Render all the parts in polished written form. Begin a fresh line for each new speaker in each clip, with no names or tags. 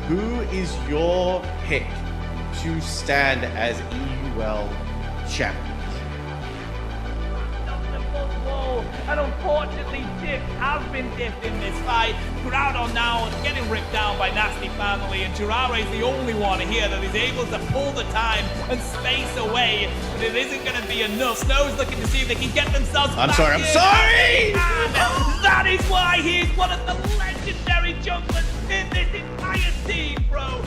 Who is your pick to stand as EUL champions?
And unfortunately, Diff has been diffed in this fight. Groudon now getting ripped down by Nasty Family, and Jiraiya is the only one here that is able to pull the time and space away, but it isn't going to be enough. Snow's looking to see if they can get themselves
I'm
back
sorry, I'm
in.
sorry!
And that is why he is one of the legendary junglers in this entire team, bro.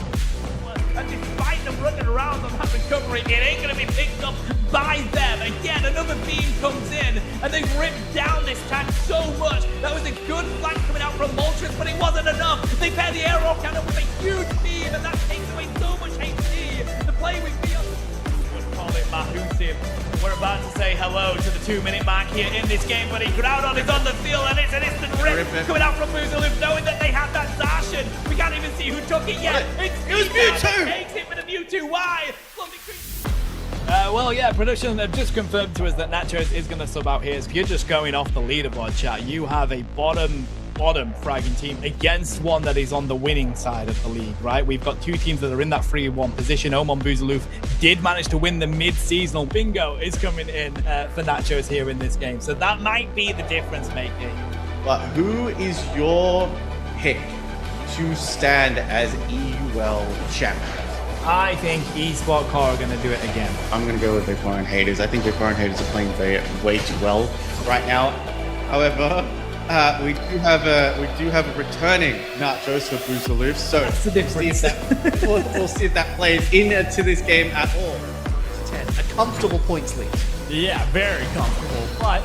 And despite them running around on that recovery, it ain't going to be picked up by them. Again, another beam comes in, and they've ripped down this tank so much. That was a good flank coming out from Moltres, but it wasn't enough. They pair the air rock cannon with a huge beam, and that takes away so much HP. The play with Beyond would call it Mahusim. We're about to say hello to the 2-minute mark here in this game, but Groudon is on the field, and it's an instant rip coming out from Boozaloof, knowing that they have that Zacian. We can't even see who took it yet.
It was Mewtwo!
Takes it with a Mewtwo. Why? Well, yeah, production have just confirmed to us that Nachos is going to sub out here. So if you're just going off the leaderboard, chat, you have a bottom fragging team against one that is on the winning side of the league, right? We've got two teams that are in that 3-1 position. Omon Boozaloof did manage to win the mid-seasonal. Bingo is coming in for Nachos here in this game. So that might be the difference making.
But who is your pick to stand as EUL champions?
I think eSport Core are going to do it again.
I'm going to go with Vaporeon Haters. I think Vaporeon Haters are playing way too well right now. However, we do have a returning Nachos for Boozaloof, so
that's the difference.
We'll see if that plays into this game at all.
10, a comfortable points lead.
Yeah, very comfortable. But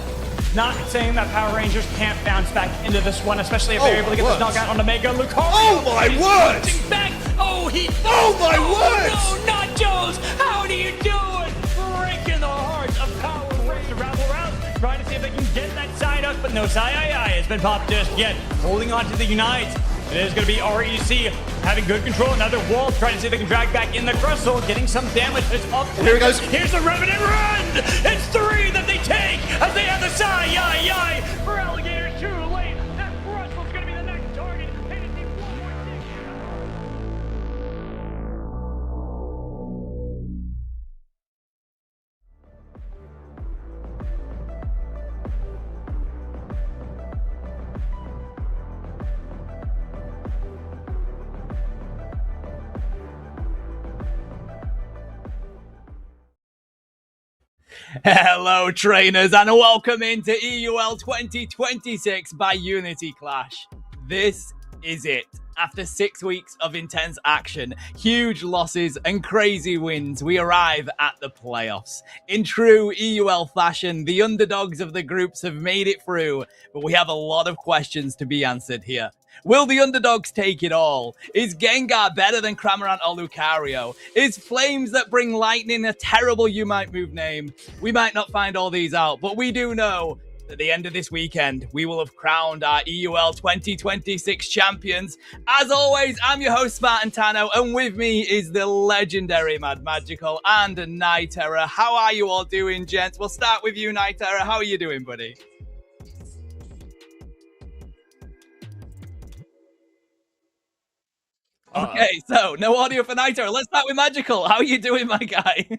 Not saying that Power Rangers can't bounce back into this one, especially if they're able to get this knockout on Omega. Lucario.
Oh my word!
Back. Oh,
Oh my word!
No, not Jones. How do you do it? Breaking the hearts of Power Rangers. Rabble round, trying to see if they can get that side up, but no side has been popped just yet. Holding on to the Unite. It is going to be REC having good control. Another wall, trying to see if they can drag back in the Crystal, getting some damage. It's up.
Here it goes.
Here's the Revenant run. It's 3 that they take as they have the side. For Alligator, too late. That Crystal's going to be the next target. They just need one more thing.
Hello, trainers, and welcome into EUL 2026 by Unity Clash. This is it. After 6 weeks of intense action, huge losses, and crazy wins, we arrive at the playoffs. In true EUL fashion, the underdogs of the groups have made it through, but we have a lot of questions to be answered here. Will the underdogs take it all? Is Gengar better than Cramorant or Lucario? Is Flames that bring lightning a terrible you might move name? We might not find all these out, but we do know at the end of this weekend, we will have crowned our EUL 2026 champions. As always, I'm your host, Spartan Tano, and with me is the legendary Mad Magical and Night Terror. How are you all doing, gents? We'll start with you, Night Terror. How are you doing, buddy? Okay, so no audio for Night Terror. Let's start with Magical. How are you doing, my guy?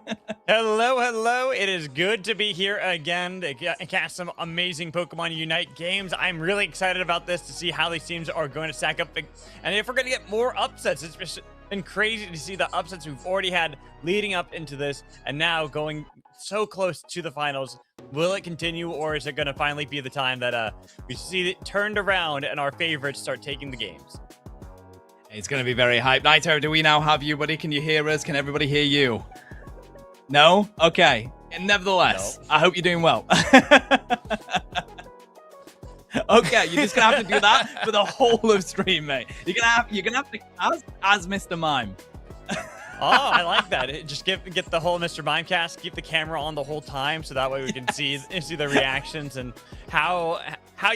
Hello. It is good to be here again to cast some amazing Pokemon Unite games. I'm really excited about this to see how these teams are going to stack up. And if we're going to get more upsets, it's just been crazy to see the upsets we've already had leading up into this and now going so close to the finals. Will it continue, or is it going to finally be the time that we see it turned around and our favorites start taking the games?
It's going to be very hype. Night Terror, do we now have you, buddy? Can you hear us? Can everybody hear you? No? Okay. And nevertheless, no. I hope you're doing well. Okay, you're just going to have to do that for the whole of stream, mate. You're gonna have to as Mr. Mime.
Oh, I like that. Just get the whole Mr. Mimecast, keep the camera on the whole time, so that way we can see the reactions and how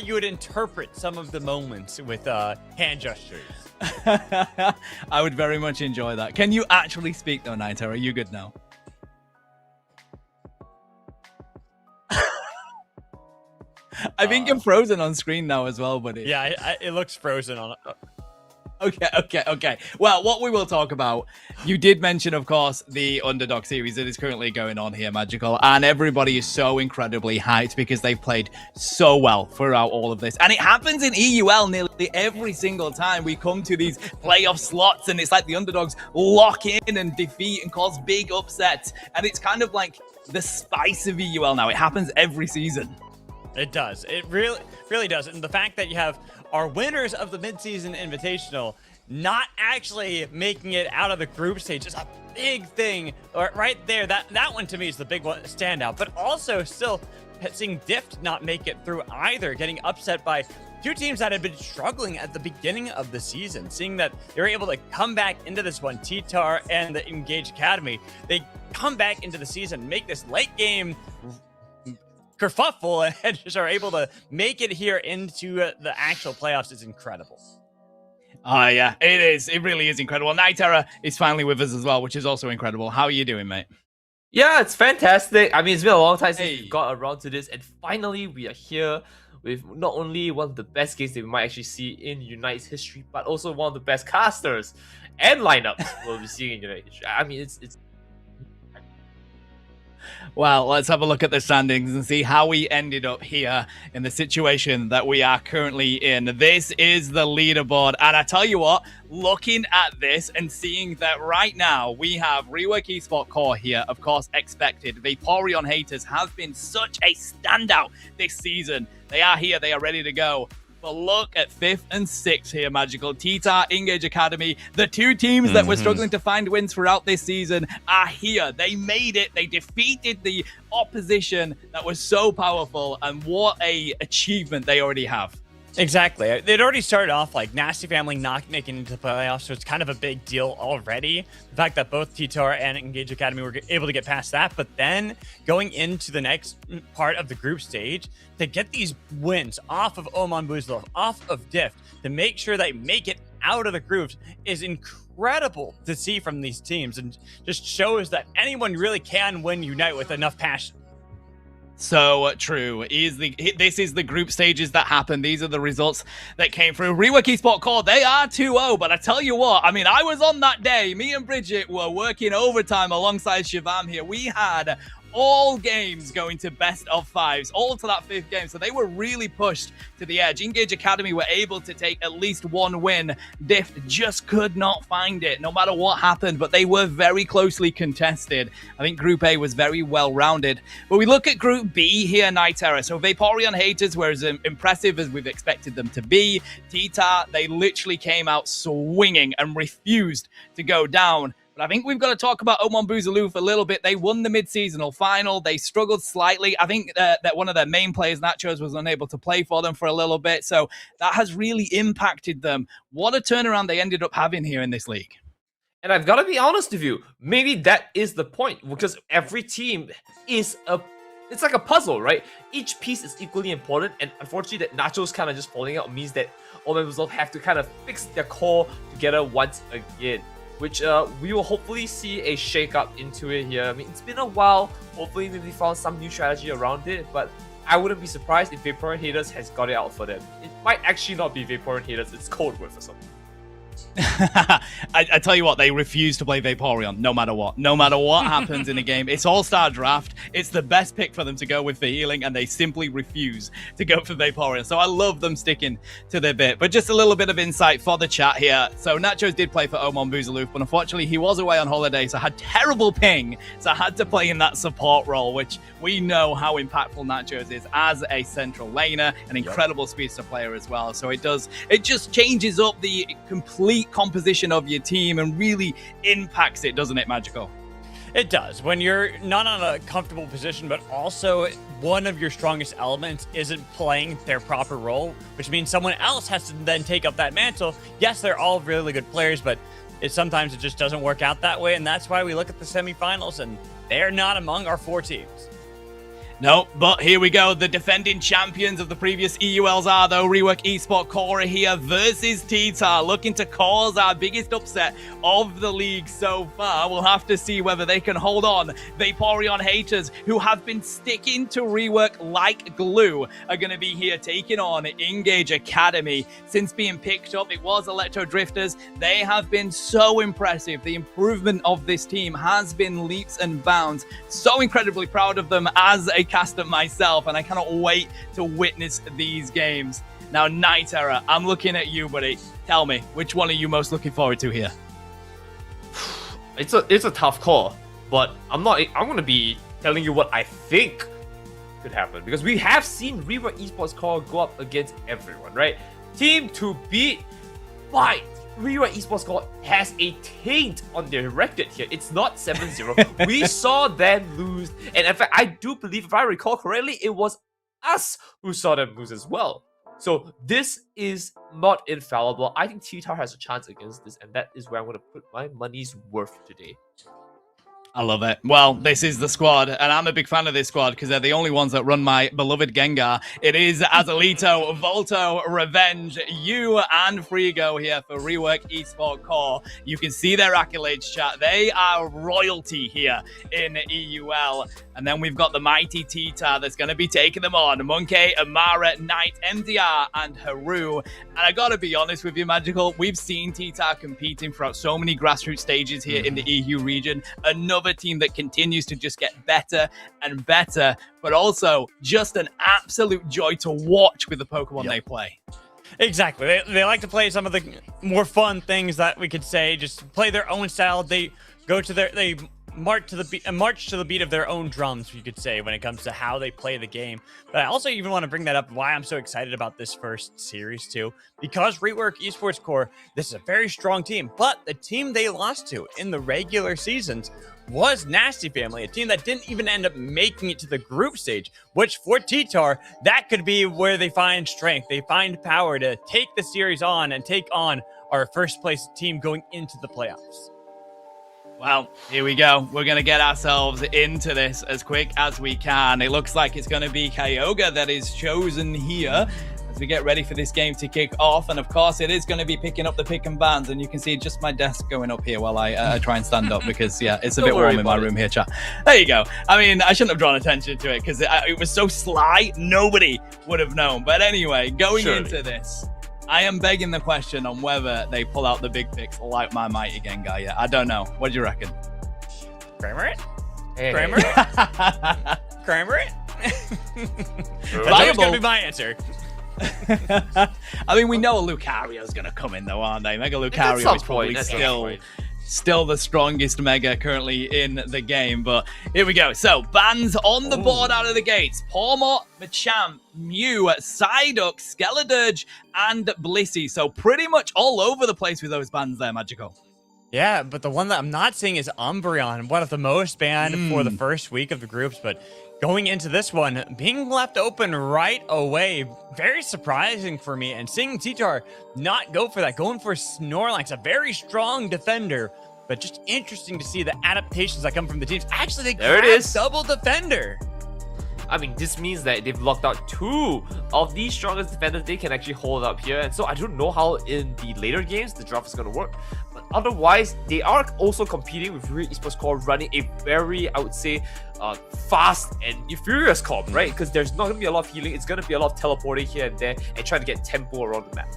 you would interpret some of the moments with hand gestures.
I would very much enjoy that. Can you actually speak though, Night Terror? Are you good now? I think you're frozen on screen now as well, buddy.
Yeah, it looks frozen on it.
Okay. Well, what we will talk about, you did mention, of course, the Underdog series that is currently going on here, Magical, and everybody is so incredibly hyped because they've played so well throughout all of this. And it happens in EUL nearly every single time we come to these playoff slots, and it's like the Underdogs lock in and defeat and cause big upsets. And it's kind of like the spice of EUL now. It happens every season.
It does. It really does. And the fact that you have our winners of the midseason invitational not actually making it out of the group stage is a big thing right there. That one to me is the big one standout, but also still seeing Dift not make it through either, getting upset by two teams that had been struggling at the beginning of the season. Seeing that they were able to come back into this one, TTAR and the Engage Academy, they come back into the season, make this late game kerfuffle, and just are able to make it here into the actual playoffs is incredible.
Oh, yeah, it is. It really is incredible. Night Terror is finally with us as well, which is also incredible. How are you doing, mate?
Yeah, it's fantastic. I mean, it's been a long time since we got around to this, and finally we are here with not only one of the best games that we might actually see in Unite's history, but also one of the best casters and lineups we'll be seeing in Unite history. I mean, it's
Well, let's have a look at the standings and see how we ended up here in the situation that we are currently in. This is the leaderboard, and I tell you what, looking at this and seeing that right now we have Rework Esport Core here, of course, expected. Vaporeon Haters has been such a standout this season. They are here, they are ready to go. But look at 5th and 6th here, Magical. TTAR, Engage Academy, the two teams that were struggling to find wins throughout this season are here. They made it. They defeated the opposition that was so powerful, and what a achievement they already have.
Exactly. They'd already started off like Nasty Family not making it into the playoffs, so it's kind of a big deal already. The fact that both TTAR and Engage Academy were able to get past that, but then going into the next part of the group stage to get these wins off of Oman Buzlov, off of Diff, to make sure they make it out of the groups is incredible to see from these teams, and just shows that anyone really can win Unite with enough passion.
So true. This is the group stages that happen. These are the results that came through. Rework Esport Core, they are 2-0, but I tell you what, I mean, I was on that day. Me and Bridget were working overtime alongside Shivam here. We had all games going to best of 5s, all to that 5th game. So they were really pushed to the edge. Engage Academy were able to take at least one win. Diff just could not find it, no matter what happened, but they were very closely contested. I think Group A was very well-rounded. But we look at Group B here, Night Terror. So Vaporeon haters were as impressive as we've expected them to be. TTAR, they literally came out swinging and refused to go down. But I think we've got to talk about Oman Buzlov a little bit. They won the mid-seasonal final. They struggled slightly. I think that one of their main players, Nachos, was unable to play for them for a little bit. So that has really impacted them. What a turnaround they ended up having here in this league.
And I've got to be honest with you, maybe that is the point, because every team is it's like a puzzle, right? Each piece is equally important, and unfortunately that Nachos kind of just falling out means that Oman Buzlov have to kind of fix their core together once again, which we will hopefully see a shake-up into it here. I mean, it's been a while. Hopefully they found some new strategy around it, but I wouldn't be surprised if Vaporeon haters has got it out for them. It might actually not be Vaporeon haters, it's code word or something.
I tell you what, they refuse to play Vaporeon no matter what. No matter what happens in a game. It's all-star draft. It's the best pick for them to go with for healing, and they simply refuse to go for Vaporeon. So I love them sticking to their bit. But just a little bit of insight for the chat here. So Nachos did play for Oman Buzlov, but unfortunately he was away on holiday, so had terrible ping. So I had to play in that support role, which we know how impactful Nachos is as a central laner, an incredible speedster player as well. So it just changes up the complete composition of your team and really impacts it, doesn't it, Magical?
It does. When you're not on a comfortable position, but also one of your strongest elements isn't playing their proper role, which means someone else has to then take up that mantle. Yes, they're all really good players, but sometimes it just doesn't work out that way, and that's why we look at the semifinals, and they're not among our 4 teams.
No, but here we go. The defending champions of the previous EULs are, though, Rework Esport Core here versus TTAR, looking to cause our biggest upset of the league so far. We'll have to see whether they can hold on. Vaporeon haters, who have been sticking to Rework like glue, are going to be here taking on Engage Academy. Since being picked up, it was Electro Drifters. They have been so impressive. The improvement of this team has been leaps and bounds. So incredibly proud of them as a caster myself, and I cannot wait to witness these games. Now, Night Terror, I'm looking at you, buddy. Tell me, which one are you most looking forward to here?
It's a tough call, but I'm going to be telling you what I think could happen, because we have seen Rework Esports Core go up against everyone, right? Team to beat, but Rework Esports Core has a taint on their record here. It's not 7-0. We saw them lose. And in fact, I do believe, if I recall correctly, it was us who saw them lose as well. So this is not infallible. I think TTAR has a chance against this, and that is where I'm going to put my money's worth today.
I love it. Well, this is the squad, and I'm a big fan of this squad because they're the only ones that run my beloved Gengar. It is Azalito, Volto, Revenge, you, and Frigo here for Rework Esport Core. You can see their accolades, chat. They are royalty here in EUL. And then we've got the mighty TTAR that's going to be taking them on. Monkey, Amara, Knight, MDR, and Haru. And I got to be honest with you, Magical, we've seen TTAR competing throughout so many grassroots stages here in the EU region. Another team that continues to just get better and better, but also just an absolute joy to watch with the Pokemon they play.
Exactly. They like to play some of the more fun things that we could say, just play their own style. They go to they march to the beat of their own drums, you could say, when it comes to how they play the game. But I also even want to bring that up why I'm so excited about this first series too, because Rework Esports Core, this is a very strong team, but the team they lost to in the regular seasons was Nasty Family, a team that didn't even end up making it to the group stage, which for TTAR, that could be where they find strength. They find power to take the series on and take on our first place team going into the playoffs.
Well, here we go. We're going to get ourselves into this as quick as we can. It looks like it's going to be Kyogre that is chosen here as we get ready for this game to kick off. And of course, it is going to be picking up the pick and bans. And you can see just my desk going up here while I try and stand up because, yeah, it's a bit warm in my room here, chat. There you go. I mean, I shouldn't have drawn attention to it because it was so sly, nobody would have known. But anyway, going into this, I am begging the question on whether they pull out the big picks like my mighty Gengar yet. I don't know. What do you reckon?
Kramer it?
Hey.
Kramer it? Kramer it? That's always going to be my answer.
I mean, we know Lucario's going to come in though, aren't they? Mega Lucario is probably still the strongest Mega currently in the game. But here we go. So, bans on the board out of the gates. Pawmot, Machamp, Mew, Psyduck, Skeledirge, and Blissey. So, pretty much all over the place with those bans there, Magical.
Yeah, but the one that I'm not seeing is Umbreon, one of the most banned for the first week of the groups, but going into this one, being left open right away, very surprising for me, and seeing TTAR not go for that, going for Snorlax, a very strong defender, but just interesting to see the adaptations that come from the teams. Actually, they grabbed double defender.
I mean, this means that they've locked out 2 of the strongest defenders they can actually hold up here. And so I don't know how in the later games the draft is going to work. But otherwise, they are also competing with Real Esports Core running a very, I would say, fast and furious comp, right? Because there's not going to be a lot of healing. It's going to be a lot of teleporting here and there and trying to get tempo around the map.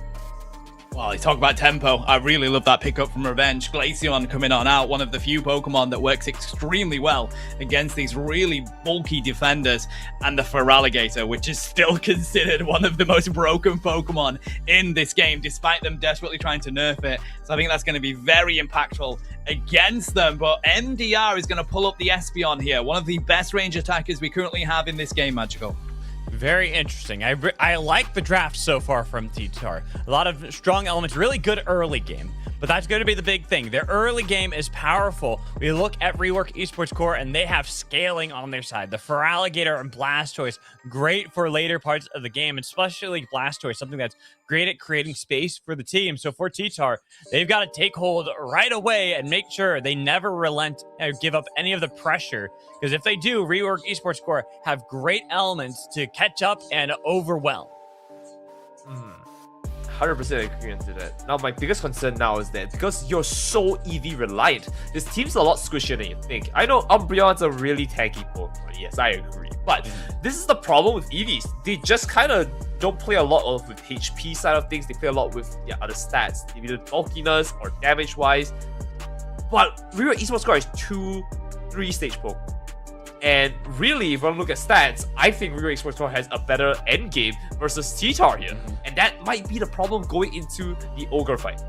Well, you talk about tempo. I really love that pickup from Revenge. Glaceon coming on out, one of the few Pokemon that works extremely well against these really bulky defenders. And the Feraligatr, which is still considered one of the most broken Pokemon in this game, despite them desperately trying to nerf it. So I think that's going to be very impactful against them. But MDR is going to pull up the Espeon here, one of the best range attackers we currently have in this game, Magical.
Very interesting. I like the draft so far from TTAR. A lot of strong elements, really good early game. But that's going to be the big thing. Their early game is powerful. We look at Rework Esports Core, and they have scaling on their side. The Feraligatr and Blastoise, great for later parts of the game, especially Blastoise, something that's great at creating space for the team. So for TTAR, they've got to take hold right away and make sure they never relent or give up any of the pressure. Because if they do, Rework Esports Core have great elements to catch up and overwhelm.
100% agree into that. Now, my biggest concern now is that because you're so EV reliant, this team's a lot squishier than you think. I know Umbreon's a really tanky Pokemon, yes, I agree. But this is the problem with EVs. They just kind of don't play a lot with HP side of things. They play a lot with other stats, either bulkiness or damage-wise. But Real Esports Core is 2-3 stage Pokemon. And really, if I look at stats, I think Real Esports Core has a better end game versus TTAR here. And that might be the problem going into the Ogre fight.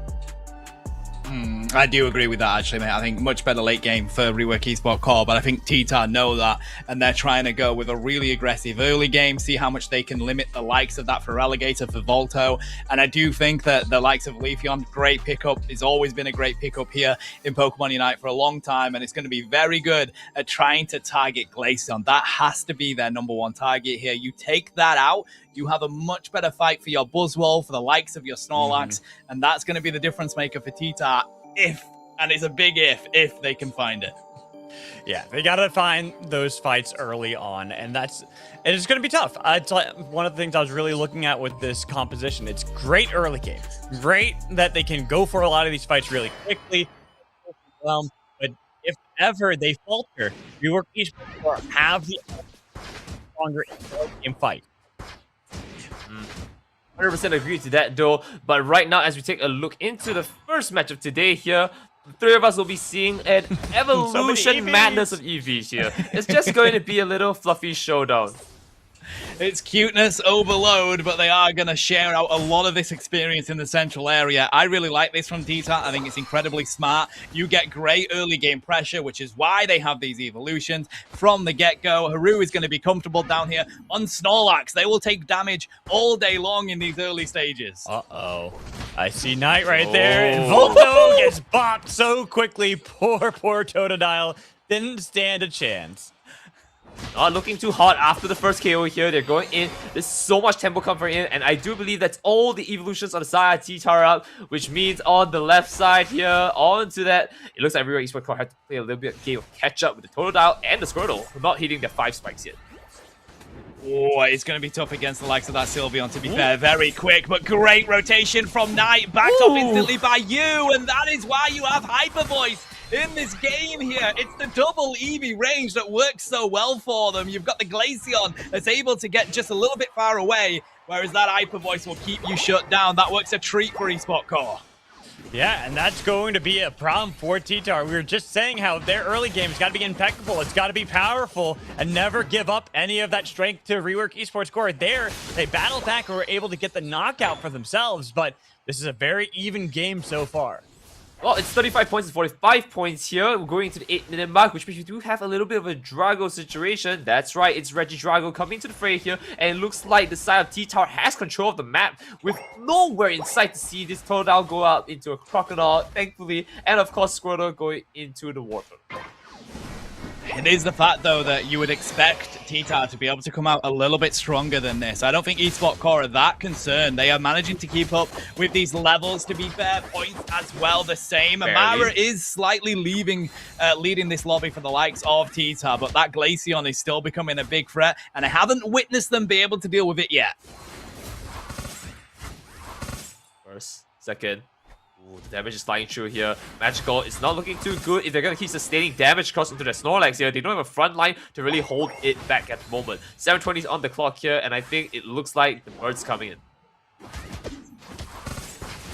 I do agree with that, actually, mate. I think much better late game for Rework Esports Core, but I think TTAR know that, and they're trying to go with a really aggressive early game, see how much they can limit the likes of that Feraligatr for Volto. And I do think that the likes of Leafeon, great pickup, has always been a great pickup here in Pokemon Unite for a long time, and it's going to be very good at trying to target Glaceon. That has to be their number one target here. You take that out, you have a much better fight for your Buzzwole, for the likes of your Snorlax, and that's going to be the difference maker for TTAR if, and it's a big if they can find it.
Yeah, they got to find those fights early on, and it's going to be tough. It's like one of the things I was really looking at with this composition. It's great early game. Great that they can go for a lot of these fights really quickly. But if ever they falter, Rework Esports Core have the stronger game fight.
100% agree to that though, but right now as we take a look into the first match of today here, the three of us will be seeing an evolution madness of EVs here. It's just going to be a little fluffy showdown.
It's cuteness overload, but they are going to share out a lot of this experience in the central area. I really like this from TTAR. I think it's incredibly smart. You get great early game pressure, which is why they have these evolutions from the get-go. Haru is going to be comfortable down here on Snorlax. They will take damage all day long in these early stages.
Uh-oh. I see Knight right there, and Volto gets bopped so quickly. Poor Totodile didn't stand a chance.
Not looking too hot after the first KO here. They're going in. There's so much tempo coming in, and I do believe that's all the evolutions on the side of TTAR up, which means on the left side here, onto that, it looks like everyone Esports Core had to play a little bit of game of catch up with the Totodile and the Squirtle, not hitting their 5 spikes yet.
Oh, it's going to be tough against the likes of that Sylveon, to be fair. Very quick, but great rotation from Knight. Backed off instantly by you, and that is why you have Hyper Voice in this game here. It's the double Eevee range that works so well for them. You've got the Glaceon that's able to get just a little bit far away, whereas that Hyper Voice will keep you shut down. That works a treat for Esports Core.
Yeah, and that's going to be a problem for TTAR. We were just saying how their early game's got to be impeccable. It's got to be powerful and never give up any of that strength to rework Esports Core. There, they battled back and were able to get the knockout for themselves, but this is a very even game so far.
Well, it's 35 points and 45 points here. We're going to the 8-minute mark, which means we do have a little bit of a Drago situation. That's right, it's Regidrago coming to the fray here, and it looks like the side of TTAR has control of the map, with nowhere in sight to see this Totodile go out into a Crocodile, thankfully, and of course Squirtle going into the water.
It is the fact, though, that you would expect TTAR to be able to come out a little bit stronger than this. I don't think Esports Core are that concerned. They are managing to keep up with these levels, to be fair. Points as well the same. Amara is slightly leading this lobby for the likes of TTAR, but that Glaceon is still becoming a big threat, and I haven't witnessed them be able to deal with it yet.
First, second. Ooh, the damage is flying through here. Magical is not looking too good if they're going to keep sustaining damage across into their Snorlax here. They don't have a front line to really hold it back at the moment. 720 is on the clock here, and I think it looks like the bird's coming in.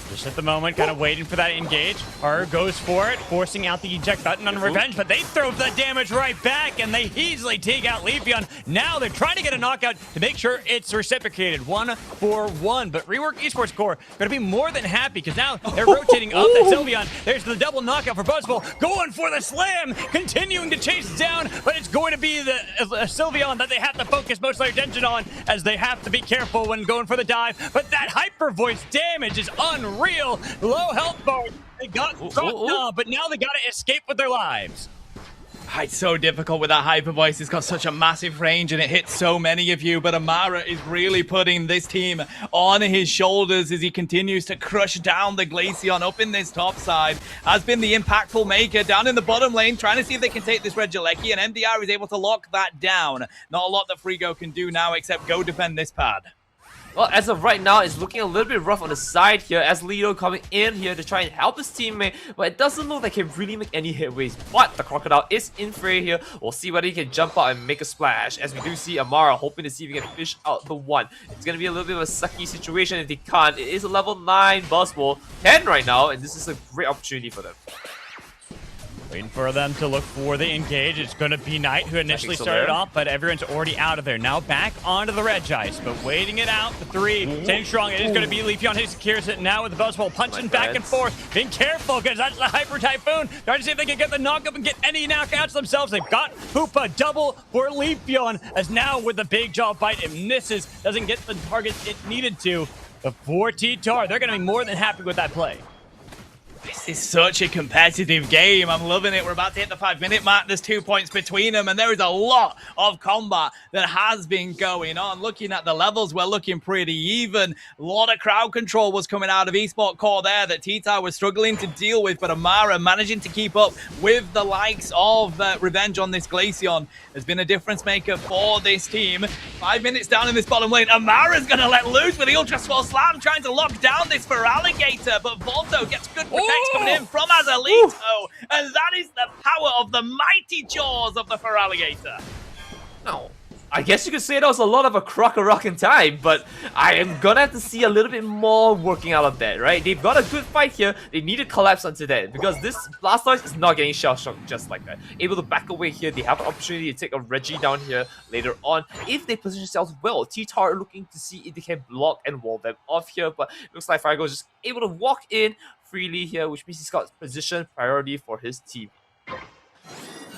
Just at the moment, kind of waiting for that engage. Haru goes for it, forcing out the eject button on Revenge, but they throw the damage right back, and they easily take out Leafeon. Now they're trying to get a knockout to make sure it's reciprocated. 1-for-1, but Rework Esports Core going to be more than happy, because now they're rotating up that Sylveon. There's the double knockout for Buzzball, going for the slam, continuing to chase down, but it's going to be the Sylveon that they have to focus most of their attention on, as they have to be careful when going for the dive. But that Hyper Voice damage is unreal. Low health bar. They got caught, but now they got to escape with their lives.
It's so difficult with that Hyper Voice. It's got such a massive range and it hits so many of you, but Amara is really putting this team on his shoulders as he continues to crush down the Glaceon up in this top side. Has been the impactful maker down in the bottom lane, trying to see if they can take this Regieleki, and MDR is able to lock that down. Not a lot that Frigo can do now except go defend this pad.
Well, as of right now, it's looking a little bit rough on the side here as Lido coming in here to try and help his teammate, but it doesn't look like he can really make any headways. But the Crocodile is in fray here. We'll see whether he can jump out and make a splash, as we do see Amara hoping to see if he can fish out the one. It's going to be a little bit of a sucky situation if he can't. It is a level 9 Buzzball, 10 right now, and this is a great opportunity for them.
Waiting for them to look for the engage. It's going to be Knight who initially started off, but everyone's already out of there. Now back onto the Regice, but waiting it out. The 3, staying strong. It is going to be Leafeon who secures it now with the Buzzball, punching back and forth. Being careful, because that's the Hyper Typhoon. Trying to see if they can get the knockup and get any knockouts themselves. They've got Hoopa double for Leafeon, as now with the Big Jaw bite, it misses. Doesn't get the target it needed to. But for TTAR, they're going to be more than happy with that play.
This is such a competitive game. I'm loving it. We're about to hit the 5-minute mark. There's 2 points between them, and there is a lot of combat that has been going on. Looking at the levels, we're looking pretty even. A lot of crowd control was coming out of Esports Core there that TTAR was struggling to deal with, but Amara managing to keep up with the likes of Revenge on this Glaceon has been a difference maker for this team. 5 minutes down in this bottom lane. Amara's going to let loose with the Ultra Swell Slam, trying to lock down this Feraligatr, but Volto gets good protection coming in from Azalito, and that is the power of the mighty jaws of the Feraligatr.
No. I guess you could say that was a lot of a crock-a-rock in time, but I am gonna have to see a little bit more working out of that, right? They've got a good fight here. They need to collapse onto that because this Blastoise is not getting shell-shocked just like that. Able to back away here. They have an opportunity to take a Reggie down here later on. If they position themselves well, TTAR looking to see if they can block and wall them off here, but it looks like Fargo is just able to walk in freely here, which means he's got position priority for his team.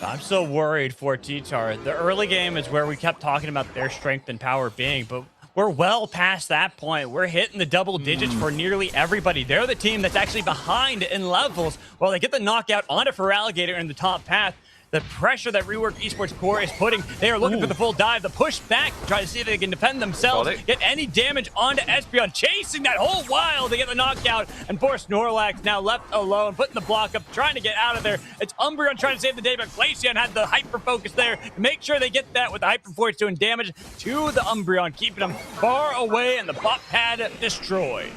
I'm so worried for TTAR. The early game is where we kept talking about their strength and power being, but we're well past that point. We're hitting the double digits for nearly everybody. They're the team that's actually behind in levels. While they get the knockout onto Feraligatr in the top path, the pressure that Rework Esports Core is putting, they are looking for the full dive, the push back, try to see if they can defend themselves, get any damage onto Espeon, chasing that whole while to get the knockout, and poor Snorlax now left alone, putting the block up, trying to get out of there. It's Umbreon trying to save the day, but Glaceon had the hyper focus there to make sure they get that with the hyper force doing damage to the Umbreon, keeping them far away and the bot pad destroyed.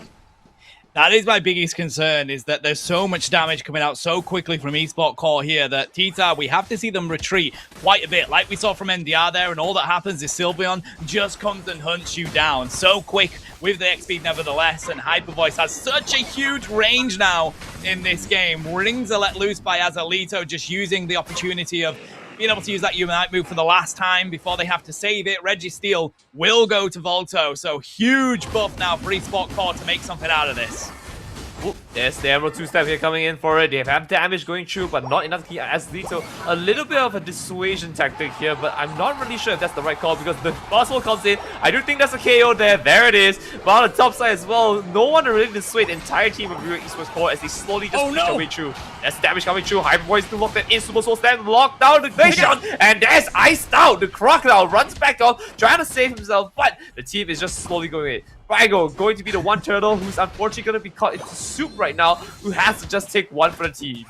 That is my biggest concern, is that there's so much damage coming out so quickly from Esport Core here that TTAR, we have to see them retreat quite a bit. Like we saw from NDR there, and all that happens is Sylveon just comes and hunts you down so quick with the XP nevertheless, and Hyper Voice has such a huge range now in this game. Rings are let loose by Azalito, just using the opportunity of being able to use that Unite move for the last time before they have to save it. Registeel will go to Volto, so huge buff now for Esport Core to make something out of this.
Ooh, there's the Emerald 2-step here coming in for it. They have damage going through, but not enough to Azalito. A little bit of a dissuasion tactic here, but I'm not really sure if that's the right call because the Buzzwole comes in. I do think that's a KO there. There it is. But on the top side as well, no one to really dissuade the entire team of Rework Esports Core as they slowly just push their way through. That's damage coming through. Hyper Voice to lock that in. Super Soul Stand locked down the Glaceon, and there's iced out. The Crocodile runs back on, trying to save himself, but the team is just slowly going in. Fargo going to be the one turtle who's unfortunately going to be caught into soup right now, who has to just take one for the team.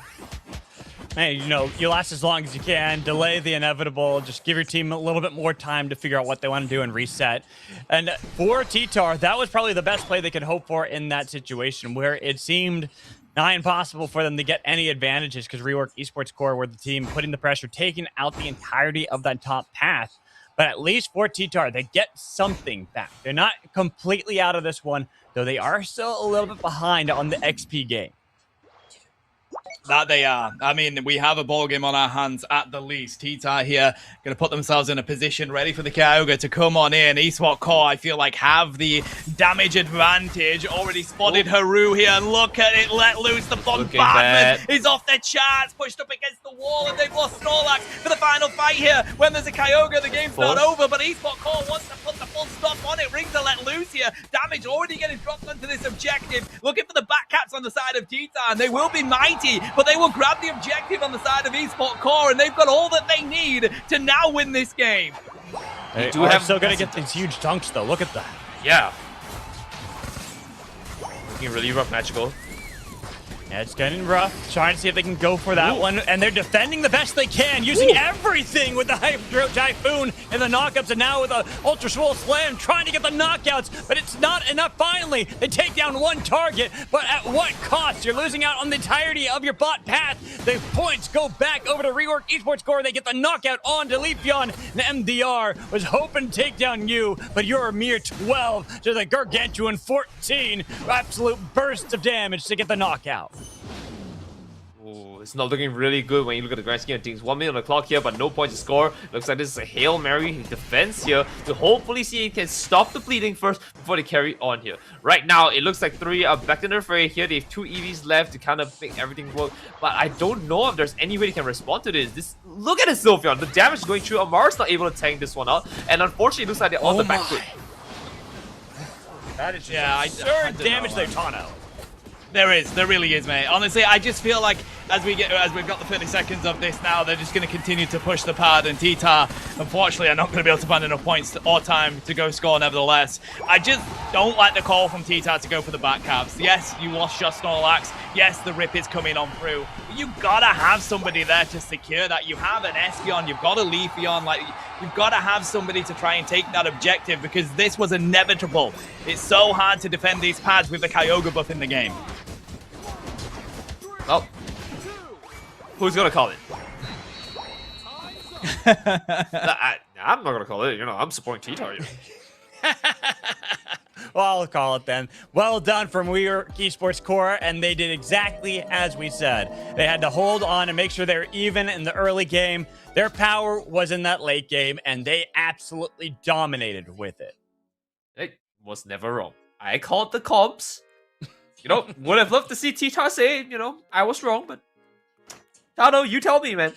Hey, you know, you last as long as you can, delay the inevitable, just give your team a little bit more time to figure out what they want to do and reset. And for TTAR, that was probably the best play they could hope for in that situation, where it seemed nigh impossible for them to get any advantages because Rework Esports Core were the team putting the pressure, taking out the entirety of that top path. But at least for TTAR, they get something back. They're not completely out of this one, though they are still a little bit behind on the XP game.
That they are. I mean, we have a ball game on our hands at the least. TTAR here going to put themselves in a position ready for the Kyogre to come on in. Esport Core, I feel like, have the damage advantage. Already spotted Haru here. Look at it. Let loose. The bombardment is off their charts. Pushed up against the wall, and they've lost Snorlax for the final fight here. When there's a Kyogre, the game's not over, but Esport Core wants to put the full stop on it. Rings are let loose here. Damage already getting dropped onto this objective. Looking for the back caps on the side of TTAR, and they will be mighty, but they will grab the objective on the side of Esport Core, and they've got all that they need to now win this game.
They are still going to get these huge dunks, though. Look at that.
Yeah. Looking really rough, Magical.
Yeah, it's getting rough. Trying to see if they can go for that one. And they're defending the best they can, using everything with the Hydro Typhoon and the knockups, and now with the Ultra Swole Slam, trying to get the knockouts, but it's not enough finally. They take down one target, but at what cost? You're losing out on the entirety of your bot path. The points go back over to Rework Esports Core. They get the knockout on to Leafeon, and MDR was hoping to take down you, but you're a mere 12 to the gargantuan 14. Absolute bursts of damage to get the knockout.
Ooh, it's not looking really good when you look at the grand scheme of things. 1 minute on the clock here, but no points to score. Looks like this is a Hail Mary defense here to hopefully see if he can stop the bleeding first before they carry on here. Right now, it looks like 3 are back in their fray here. They have 2 EVs left to kind of make everything work, but I don't know if there's any way they can respond to this. Look at this Sylveon. The damage is going through. Amar's not able to tank this one out, and unfortunately, it looks like they're on the back foot.
That is just absurd damage they taunt out.
There really is, mate. Honestly, I just feel like as we've got the 30 seconds of this now, they're just going to continue to push the pad, and TTAR, unfortunately, are not going to be able to find enough points or time to go score nevertheless. I just don't like the call from TTAR to go for the back caps. Yes, you lost your Snorlax. Yes, the rip is coming on through. But you got to have somebody there to secure that. You have an Espeon, you've got a Leafeon, like, you've got to have somebody to try and take that objective, because this was inevitable. It's so hard to defend these pads with the Kyogre buff in the game.
Oh. Who's gonna call it? I'm not gonna call it. I'm supporting TTAR.
Well, I'll call it then. Well done from WeWork Esports Core, and they did exactly as we said. They had to hold on and make sure they were even in the early game. Their power was in that late game, and they absolutely dominated with it.
It was never wrong. I called the comps. Would have loved to see TTAR say, I was wrong, but Tano, you tell me, man.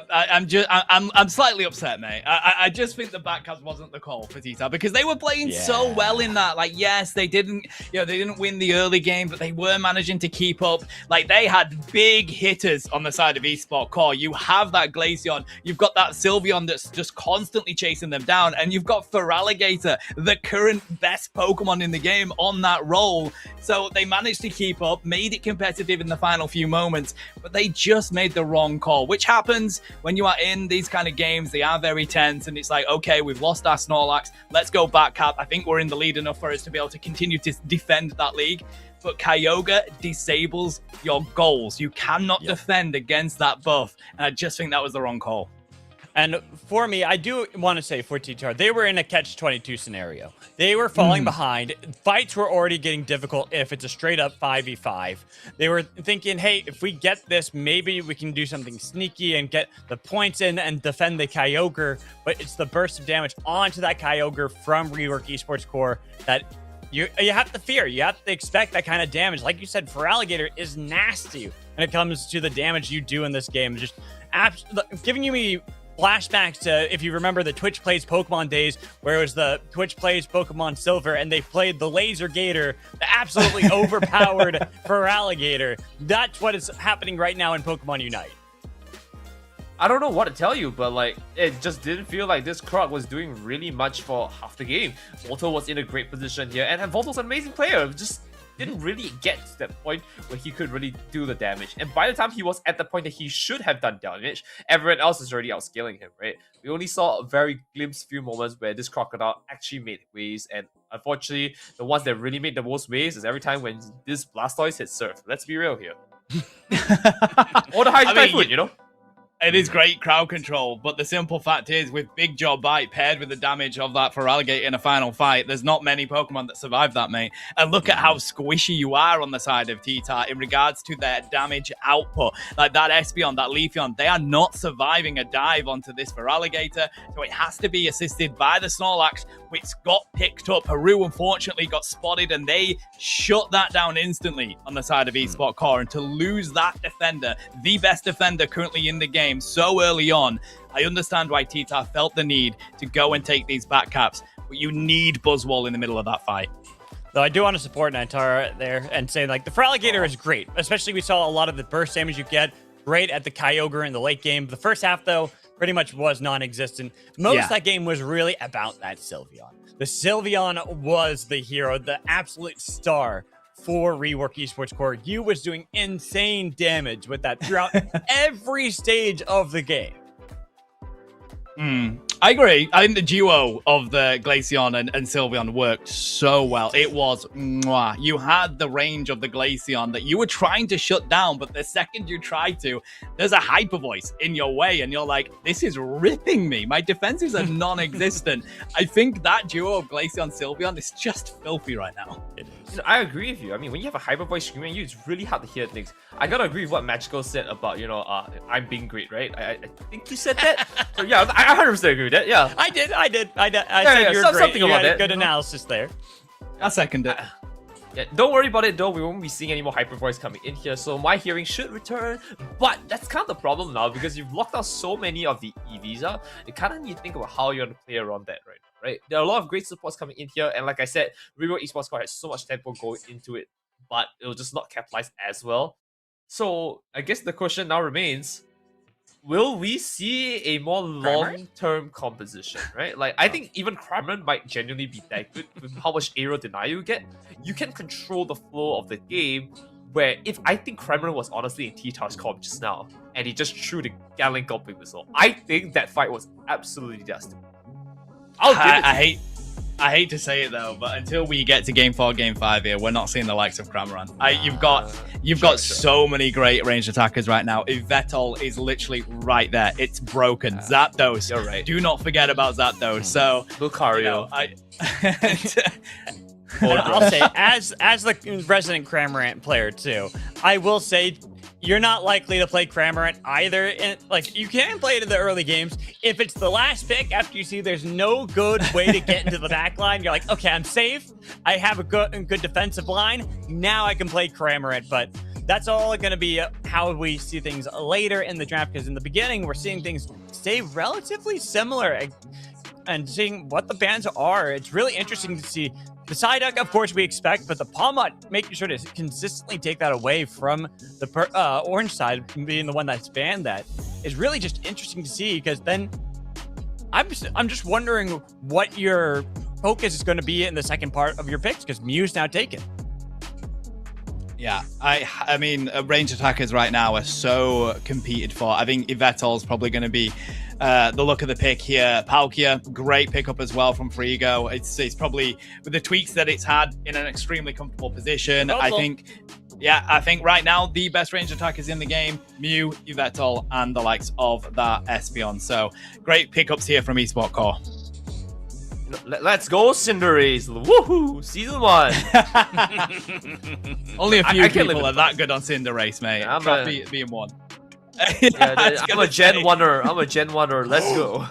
I'm slightly upset, mate. I just think the backcast wasn't the call for TTAR because they were playing so well in that. Like, yes, they didn't win the early game, but they were managing to keep up. Like, they had big hitters on the side of Esports Core. You have that Glaceon, you've got that Sylveon that's just constantly chasing them down, and you've got Feraligatr, the current best Pokemon in the game, on that roll. So they managed to keep up, made it competitive in the final few moments, but they just made the wrong call, which happens when you are in these kind of games. They are very tense, and it's like, okay, we've lost our Snorlax, let's go back cap. I think we're in the lead enough for us to be able to continue to defend that league. But Kyogre disables your goals. You cannot defend against that buff, and I just think that was the wrong call.
And for me, I do want to say for TTAR, they were in a catch-22 scenario. They were falling behind. Fights were already getting difficult if it's a straight-up 5v5. They were thinking, hey, if we get this, maybe we can do something sneaky and get the points in and defend the Kyogre. But it's the burst of damage onto that Kyogre from Rework Esports Core that you have to fear. You have to expect that kind of damage. Like you said, Feraligatr is nasty when it comes to the damage you do in this game. Just giving me flashbacks to, if you remember, the Twitch Plays Pokemon days, where it was the Twitch Plays Pokemon Silver, and they played the Laser Gator, the absolutely overpowered Feraligatr. That's what is happening right now in Pokemon Unite.
I don't know what to tell you, but it just didn't feel like this Croc was doing really much for half the game. Volto was in a great position here, and Volto's an amazing player. Just didn't really get to that point where he could really do the damage. And by the time he was at the point that he should have done damage, everyone else is already outscaling him, right? We only saw a very few moments where this Crocodile actually made waves, and unfortunately, the ones that really made the most waves is every time when this Blastoise hits Surf. Let's be real here. Or the Hydro Typhoon,
It is great crowd control, but the simple fact is, with Big Jaw Bite paired with the damage of that Feraligatr in a final fight, there's not many Pokemon that survive that, mate. And look at how squishy you are on the side of TTAR in regards to their damage output. Like that Espeon, that Leafeon, they are not surviving a dive onto this Feraligatr, so it has to be assisted by the Snorlax, which got picked up. Haru, unfortunately, got spotted, and they shut that down instantly on the side of Esports Core. And to lose that defender, the best defender currently in the game, so early on, I understand why TTAR felt the need to go and take these back caps, but you need Buzzwole in the middle of that fight.
Though I do want to support Nantara there and say, the Feraligatr is great. Especially we saw a lot of the burst damage you get. Great at the Kyogre in the late game. The first half, though, pretty much was non-existent. Most of that game was really about that Sylveon. The Sylveon was the hero, the absolute star for Rework Esports Core. You was doing insane damage with that throughout every stage of the game.
I agree. I think the duo of the Glaceon and Sylveon worked so well. It was mwah. You had the range of the Glaceon that you were trying to shut down, but the second you tried to, there's a Hyper Voice in your way, and you're like, this is ripping me. My defenses are non-existent. I think that duo of Glaceon Sylveon is just filthy right now.
It is.
I agree with you. I mean, when you have a Hyper Voice screaming at you, it's really hard to hear things. I gotta agree with what Magical said about, I'm being great, right? I think you said that. So yeah, I 100% agree with that. Yeah,
I did. I said you're great.
Something
you
about
had
that.
Good analysis there.
I second it.
Yeah, don't worry about it though, we won't be seeing any more Hyper Voice coming in here, so my hearing should return. But that's kind of the problem now, because you've locked out so many of the EVs up. You kind of need to think about how you're going to play around that right? There are a lot of great supports coming in here, and like I said, Rework Esports Core has so much tempo going into it, but it'll just not capitalize as well. So I guess the question now remains, will we see a more long-term composition, right? I think even Cramorant might genuinely be that good with how much aerial denial you get. You can control the flow of the game, where if I think Cramorant was honestly in TTAR's comp just now, and he just threw the Gatling Gulping Missile, I think that fight was absolutely destiny.
I I hate to say it though, but until we get to game 4, game 5 here, we're not seeing the likes of Cramoran. You've got so many great ranged attackers right now. Vettel is literally right there. It's broken. Zapdos.
You're right.
Do not forget about Zapdos. So
Lucario.
And I'll say, as the resident Cramorant player too, I will say you're not likely to play Cramorant either. Like, you can play it in the early games. If it's the last pick after you see there's no good way to get into the back line, you're like, okay, I'm safe. I have a good defensive line. Now I can play Cramorant. But that's all going to be how we see things later in the draft, because in the beginning, we're seeing things stay relatively similar and seeing what the bans are. It's really interesting to see. The Psyduck, of course, we expect, but the Palmot, making sure to consistently take that away from the orange side, being the one that's banned, that is really just interesting to see, because then I'm just wondering what your focus is going to be in the second part of your picks, because Mew's now taken.
Yeah, I mean, range attackers right now are so competed for. I think Yvettal's probably going to be the look of the pick here. Palkia, great pickup as well from Frigo. It's probably, with the tweaks that it's had, in an extremely comfortable position. I think right now the best range attackers in the game, Mew, Yvettal, and the likes of that Espeon. So great pickups here from Esport Core.
Let's go, Cinderace! Woohoo! Season 1!
Only a few people are that good on Cinderace, mate.
I'm
being one.
I'm a Gen 1er. I'm a Gen 1er. Let's go.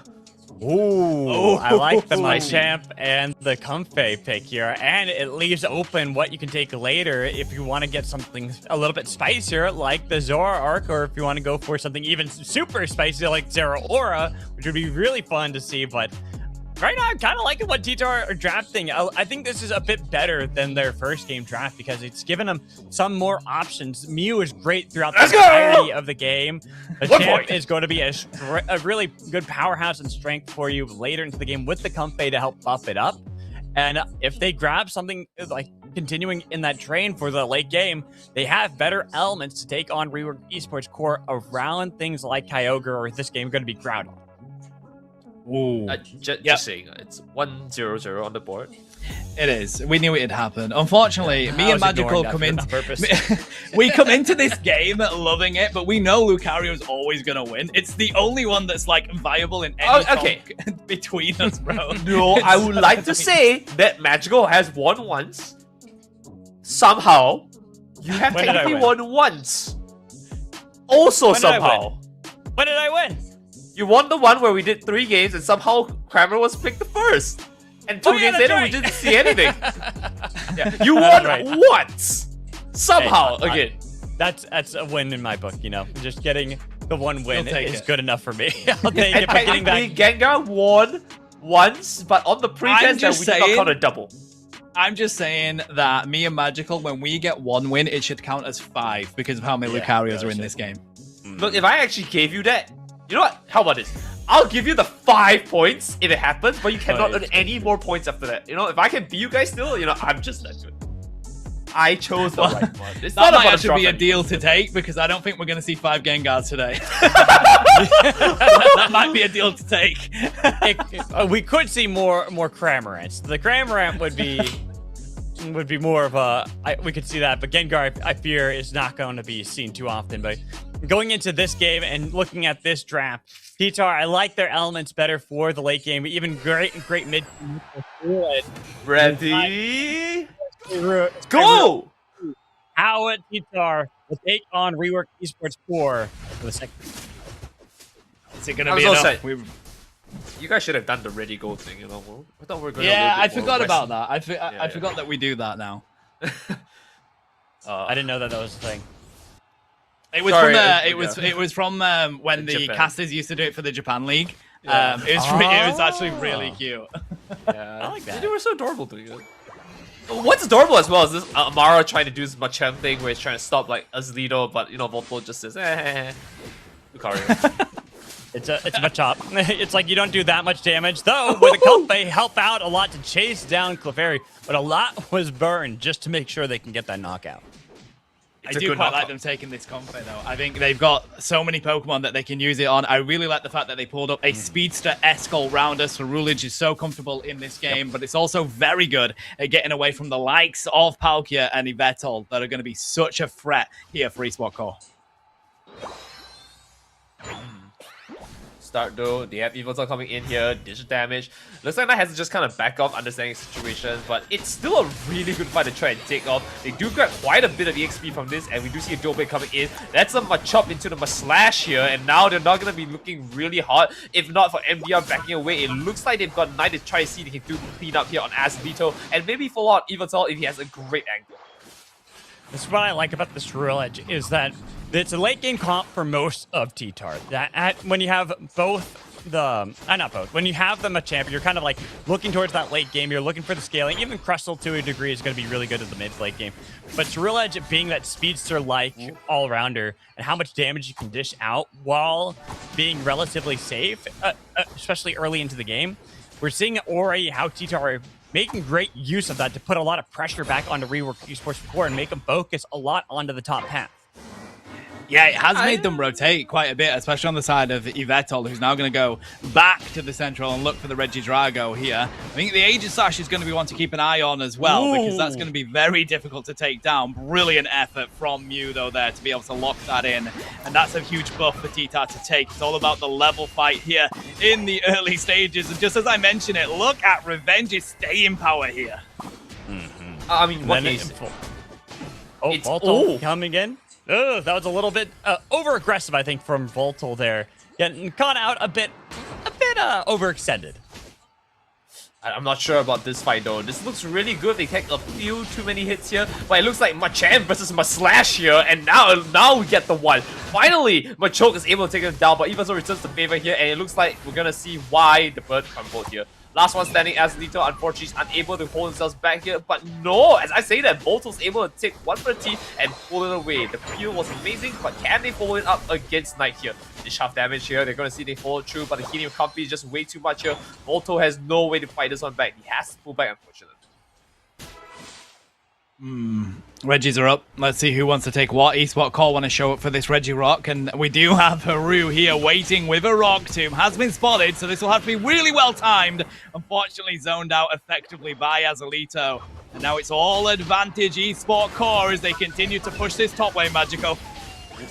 Ooh, I like the Machamp and the Comfey pick here, and it leaves open what you can take later if you want to get something a little bit spicier like the Zoroark, or if you want to go for something even super spicy like Zeraora, which would be really fun to see. But right now, I'm kind of liking what TTAR are drafting. I think this is a bit better than their first game draft, because it's given them some more options. Mew is great throughout the entirety of the game. The champ is going to be a really good powerhouse and strength for you later into the game with the Comfey to help buff it up. And if they grab something like continuing in that train for the late game, they have better elements to take on Rework Esports Core around things like Kyogre, or this game going to be Groudon.
Ooh.
Just saying, it's 1-0-0 on the board.
It is. We knew it'd happen. Unfortunately, me and Magical come in.
Purpose.
We come into this game loving it, but we know Lucario's always gonna win. It's the only one that's like viable in any talk between us, bro.
No, I would like to say that Magical has won once. Somehow, you have technically won once. Also, somehow.
When did I win?
You won the one where we did 3 games and somehow Kramer was picked the first. And 2 games later, we didn't see anything. You won once! Somehow, again.
That's a win in my book, you know. Just getting the one win is good enough for me. I'll take it. But getting back...
Gengar won once, but on the pretense that we did not count a double.
I'm just saying that me and Magical, when we get 1 win, it should count as 5 because of how many Lucarios are in this game.
Look, if I actually gave you that, you know what? How about this? I'll give you the 5 points if it happens, but you cannot earn any more points after that. You know, if I can beat you guys still, you know, I'm just that good. I chose the right one. It's
that might actually be a deal to take, because I don't think we're going to see 5 Gengars today. That might be a deal to take.
We could see more Cramorants. The Cramorant would be more of a... we could see that, but Gengar, I fear, is not going to be seen too often. But going into this game and looking at this draft, TTAR, I like their elements better for the late game. Even great mid.
Ready? Go!
How TTAR will take on Rework Esports 4 for the second.
Is it going to be enough?
You guys should have done the ready go thing, you know. I thought we were going to.
Yeah, I forgot about that. I forgot that we do that now.
I didn't know that was a thing.
It was from when the casters used to do it for the Japan League. Yeah. It was actually really cute.
Yeah, I like that. They were so adorable doing it.
What's adorable as well is this Amara trying to do this Machamp thing where he's trying to stop like Azledo, but you know Volpo just says
Lucario.
It's a Machop. It's like you don't do that much damage, though. With a Comfey, help out a lot to chase down Clefairy, but a lot was burned just to make sure they can get that knockout.
I do quite like them taking this comfort, though. I think they've got so many Pokemon that they can use it on. I really like the fact that they pulled up a Speedster Escol rounder, so Rulage is so comfortable in this game, but it's also very good at getting away from the likes of Palkia and Yveltal that are going to be such a threat here for Esports Core.
Start though, they have Yveltal coming in here, digital damage. Looks like Knight has to just kind of back off, understanding the situation, but it's still a really good fight to try and take off. They do grab quite a bit of EXP from this, and we do see a Doughboy coming in. That's a Machop into the Maslash here, and now they're not going to be looking really hot. If not for MDR backing away, it looks like they've got Knight to try to see if they can do clean up here on Azalito, and maybe follow out Yveltal if he has a great angle.
This is what I like about this Rule Edge, is that it's a late game comp for most of TTAR. When you have both the, not both, when you have them a champion, you're kind of like looking towards that late game, you're looking for the scaling. Even Crustle to a degree is going to be really good at the mid to late game. But Rule Edge being that speedster-like all-rounder and how much damage you can dish out while being relatively safe, especially early into the game, we're seeing already how TTAR are making great use of that to put a lot of pressure back onto Rework Esports Core and make them focus a lot onto the top path.
Yeah, it has made them rotate quite a bit, especially on the side of Yveltal, who's now going to go back to the central and look for the Regidrago here. I think the Aegis Slash is going to be one to keep an eye on as well, because that's going to be very difficult to take down. Brilliant effort from Mew, though, there to be able to lock that in. And that's a huge buff for TTAR to take. It's all about the level fight here in the early stages. And just as I mentioned it, look at Revenge's staying power here.
I mean, what is...
Voltal coming in. Oh, that was a little bit over-aggressive, I think, from Voltal there. Getting caught out a bit overextended.
I'm not sure about this fight though. This looks really good. They take a few too many hits here, but it looks like Machamp versus Maslash here, and now we get the one. Finally, Machoke is able to take him down, but Evaso returns the favor here, and it looks like we're gonna see why the bird crumbled here. Last one standing, Azalito, unfortunately, is unable to hold themselves back here. But no, as I say that, Voltal's able to take one for the team and pull it away. The peel was amazing, but can they follow it up against Knight here? Dish half damage here. They're going to see they follow through, but the healing comfy is just way too much here. Voltal has no way to fight this one back. He has to pull back, unfortunately.
Regis are up. Let's see who wants to take what. Esports Core want to show up for this Regirock, and we do have Haru here waiting with a Rock Tomb. Has been spotted, so this will have to be really well timed. Unfortunately, zoned out effectively by Azalito. And now it's all advantage Esports Core as they continue to push this top lane, Magico.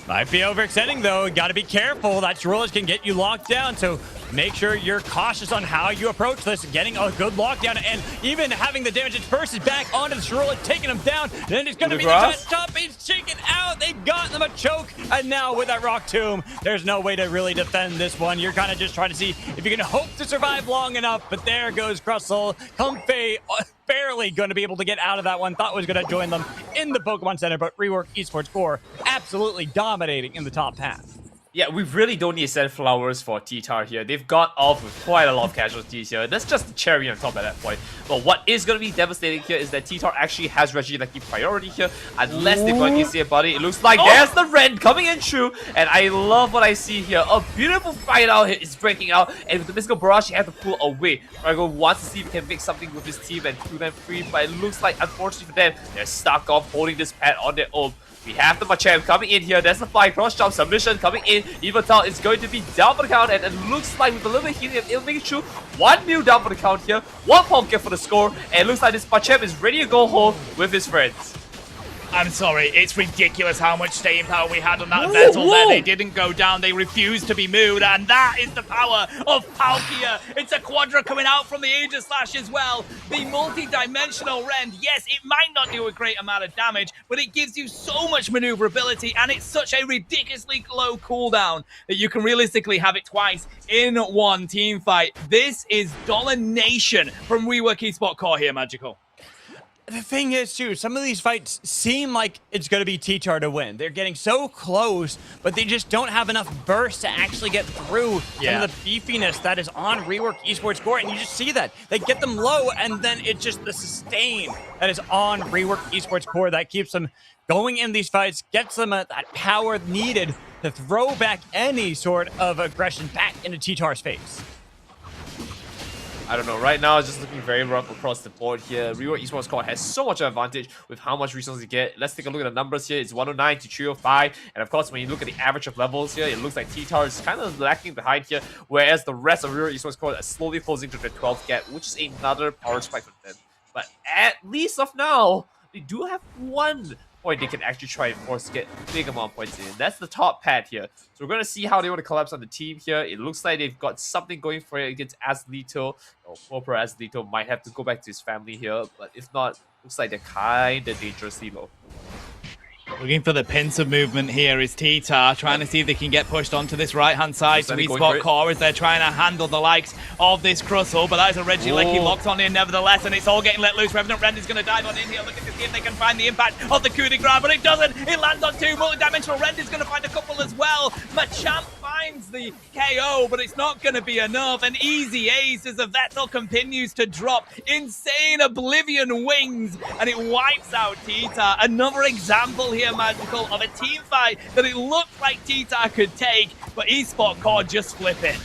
Might be overextending though. Got to be careful. That Rulage can get you locked down. So make sure you're cautious on how you approach this. Getting a good lockdown and even having the damage first is back onto the Rulage, taking him down. Then it's going to be the top. He's shaken out. They've got them a choke. And now with that Rock Tomb, there's no way to really defend this one. You're kind of just trying to see if you can hope to survive long enough. But there goes Crustle. Comfey barely going to be able to get out of that one. Thought was going to join them in the Pokemon Center, but Rework Esports Core absolutely dominating in the top path.
Yeah, we really don't need to send flowers for TTAR here. They've got off with quite a lot of casualties here. That's just the cherry on top at that point. But what is going to be devastating here is that TTAR actually has Reggie like the priority here. Unless they've got easier body, it looks like there's the Rend coming in true. And I love what I see here. A beautiful fight out here is breaking out. And with the Mystical Barrage, he had to pull away. Drago wants to see if he can make something with his team and pull them free. But it looks like, unfortunately for them, they're stuck off holding this pad on their own. We have the Machamp coming in here. There's the fly cross jump submission coming in. Yveltal is going to be down for the count, and it looks like with a little bit of healing, it'll make it true. One Mew down for the count here. One pumpkin for the score, and it looks like this Machamp is ready to go home with his friends.
I'm sorry, it's ridiculous how much staying power we had on that Vettel there. They didn't go down, they refused to be moved, and that is the power of Palkia. It's a Quadra coming out from the Aegis Slash as well. The multi-dimensional Rend, yes, it might not do a great amount of damage, but it gives you so much maneuverability, and it's such a ridiculously low cooldown that you can realistically have it twice in one team fight. This is domination from Rework Esports Core here, Magical.
The thing is, too, some of these fights seem like it's going to be TTAR to win. They're getting so close, but they just don't have enough burst to actually get through some of the beefiness that is on Rework Esports Core, and you just see that. They get them low, and then it's just the sustain that is on Rework Esports Core that keeps them going in these fights, gets them that power needed to throw back any sort of aggression back into TTAR's face.
I don't know. Right now, it's just looking very rough across the board here. Rework Esports Core has so much advantage with how much resources you get. Let's take a look at the numbers here. It's 109 to 305. And of course, when you look at the average of levels here, it looks like TTAR is kind of lacking behind here, whereas the rest of Rework Esports Core is slowly closing to the 12th gap, which is another power spike for them. But at least of now, they do have one point they can actually try and force to get a big amount of points in. That's the top pad here. So we're going to see how they want to collapse on the team here. It looks like they've got something going for it against Ghatlue. Or poor Ghatlue might have to go back to his family here. But if not, looks like they're kind of dangerously low.
Looking for the pincer movement here is TTAR, trying to see if they can get pushed onto this right-hand side to eSport Core as they're trying to handle the likes of this Crustle, but that is a Regieleki locked on in nevertheless, and it's all getting let loose. Revenant Rend is going to dive on in here, looking to see if they can find the impact of the coup de grace, but it doesn't. It lands on two. Multi-dimensional Rend is going to find a couple as well. Machamp finds the KO, but it's not going to be enough. An easy ace as the Vettel continues to drop insane Oblivion wings, and it wipes out TTAR. Another example here, Magical, of a team fight that it looked like TTAR could take, but eSport Core just flip it.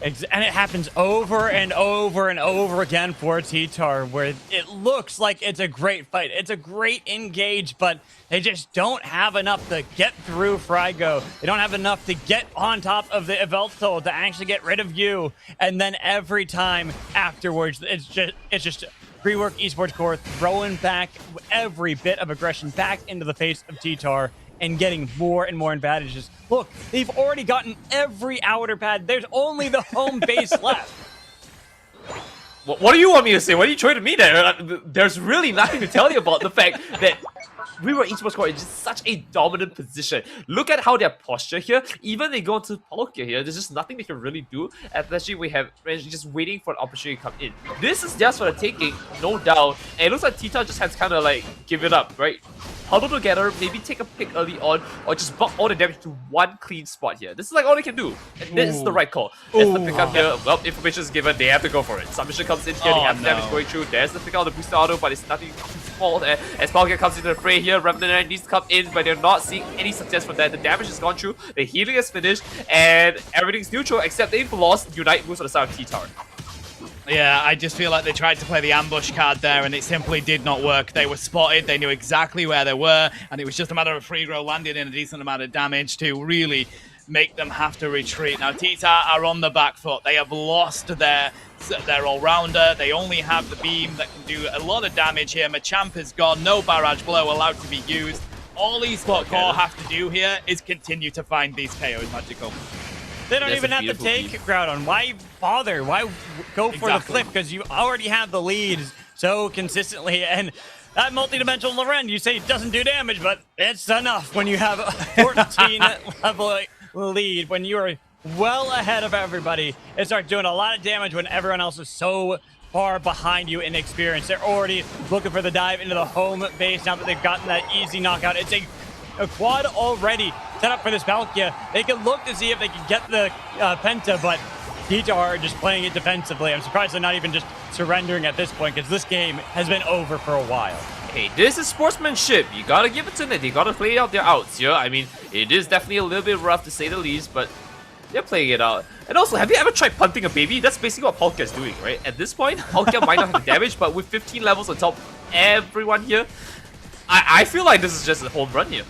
And it happens over and over and over again for TTAR, where it looks like it's a great fight. It's a great engage, but they just don't have enough to get through Frigo. They don't have enough to get on top of the Yveltal to actually get rid of you. And then every time afterwards, it's just Rework Esports Core throwing back every bit of aggression back into the face of TTAR and getting more and more advantages. Look, they've already gotten every outer pad. There's only the home base left.
What do you want me to say? What are you trying to me there? There's really nothing to tell you about the fact that Rework Esports Core is just such a dominant position. Look at how their posture here. Even they go into Palkia here, there's just nothing they can really do. Especially we have Range just waiting for an opportunity to come in. This is just for the taking, no doubt. And it looks like TTAR just has to kind of like give it up, right? Huddle together, maybe take a pick early on, or just block all the damage to one clean spot here. This is like all they can do. And this is the right call. As the pickup here, well, information is given, they have to go for it. Submission comes in here, they have the damage going through. There's the pick out of the booster auto, but it's nothing too small there. As Palkia comes into the fray here, Revenant needs to come in, but they're not seeing any success from that. The damage has gone through, the healing is finished, and everything's neutral except they've lost Unite moves on the side of TTAR.
Yeah, I just feel like they tried to play the ambush card there and it simply did not work. They were spotted, they knew exactly where they were, and it was just a matter of Freegrow landing in a decent amount of damage to really make them have to retreat. Now, TTAR are on the back foot. They have lost their all-rounder. They only have the beam that can do a lot of damage here. Machamp is gone, no barrage blow allowed to be used. All eSport Core have to do here is continue to find these KOs, Magical.
They don't even have to take Groudon. Why bother? Why go for the flip? Because you already have the lead so consistently. And that multi-dimensional Loren, you say it doesn't do damage, but it's enough when you have a 14 level lead. When you are well ahead of everybody, it starts doing a lot of damage when everyone else is so far behind you in experience. They're already looking for the dive into the home base now that they've gotten that easy knockout. It's a quad already set up for this Palkia. They can look to see if they can get the Penta, but TTAR are just playing it defensively. I'm surprised they're not even just surrendering at this point, because this game has been over for a while.
Hey, this is sportsmanship. You gotta give it to them. They gotta play out their outs here. I mean, it is definitely a little bit rough to say the least, but they're playing it out. And also, have you ever tried punting a baby? That's basically what Palkia is doing, right? At this point, Palkia might not have the damage, but with 15 levels on top of everyone here, I feel like this is just a home run here.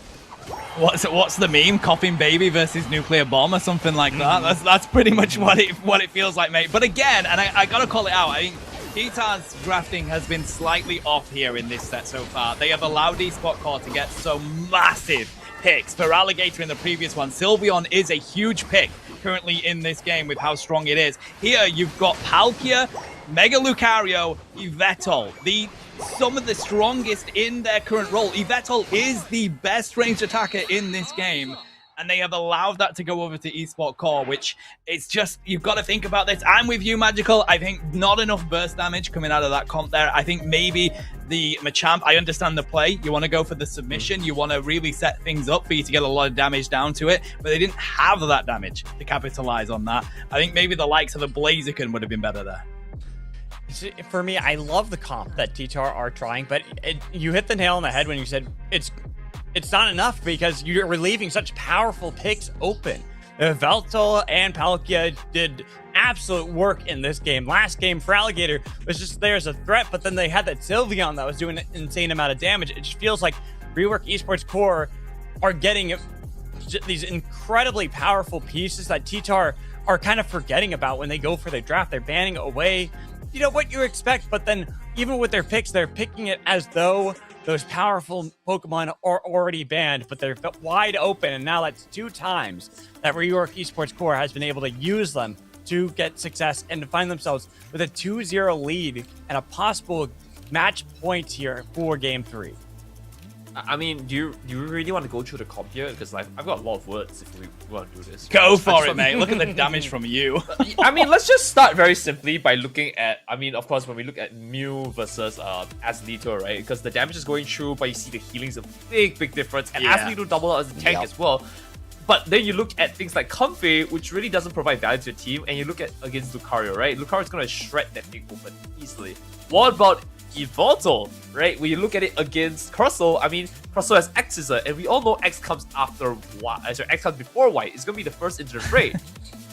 What's the meme? Coughing baby versus nuclear bomb or something like that. That's pretty much what it feels like, mate. But again, and I gotta call it out, I think TTAR's drafting has been slightly off here in this set so far. They have allowed eSport Core to get so massive picks. For Alligator in the previous one, Sylveon is a huge pick currently in this game with how strong it is. Here you've got Palkia, Mega Lucario, Yveltal, some of the strongest in their current role. Yveltal is the best ranged attacker in this game, and they have allowed that to go over to eSport Core, which it's just, you've got to think about this. I'm with you, Magical. I think not enough burst damage coming out of that comp there. I think maybe the Machamp, I understand the play. You want to go for the submission. You want to really set things up for you to get a lot of damage down to it, but they didn't have that damage to capitalize on that. I think maybe the likes of the Blaziken would have been better there.
For me, I love the comp that TTAR are trying, but you hit the nail on the head when you said it's not enough, because you're leaving such powerful picks open. Veltal and Palkia did absolute work in this game. Last game for Alligator was just there as a threat, but then they had that Sylveon that was doing an insane amount of damage. It just feels like Rework Esports Core are getting these incredibly powerful pieces that TTAR are kind of forgetting about when they go for their draft. They're banning away, you know, what you expect, but then even with their picks, they're picking it as though those powerful Pokemon are already banned, but they're wide open, and now that's 2 times that Rework Esports Core has been able to use them to get success and to find themselves with a 2-0 lead and a possible match point here for Game 3.
I mean, do you really want to go through the comp here? Because like I've got a lot of words if we want to do this.
Go for it, mate. Look at the damage from you.
I mean, let's just start very simply by looking at, I mean, of course, when we look at Mew versus Azalito, right? Because the damage is going through, but you see the healing's a big difference. And Azalito doubled out as a tank as well. But then you look at things like Comfey, which really doesn't provide value to your team, and you look at against Lucario, right? Lucario's gonna shred that thing open easily. What about Evoltal, right? When you look at it against Crustle, I mean, Crustle has X scissor, and we all know X comes after Y. Sorry, X comes before Y. It's gonna be the first into the fray,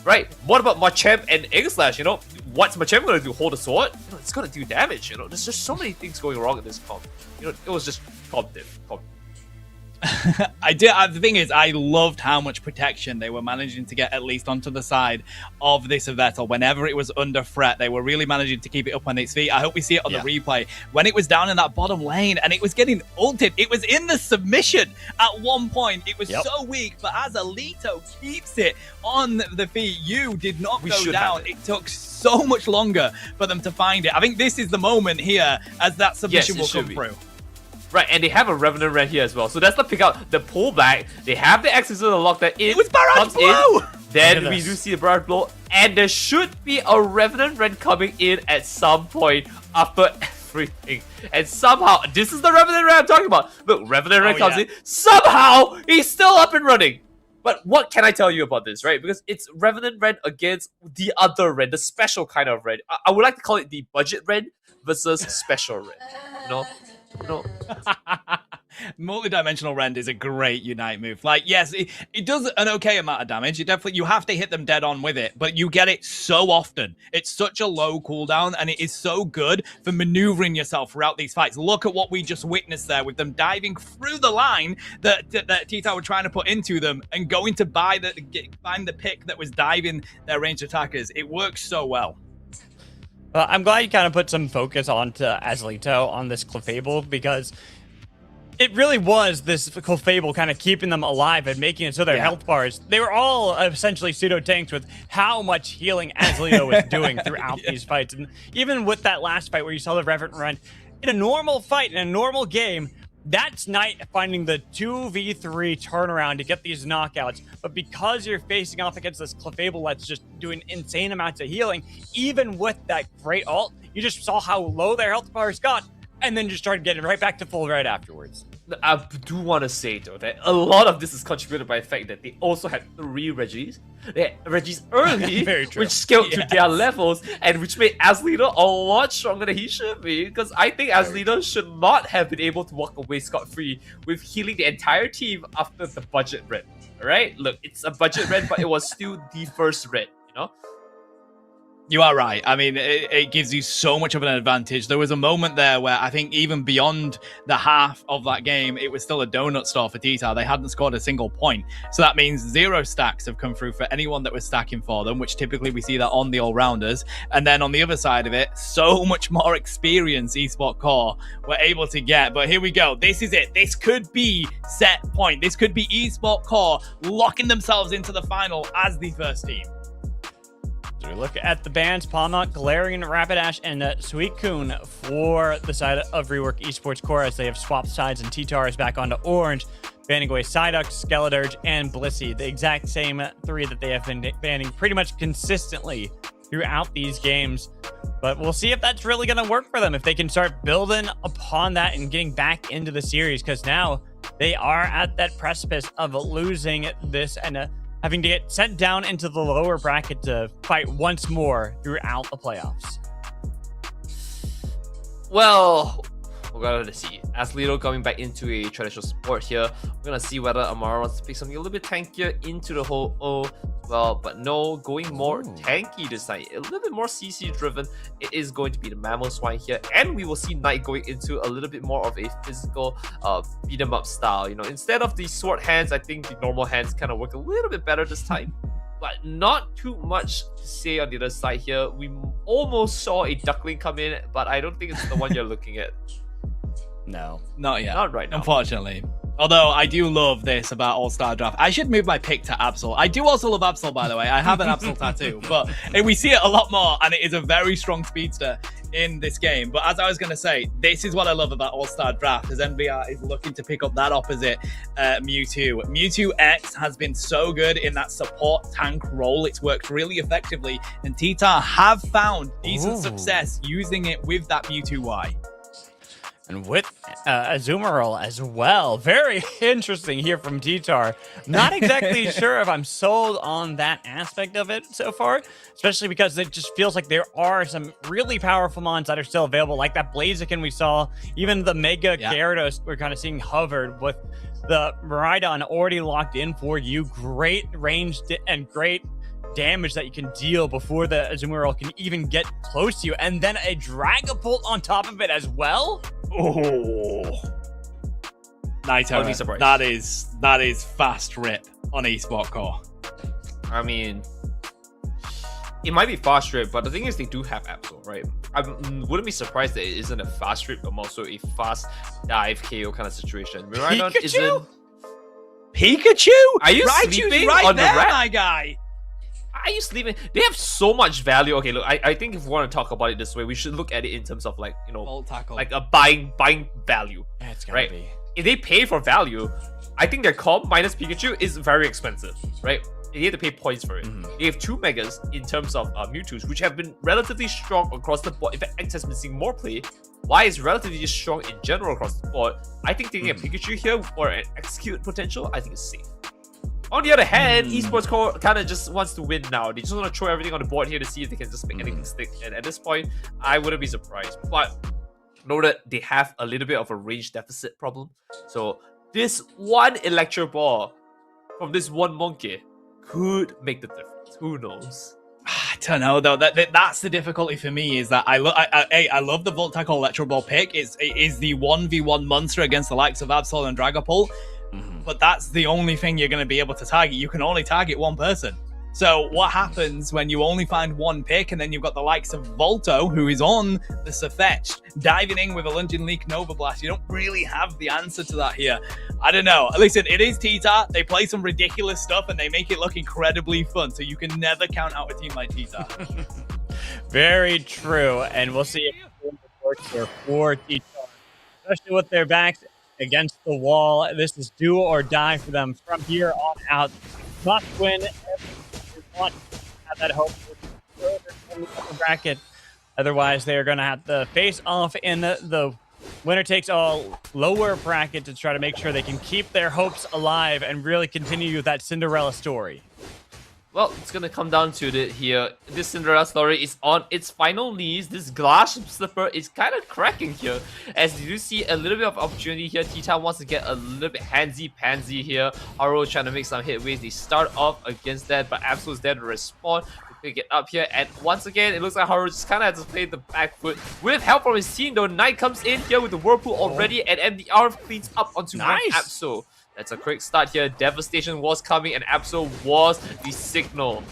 right? What about Machamp and Egg Slash? You know, what's Machamp gonna do? Hold a sword? You know, it's gonna do damage. You know, there's just so many things going wrong in this comp. You know, it was just comp diff.
The thing is, I loved how much protection they were managing to get at least onto the side of this Yveltal. Whenever it was under threat, they were really managing to keep it up on its feet. I hope we see it on the replay. When it was down in that bottom lane and it was getting ulted, it was in the submission at one point. It was so weak, but as Alito keeps it on the feet, you did not go down. It took so much longer for them to find it. I think this is the moment here as that submission will come through.
Right, and they have a Revenant Red here as well. So that's the pick out the pullback. They have the X's to lock that in.
It was Barrage Blow!
Then we do see the Barrage Blow. And there should be a Revenant Red coming in at some point after everything. And somehow, this is the Revenant Red I'm talking about. Look, Revenant Red comes in. Somehow, he's still up and running. But what can I tell you about this, right? Because it's Revenant Red against the other red, the special kind of red. I would like to call it the budget red versus special red. You know? No.
Multi-dimensional rend is a great unite move. Like, yes, it does an okay amount of damage. You have to hit them dead on with it, but you get it so often. It's such a low cooldown, and it is so good for maneuvering yourself throughout these fights. Look at what we just witnessed there with them diving through the line that TTAR were trying to put into them and going to find the pick that was diving their ranged attackers. It works so well.
Well, I'm glad you kind of put some focus onto Azalito on this Clefable, because it really was this Clefable kind of keeping them alive and making it so their health bars, they were all essentially pseudo tanks with how much healing Azalito was doing throughout these fights. And even with that last fight where you saw the Revenant run, in a normal fight, in a normal game, that's Knight finding the 2v3 turnaround to get these knockouts. But because you're facing off against this Clefable that's just doing insane amounts of healing, even with that great ult, you just saw how low their health bars got, and then just started getting right back to full right afterwards.
I do want to say, though, that a lot of this is contributed by the fact that they also had 3 Regis. They had Regis early, which scaled to their levels, and which made Azalito a lot stronger than he should be. Because I think Azalito should not have been able to walk away scot-free with healing the entire team after the budget red. Alright? Look, it's a budget red, but it was still the first red, you know?
You are right. I mean, it gives you so much of an advantage. There was a moment there where I think even beyond the half of that game, it was still a donut store for TTAR. They hadn't scored a single point. So that means 0 stacks have come through for anyone that was stacking for them, which typically we see that on the all-rounders. And then on the other side of it, so much more experience Esport Core were able to get. But here we go. This is it. This could be set point. This could be Esport Core locking themselves into the final as the first team.
So we look at the bans, Palmont, Galarian, Rapidash, and Suicune for the side of Rework Esports Core, as they have swapped sides, and TTAR is back onto orange, banning away Psyduck, Skeledirge, and Blissey, the exact same 3 that they have been banning pretty much consistently throughout these games. But we'll see if that's really going to work for them, if they can start building upon that and getting back into the series, because now they are at that precipice of losing this and having to get sent down into the lower bracket to fight once more throughout the playoffs.
Well, we're going to see Azalito coming back into a traditional support here. We're going to see whether Amara wants to pick something a little bit tankier into the whole Well, but no, going more tanky this time. A little bit more CC driven. It is going to be the Mammal Swine here. And we will see Knight going into a little bit more of a physical beat 'em up style. You know, instead of the sword hands, I think the normal hands kind of work a little bit better this time. But not too much to say on the other side here. We almost saw a Duckling come in, but I don't think it's the one you're looking at.
No.
Not yet.
Not right now.
Unfortunately. Although I do love this about All-Star Draft. I should move my pick to Absol. I do also love Absol, by the way. I have an Absol tattoo, but we see it a lot more, and it is a very strong speedster in this game. But as I was going to say, this is what I love about All-Star Draft, as NVR is looking to pick up that opposite Mewtwo. Mewtwo X has been so good in that support tank role. It's worked really effectively, and TTAR have found decent success using it with that Mewtwo Y.
And with Azumarill as well. Very interesting here from TTAR. Not exactly sure if I'm sold on that aspect of it so far, especially because it just feels like there are some really powerful mons that are still available, like that Blaziken we saw, even the Mega Gyarados we're kind of seeing hovered with the Miraidon already locked in for you. Great range and great damage that you can deal before the Azumarill can even get close to you, and then a Dragapult on top of it as well.
Oh, Night
I'd be surprised.
That is fast rip on eSport Core.
I mean, it might be fast rip, but the thing is they do have Absol, right? I wouldn't be surprised that it isn't a fast rip, but also a fast dive KO kind of situation. Miraidon isn't.
Pikachu?
Are you
Raichu's
sleeping
right
on the
there,
rat?
my guy?
Are you sleeping? They have so much value. Okay, look, I think if we want to talk about it this way, we should look at it in terms of like, you know,
Volt tackle.
like a buying value.
Yeah, it's gotta
right?
be.
If they pay for value, I think their comp minus Pikachu is very expensive, right? They have to pay points for it. They have 2 Megas in terms of Mewtwo's, which have been relatively strong across the board. In fact, X has been seeing more play. Y is relatively strong in general across the board. I think taking a Pikachu here for an execute potential, I think is safe. On the other hand, Esports Core kind of just wants to win now. They just want to throw everything on the board here to see if they can just make anything stick. And at this point, I wouldn't be surprised. But know that they have a little bit of a range deficit problem. So this one Electro Ball from this one Monkey could make the difference. Who knows?
I don't know though. That's the difficulty for me, is that I love the Volt Tackle Electro Ball pick. It is the 1v1 monster against the likes of Absol and Dragapult. But that's the only thing you're going to be able to target. You can only target one person. So what happens when you only find one pick, and then you've got the likes of Volto, who is on the Safetch, diving in with a Lunging Leak Nova Blast? You don't really have the answer to that here. I don't know. Listen, it is TTAR. They play some ridiculous stuff, and they make it look incredibly fun. So you can never count out a team like TTAR.
Very true. And we'll see if it works here for TTAR, especially with their backs against the wall. This is do or die for them from here on out. Must win. They want to have that hope in the upper bracket. Otherwise, they're going to have to face off in the winner takes all lower bracket to try to make sure they can keep their hopes alive and really continue that Cinderella story.
Well, it's gonna come down to it here. This Cinderella story is on its final knees. This glass slipper is kind of cracking here, as you do see a little bit of opportunity here. TTAR wants to get a little bit handsy-pansy here. Haro trying to make some headways. They start off against that, but Absol is there to respond, to pick it up here. And once again, it looks like Haro just kind of has to play the back foot. With help from his team, though, Knight comes in here with the Whirlpool already, and MDR cleans up onto one Absol. That's a quick start here. Devastation was coming, and Absol was the signal.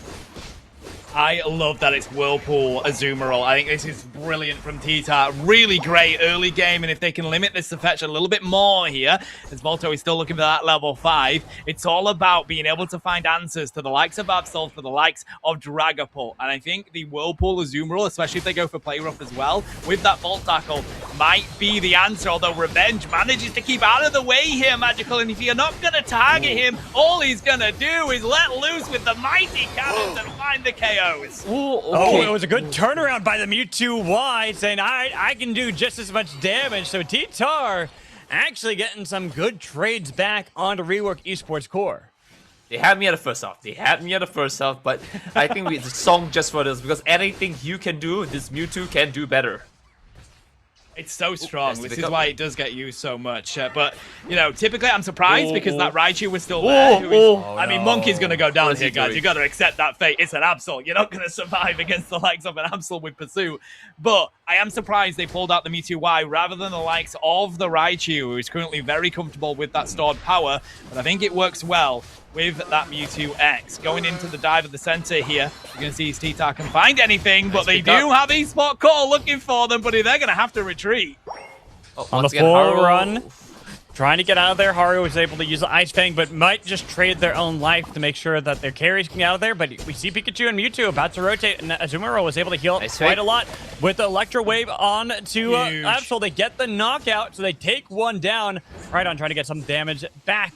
I love that it's Whirlpool Azumarill. I think this is brilliant from TTAR. Really great early game, and if they can limit this to fetch a little bit more here, as Volto is still looking for that level 5, it's all about being able to find answers to the likes of Absol, to the likes of Dragapult. And I think the Whirlpool Azumarill, especially if they go for Play Rough as well, with that Volt Tackle, might be the answer, although Revenge manages to keep out of the way here, Magical, and if you're not going to target him, all he's going to do is let loose with the mighty cannons and find the KO.
Ooh, okay.
Oh, it was a good turnaround by the Mewtwo Y, saying, I can do just as much damage. So TTAR actually getting some good trades back onto Rework Esports Core.
They had me at the first half. But I think it's a song just for this, because anything you can do, this Mewtwo can do better.
It's so strong.
That's
This
the
is why
pickup.
it does get used so much. But, you know, typically I'm surprised because that Raichu was still
Oh,
there.
oh.
I mean, Monkey's going to go down
What is he
here, guys.
doing?
You got to accept that fate. It's an Absol. You're not going to survive against the likes of an Absol with Pursuit. But I am surprised they pulled out the Mewtwo Y rather than the likes of the Raichu, who is currently very comfortable with that stored power. But I think it works well with that Mewtwo X. Going into the dive at the center here, you're going to see if TTAR can find anything, but they do have eSport Core looking for them, but they're going to have to retreat.
Oh,
On the
once again,
full
Haru-
run, trying to get out of there. Haru was able to use the Ice Fang, but might just trade their own life to make sure that their carries can get out of there. But we see Pikachu and Mewtwo about to rotate, and Azumarill was able to heal up
Nice
quite
fake.
a lot with the Electro Wave on to
Huge.
Absol. They get the knockout, so they take one down. Right on, trying to get some damage back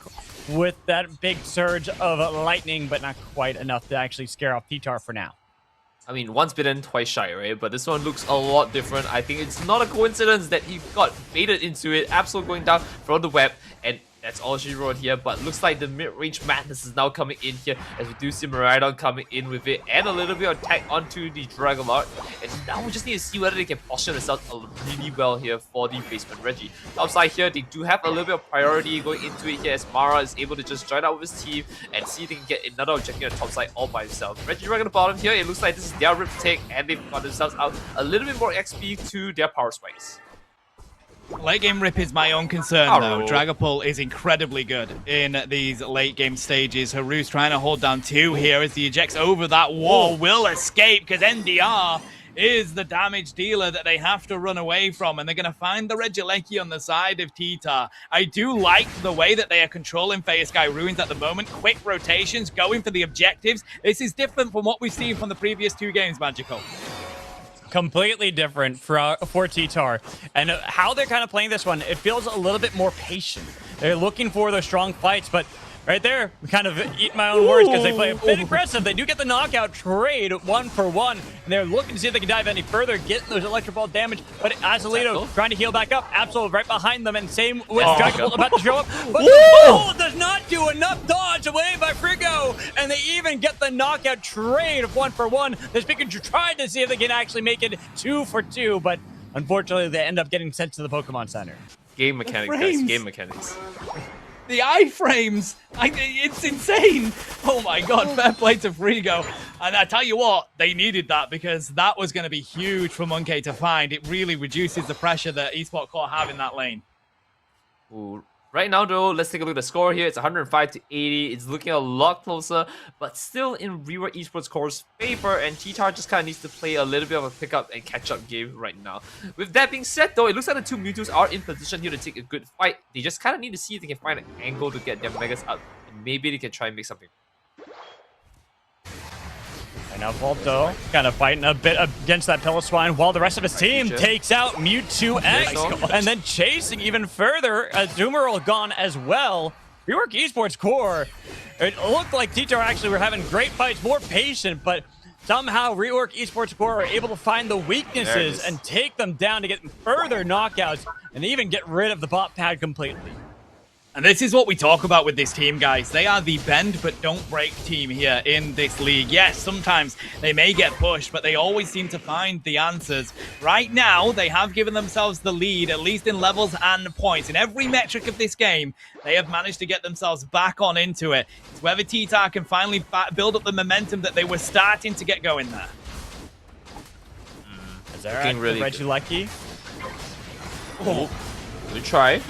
with that big surge of lightning, but not quite enough to actually scare off TTAR for now.
I mean, once bitten, twice shy, right? But this one looks a lot different. I think it's not a coincidence that he got baited into it. Absol going down from the web, and that's all she wrote here. But looks like the mid-range madness is now coming in here, as we do see Miraidon coming in with it, and a little bit of attack onto the Dragonlord. And now we just need to see whether they can posture themselves really well here for the basement Reggie. Outside here, they do have a little bit of priority going into it here, as Mara is able to just join out with his team and see if they can get another objective on the top side all by himself. Reggie right on the bottom here, it looks like this is their rip take, and they've got themselves out a little bit more XP to their power spikes.
Late game rip is my own concern, though. Dragapult is incredibly good in these late game stages. Haru's trying to hold down two here as he ejects over that wall. Will escape because NDR is the damage dealer that they have to run away from, and they're going to find the Regieleki on the side of TTAR. I do like the way that they are controlling Fire Sky Ruins at the moment. Quick rotations, going for the objectives. This is different from what we've seen from the previous two games, Magical.
Completely different for TTAR. And how they're kind of playing this one, it feels a little bit more patient. They're looking for those strong fights, but right there, we kind of eat my own words because they play a bit aggressive. They do get the knockout trade 1-for-1, and they're looking to see if they can dive any further, get those electric ball damage. But Azalito trying to heal back up, Absol right behind them, and same with Dragapult about to show up. But the ball does not do enough dodge away by Frigo, and they even get the knockout trade of 1-for-1. This Pikachu tried to see if they can actually make it 2-for-2, but unfortunately they end up getting sent to the Pokemon Center.
Game mechanics, guys. Game mechanics.
The iframes, it's insane. Oh my god, fair play to Frigo. And I tell you what, they needed that because that was going to be huge for Monkey to find. It really reduces the pressure that eSport Core have in that lane.
Ooh. Right now, though, let's take a look at the score here. It's 105-80. It's looking a lot closer, but still in Rework Esports Core's favor, and TTAR just kind of needs to play a little bit of a pickup and catch-up game right now. With that being said, though, it looks like the two Mewtwo's are in position here to take a good fight. They just kind of need to see if they can find an angle to get their Megas up, and maybe they can try and make something.
And now Volto kind of fighting a bit against that Piloswine while the rest of his team takes out Mewtwo X. And then chasing even further, Azumarill gone as well. Rework Esports Core, it looked like TTAR actually were having great fights, more patient, but somehow Rework Esports Core are able to find the weaknesses and take them down to get further knockouts and even get rid of the bot pad completely.
And this is what we talk about with this team, guys. They are the bend but don't break team here in this league. Yes, sometimes they may get pushed, but they always seem to find the answers. Right now, they have given themselves the lead, at least in levels and points. In every metric of this game, they have managed to get themselves back on into it. It's whether TTAR can finally build up the momentum that they were starting to get going there.
Is there really Regieleki?
Oh, good try.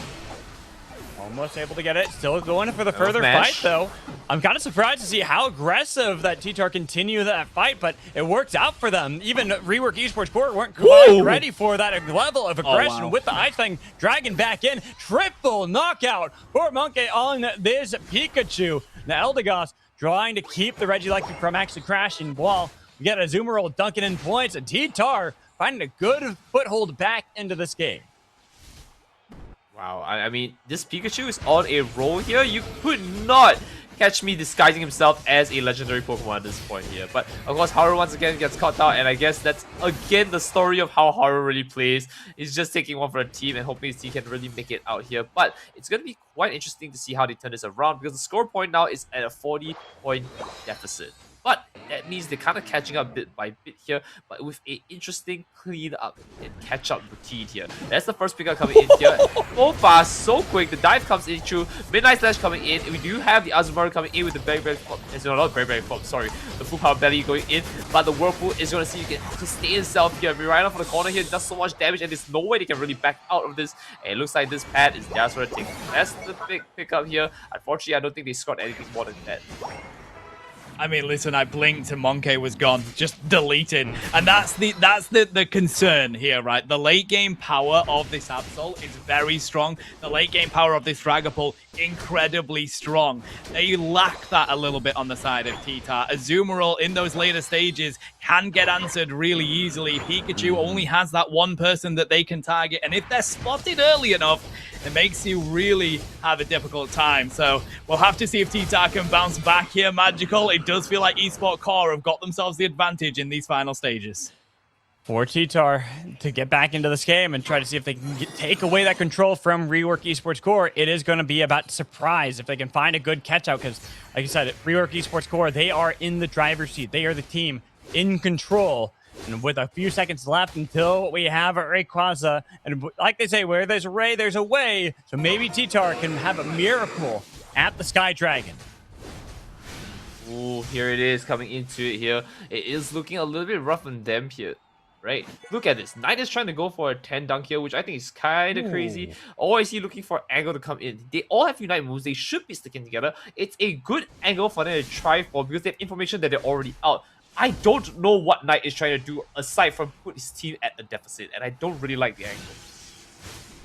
Almost able to get it. Still going for the further fight, though. I'm kind of surprised to see how aggressive that TTAR continue that fight, but it works out for them. Even Rework Esports Core weren't quite ready for that level of aggression with the Ice Fang dragging back in. Triple knockout for Monkey on this Pikachu. Now Eldegoss trying to keep the Regieleki from actually crashing while we get Azumarill dunking in points, and TTAR finding a good foothold back into this game.
Wow, I mean, this Pikachu is on a roll here. You could not catch me disguising himself as a legendary Pokemon at this point here. But, of course, Haru once again gets caught out, and I guess that's, again, the story of how Haru really plays. He's just taking one for the team and hoping his team can really make it out here. But it's going to be quite interesting to see how they turn this around, because the score point now is at a 40-point deficit. But that that means they're kind of catching up bit by bit here, but with a interesting clean up and catch up routine here. That's the first pickup coming in here. So fast, so quick. The dive comes in through. Midnight Slash coming in. We do have the Azumarill coming in with the very flop. No, not very flop, sorry. The full power belly going in, but the Whirlpool is going to see if he can sustain himself here. Right off of the corner here does so much damage, and there's no way they can really back out of this. And it looks like this pad is just going to take. That's the big pickup here. Unfortunately, I don't think they scored anything more than that.
I mean, listen, I blinked and Monkey was gone, just deleted. And that's the concern here, right? The late game power of this Absol is very strong. The late game power of this Dragapult, incredibly strong. They lack that a little bit on the side of TTAR. Azumarill in those later stages can get answered really easily. Pikachu only has that one person that they can target, and if they're spotted early enough, it makes you really have a difficult time. So we'll have to see if TTAR can bounce back here. Magical, it does feel like Esport Core have got themselves the advantage in these final stages.
For TTAR to get back into this game and try to see if they can take away that control from Rework Esports Core, it is going to be about surprise if they can find a good catch-out, because, like you said, Rework Esports Core, they are in the driver's seat. They are the team in control. And with a few seconds left until we have Rayquaza, and like they say, where there's a Ray, there's a way. So maybe TTAR can have a miracle at the Sky Dragon.
Ooh, here it is coming into it here. It is looking a little bit rough on them here. Right, look at this. Knight is trying to go for a 10 dunk here, which I think is kind of crazy. Or is he looking for angle to come in? They all have Unite moves. They should be sticking together. It's a good angle for them to try for because they have information that they're already out. I don't know what Knight is trying to do aside from put his team at a deficit, and I don't really like the angle.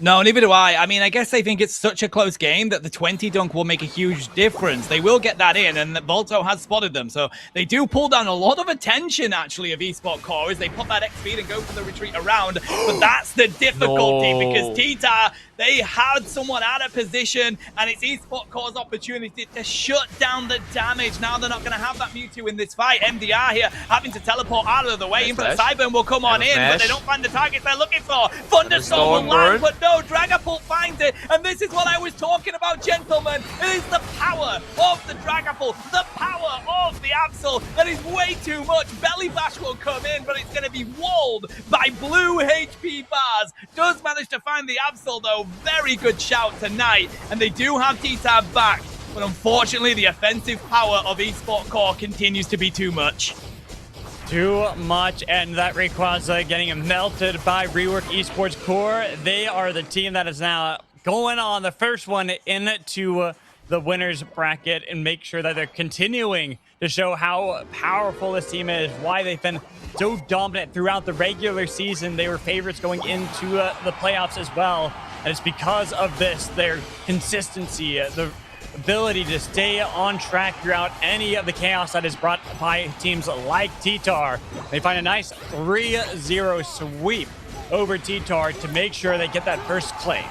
No, neither do I. I mean, I guess they think it's such a close game that the 20 dunk will make a huge difference. They will get that in, and Volto has spotted them. So they do pull down a lot of attention, actually, of Esport Core as they put that X speed and go for the retreat around. But that's the difficulty because TTAR, they had someone out of position, and it's Esport Core's opportunity to shut down the damage. Now they're not going to have that Mewtwo in this fight. MDR here having to teleport out of the way. Infinite Cyburn will come on in, but they don't find the target they're looking for. Thunderstorm will land, but no, Dragapult finds it, and this is what I was talking about, gentlemen. It is the power of the Dragapult, the power of the Absol that is way too much. Belly Bash will come in, but it's going to be walled by blue HP bars. Does manage to find the Absol, though. Very good shout tonight, and they do have TTAR back, but unfortunately the offensive power of Esport Core continues to be too much.
Too much, and that Rayquaza getting melted by Rework Esports Core. They are the team that is now going on the first one into the winners bracket and make sure that they're continuing to show how powerful this team is, why they've been so dominant throughout the regular season. They were favorites going into the playoffs as well, and it's because of this, their consistency, the ability to stay on track throughout any of the chaos that is brought by teams like TTAR. They find a nice 3-0 sweep over TTAR to make sure they get that first claim.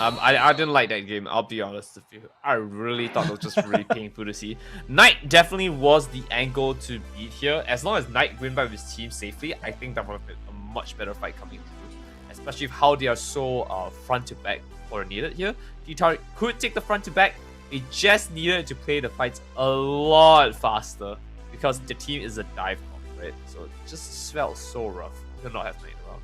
I didn't like that game, I'll be honest with you. I really thought it was just really painful to see. Knight definitely was the angle to beat here. As long as Knight win by his team safely, I think that would have been a much better fight coming through. Especially with how they are so front to back coordinated here. TTAR could take the front to back. They just needed to play the fights a lot faster because the team is a dive bomb, right? So it just felt so rough. They're not having it around.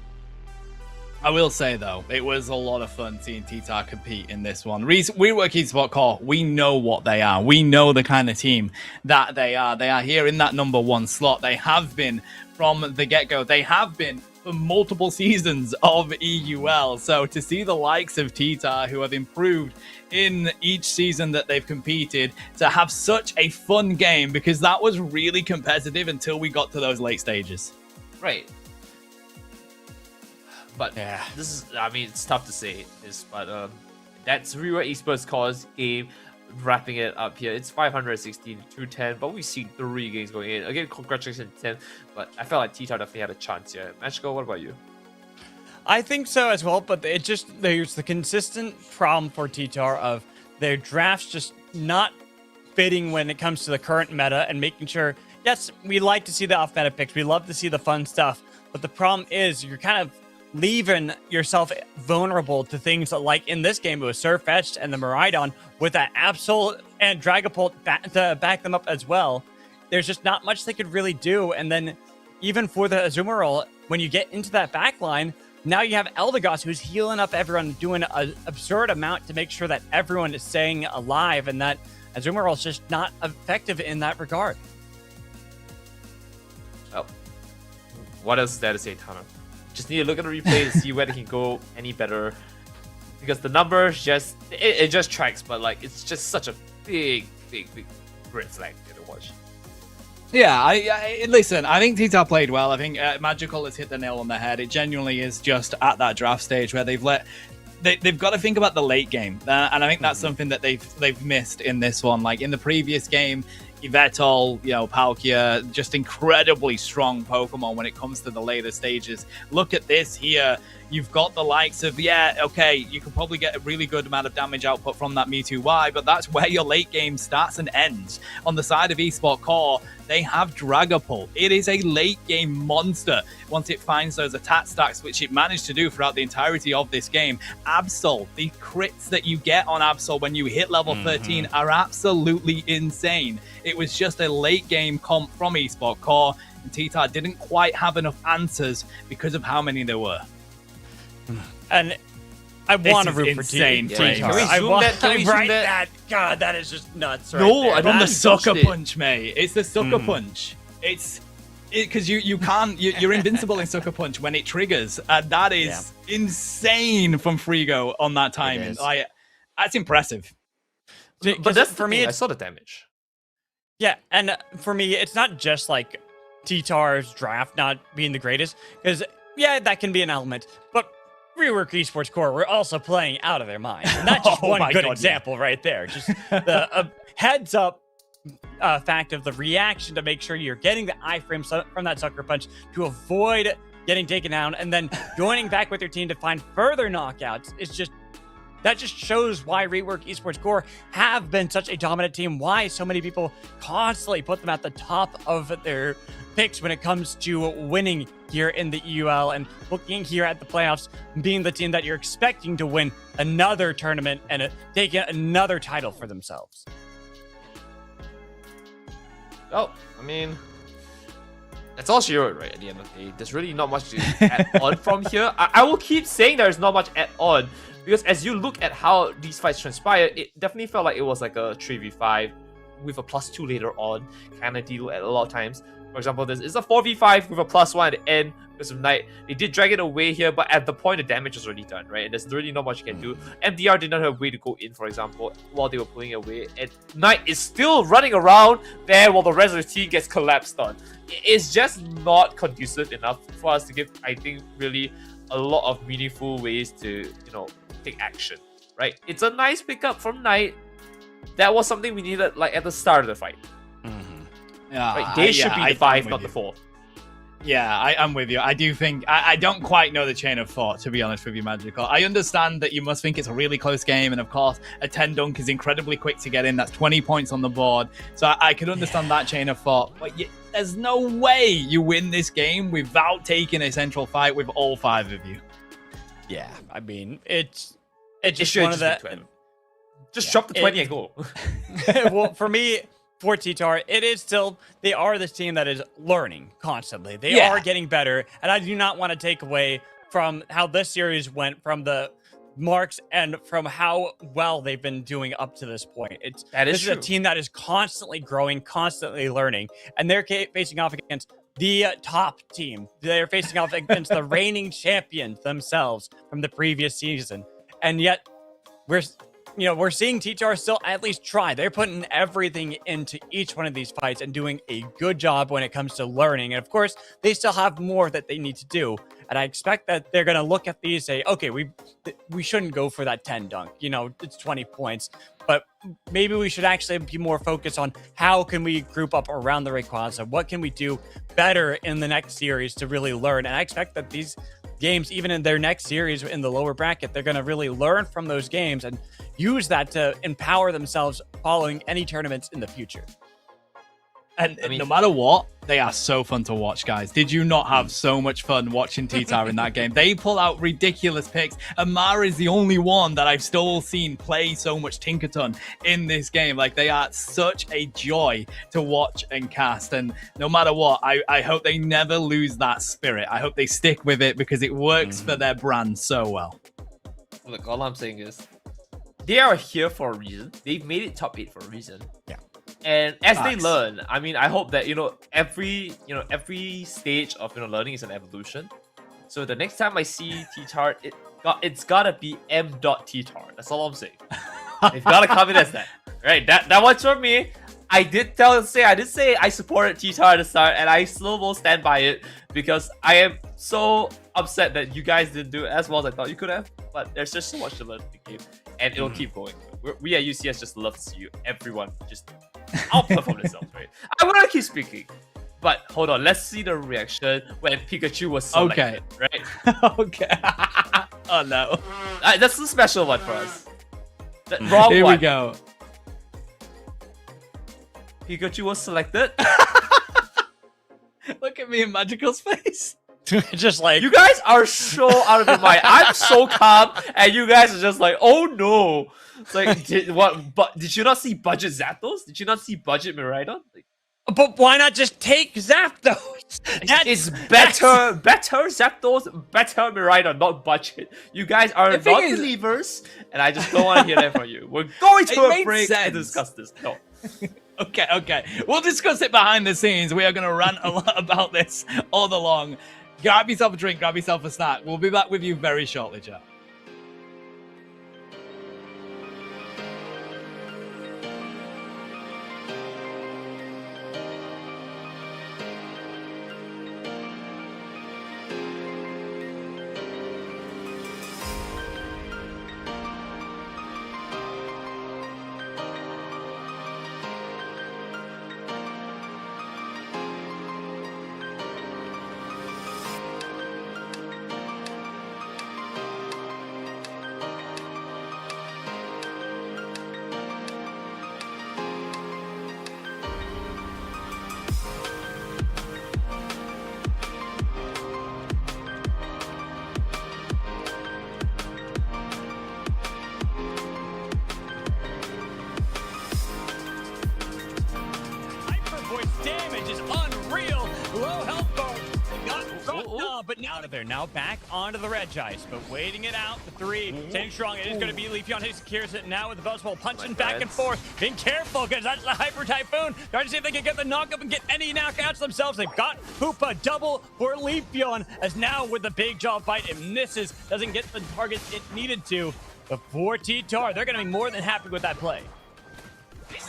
I will say, though, it was a lot of fun seeing TTAR compete in this one. Rework Esport Core, we know what they are. We know the kind of team that they are. They are here in that #1 slot. They have been from the get-go. They have been for multiple seasons of EUL. So to see the likes of TTAR, who have improved in each season that they've competed, to have such a fun game, because that was really competitive until we got to those late stages.
Right. But yeah, this is, I mean, it's tough to say this, but that's Rework Esports Core's game. Wrapping it up here. It's 516 to 10, but we've seen 3 games going in. Again, congratulations to 10, but I felt like TTAR definitely had a chance here. Magical, what about you?
I think so as well, but it just, there's the consistent problem for TTAR of their drafts just not fitting when it comes to the current meta and making sure, yes, we like to see the off-meta picks. We love to see the fun stuff, but the problem is you're kind of leaving yourself vulnerable to things like in this game, it was Surfetched and the Miraidon with that Absol and Dragapult to back them up as well. There's just not much they could really do. And then even for the Azumarill, when you get into that back line, now you have Eldegoss who's healing up everyone, doing an absurd amount to make sure that everyone is staying alive, and that Azumarill is just not effective in that regard.
Well, what else is there to say, Tana? Just need to look at the replay to see whether he can go any better, because the numbers just it just tracks, but like it's just such a big red flag to watch.
Yeah, I listen, I think TTAR played well. I think Magical has hit the nail on the head. It genuinely is just at that draft stage where they've got to think about the late game, and I think that's something that they've missed in this one. Like in the previous game, Yveltal, Palkia, just incredibly strong Pokemon when it comes to the later stages. Look at this here. You've got the likes of, you can probably get a really good amount of damage output from that Mewtwo Y, but that's where your late game starts and ends. On the side of Esport Core, they have Dragapult. It is a late game monster once it finds those attack stacks, which it managed to do throughout the entirety of this game. Absol, the crits that you get on Absol when you hit level 13 are absolutely insane. It was just a late game comp from Esport Core, and TTAR didn't quite have enough answers because of how many there were.
And I want to root for
insane.
TTAR.
Can we zoom that? Can we zoom
Right,
that?
God, that is just nuts. Right
No,
there.
I don't the
That's
sucker
touched it.
punch, mate. It's the sucker punch. It's because you can't. You're invincible in sucker punch when it triggers, and that is insane from Frigo on that timing.
is.
That's impressive.
But that's
for me.
I saw the damage.
Yeah, and for me, it's not just like TTAR's draft not being the greatest, because that can be an element, but Rework Esports Core were also playing out of their minds. And that's just one good example right there. Just the heads up fact of the reaction to make sure you're getting the iframe from that sucker punch to avoid getting taken down, and then joining back with your team to find further knockouts. That just shows why Rework Esports Core have been such a dominant team, why so many people constantly put them at the top of their picks when it comes to winning here in the EUL, and looking here at the playoffs, being the team that you're expecting to win another tournament and taking another title for themselves.
Oh, I mean, that's all she wrote, right? At the end of the day, there's really not much to add on from here. I will keep saying there's not much add on, because as you look at how these fights transpire, it definitely felt like it was like a 3v5 with a +2 later on kind of deal at a lot of times. For example, this is a 4v5 with a +1 at the end because of Knight. They did drag it away here, but at the point the damage was already done, right? And there's really not much you can do. MDR did not have a way to go in, for example, while they were pulling away. And Knight is still running around there while the rest of the team gets collapsed on. It's just not conducive enough for us to give, I think, really a lot of meaningful ways to, take action, right? It's a nice pickup from Knight. That was something we needed, like, at the start of the fight.
Yeah,
Right? They should be the 5, not the 4.
Yeah, I'm with you. I do think I don't quite know the chain of thought, to be honest with you, Magical. I understand that you must think it's a really close game, and of course, a 10 dunk is incredibly quick to get in. That's 20 points on the board, so I can understand that chain of thought. But there's no way you win this game without taking a central fight with all 5 of you.
Yeah, I mean, it's just
should
one of
just
the...
be 20. Just drop the 20 and go.
Well, for me, for TTAR, it is still, they are this team that is learning constantly. They are getting better, and I do not want to take away from how this series went from the marks and from how well they've been doing up to this point. This is a team that is constantly growing, constantly learning, and they're facing off against the top team. They're facing off against the reigning champions themselves from the previous season, and yet we're seeing TTAR still at least try. They're putting everything into each one of these fights and doing a good job when it comes to learning. And of course, they still have more that they need to do. And I expect that they're going to look at these and say, okay, we shouldn't go for that 10 dunk. It's 20 points. But maybe we should actually be more focused on how can we group up around the Rayquaza? What can we do better in the next series to really learn? And I expect that these games, even in their next series in the lower bracket, they're going to really learn from those games and use that to empower themselves following any tournaments in the future.
And
I mean-
no matter what, they are so fun to watch, guys. Did you not have so much fun watching TTAR in that game? They pull out ridiculous picks. Amara is the only one that I've still seen play so much Tinkerton in this game. Like, they are such a joy to watch and cast. And no matter what, I hope they never lose that spirit. I hope they stick with it because it works for their brand so well.
Look, all I'm saying is they are here for a reason. They've made it top 8 for a reason.
Yeah.
And as they
Facts.
learn, I mean, I hope that every stage of learning is an evolution. So the next time I see TTAR, it's gotta be m.TTAR. That's all I'm saying. It's gotta come in as that. Right? That one's for me. I did say I supported TTAR at the start, and I still will stand by it because I am so upset that you guys didn't do it as well as I thought you could have. But there's just so much to learn in the game, and it'll keep going. We at UCS just love to see you, everyone, just outperform themselves, right? I want to keep speaking, but hold on. Let's see the reaction when Pikachu was selected, right?
Okay. Oh, no.
That's the special one for us. The wrong
Here
one.
we go.
Pikachu was selected.
Look at me in Magical's face.
Just like
You guys are so out of your mind. I'm so calm, and you guys are just like, oh no. It's like, did you not see budget Zapdos? Did you not see budget Miraidon? Like,
but why not just take Zapdos?
it's better Zapdos, better Miraidon, not budget. You guys are
The thing
not
is-
believers, and I just don't want to hear that from you. We're going to
It
a
made
break
sense.
and discuss this. No.
Okay. We'll discuss it behind the scenes. We are going to rant a lot about this all along. Grab yourself a drink, grab yourself a snack. We'll be back with you very shortly, chat.
Hyper voice damage is unreal. Low health bar. Got rocked up, but out of there. Now back onto the red ice, but waiting it out. The 3, staying strong. It is going to be Leafeon. He secures it now with the Buzzball punching back and forth. Being careful because that's the Hyper Typhoon. Trying to see if they can get the knockup and get any knockouts themselves. They've got Hoopa double for Leafeon as now with the big jaw bite, it misses. Doesn't get the target it needed to. But for TTAR, they're going to be more than happy with that play.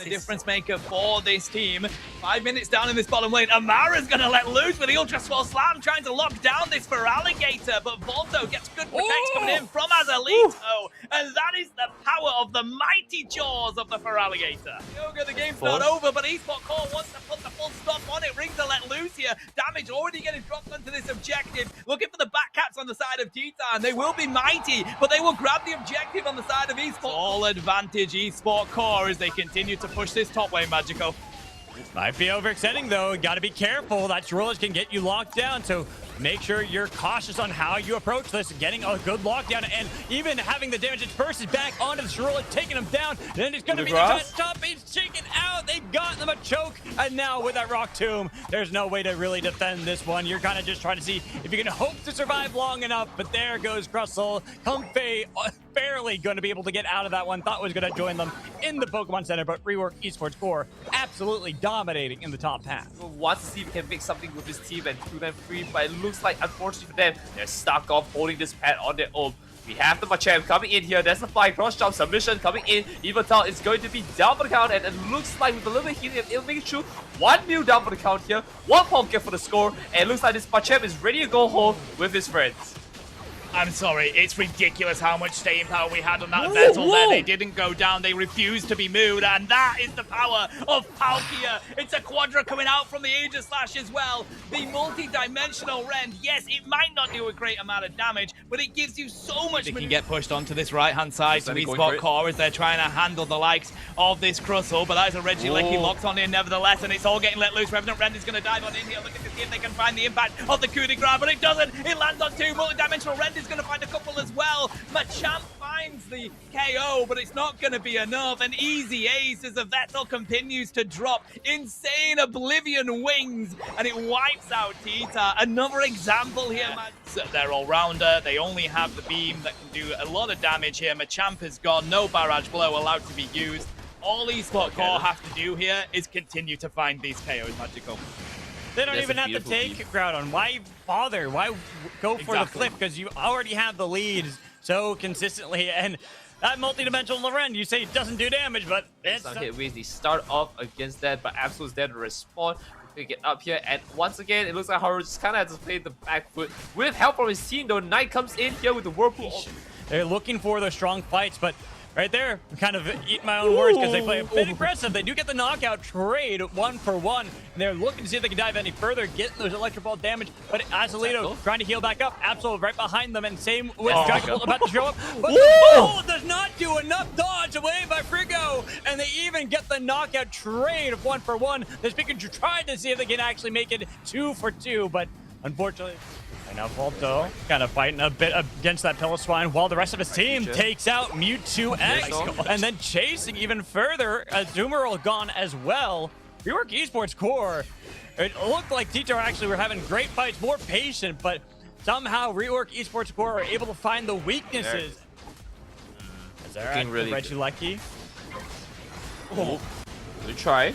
The difference maker for this team. 5 minutes down in this bottom lane. Amara's going to let loose with the Ultra Swell Slam, trying to lock down this Feraligatr, but Volto gets good protect coming in from Azalito, and that is the power of the mighty jaws of the Feraligatr. Yoga, the game's not over, but Esport Core wants to put the full stop on it. Ring to let loose here. Damage already getting dropped onto this objective. Looking for the back caps on the side of TTAR, and they will be mighty, but they will grab the objective on the side of Esport. All advantage Esport Core as they continue to push this top lane, Magico.
Might be overextending though. Got to be careful. That Shurilish can get you locked down. So make sure you're cautious on how you approach this. Getting a good lockdown and even having the damage. Its first is back onto the Shurilish, taking him down. Then it's going to be the top. He's shaken out. They've gotten them a choke. And now with that Rock Tomb, there's no way to really defend this one. You're kind of just trying to see if you can hope to survive long enough. But there goes Crustle. Comfey barely going to be able to get out of that one. Thought was going to join them in the Pokemon Center, but Rework Esports Core absolutely dominating in the top half.
Wants to see if he can make something with his team and do them free, but it looks like, unfortunately for them, they're stuck off holding this pad on their own. We have the Machamp coming in here. There's the fly cross jump submission coming in. Evental is going to be down for the count, and it looks like with a little bit of healing, it'll make it through. 1 mil down for the count here. 1 Pokemon for the score, and it looks like this Machamp is ready to go home with his friends.
I'm sorry, it's ridiculous how much staying power we had on that vessel there. They didn't go down, they refused to be moved, and that is the power of Palkia. It's a Quadra coming out from the Aegis Slash as well. The multi-dimensional Rend, yes, it might not do a great amount of damage, but it gives you so much. They can get pushed onto this right-hand side to eSport Core as they're trying to handle the likes of this Crustle, but that is a Regieleki locked on in nevertheless, and it's all getting let loose. Revenant Rend is going to dive on in here, looking to see if they can find the impact of the coup de grace, but it doesn't. It lands on two. Multi-dimensional Rend is going to find a couple as well. Machamp finds the KO, but it's not going to be enough. An easy ace as the Vettel continues to drop insane Oblivion wings, and it wipes out TTAR. Another example here, man. So they're all-rounder. They only have the beam that can do a lot of damage here. Machamp is gone. No barrage blow allowed to be used. All eSport Core have to do here is continue to find these KOs, Magical.
They don't even have to take Groudon. Why bother? Why go for the flip? Because you already have the leads so consistently. And that multi-dimensional Rend, you say it doesn't do damage, but it's
not hit waves. They start off against that, but Absol's there to respond. They get up here, and once again, it looks like Haru just kind of has to play the back foot. With help from his team, though, Knight comes in here with the Whirlpool.
They're looking for the strong fights, but right there, kind of eat my own words because they play a bit aggressive. They do get the knockout trade 1-for-1, and they're looking to see if they can dive any further, get those electric ball damage. But Azalito trying to heal back up. Absol right behind them, and same with Dragon Ball about to show up. But the ball does not do enough dodge away by Frigo, and they even get the knockout trade of 1-for-1. They're speaking to try to see if they can actually make it 2-for-2, but unfortunately. And now Volto kind of fighting a bit against that Piloswine while the rest of his team takes out Mewtwo X. And then chasing even further, Azumarill gone as well. Rework Esports Core. It looked like TTAR actually were having great fights, more patient, but somehow Rework Esports Core are able to find the weaknesses. Is there
really
Regieleki?
Oh, good try.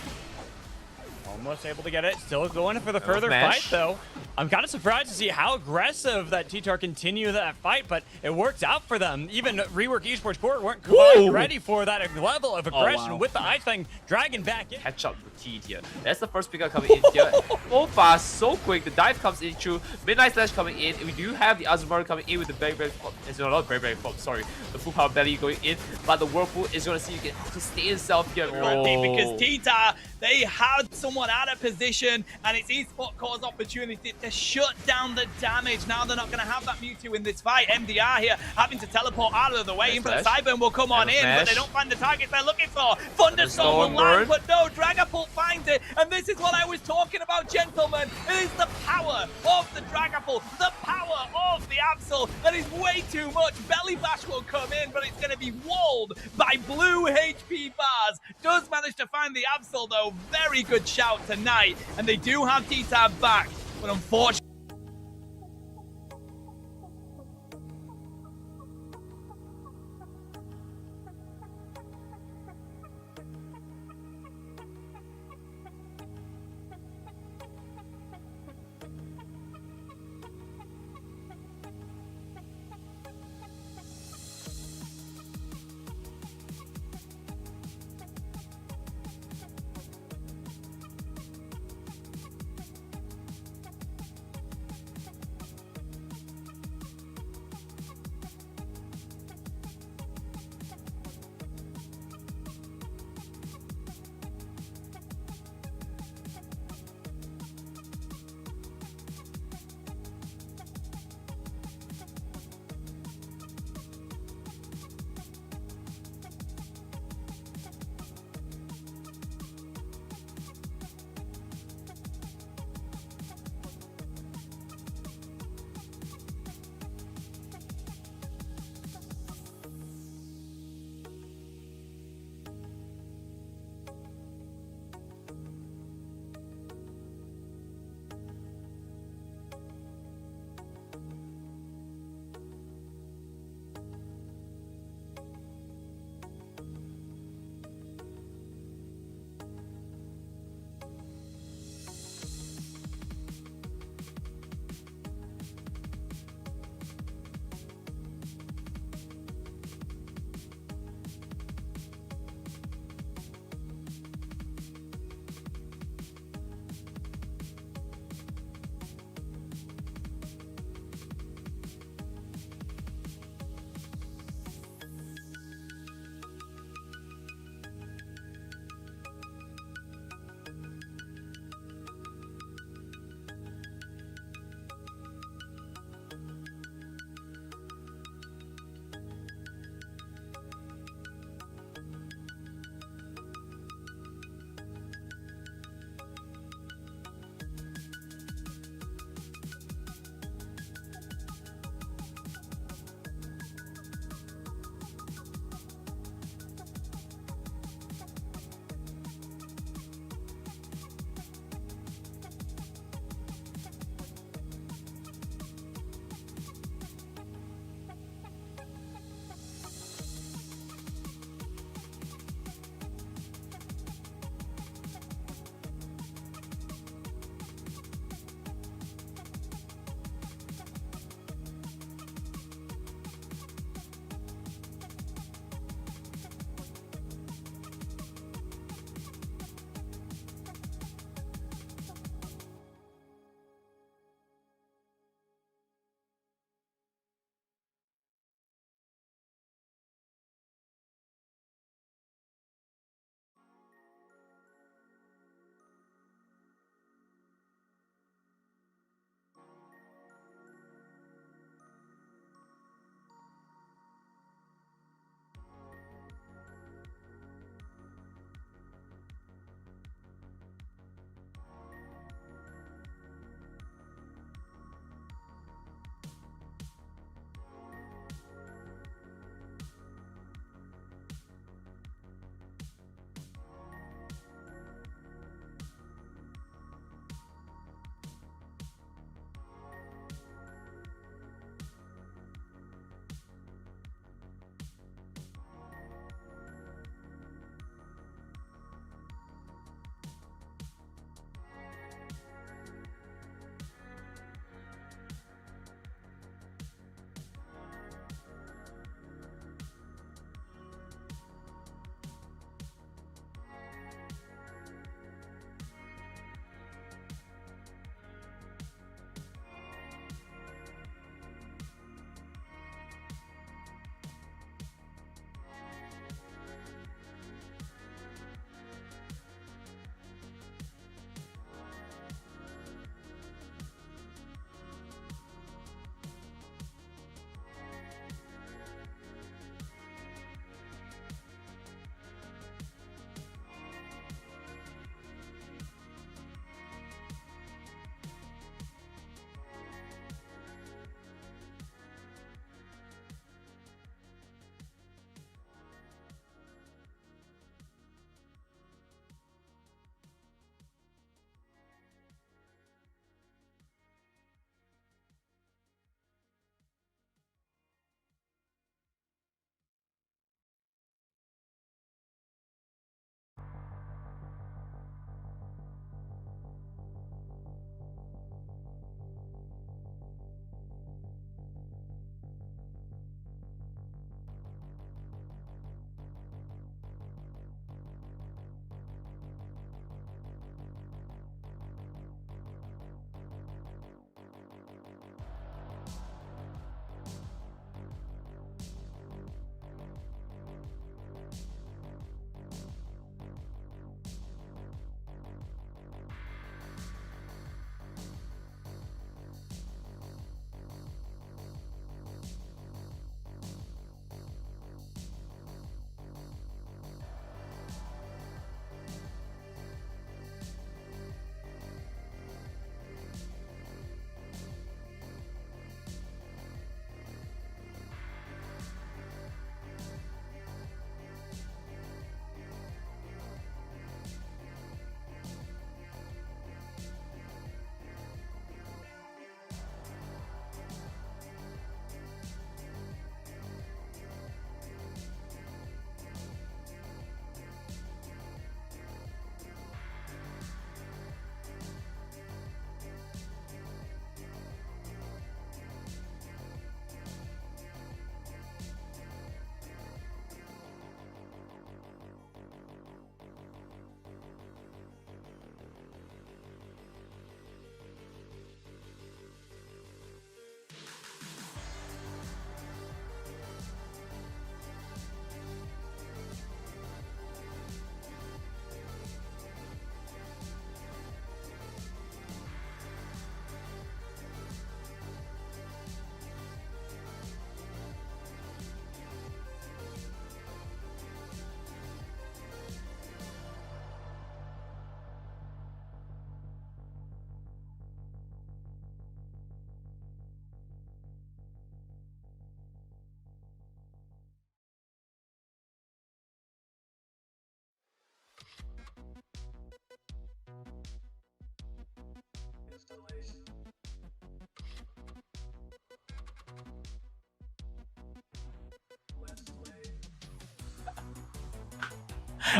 Almost able to get it. Still going for the further fight, though. I'm kind of surprised to see how aggressive that TTAR continue that fight, but it works out for them. Even Rework Esports Core weren't quite ready for that level of aggression with the Ice Fang dragging back in.
Catch up with T here. That's the first pickup coming in here. So fast, so quick. The dive comes in through. Midnight Slash coming in. We do have the Azumarill coming in with the very flop. It's not very flop, sorry. The full power belly going in, but the Whirlpool is going to see you to stay himself here.
Because TTAR, they had someone out of position, and it's eSport Core's opportunity to shut down the damage. Now they're not going to have that Mewtwo in this fight. MDR here having to teleport out of the way. Infinite Cyburn will come on in, but they don't find the targets they're looking for. Thunderstorm will land, but no, Dragapult finds it, and this is what I was talking about, gentlemen. It is the power of the Dragapult, the power of the Absol that is way too much. Belly Bash will come in, but it's going to be walled by blue HP bars. Does manage to find the Absol, though. Very good shout tonight, and they do have TTAR back, but unfortunately,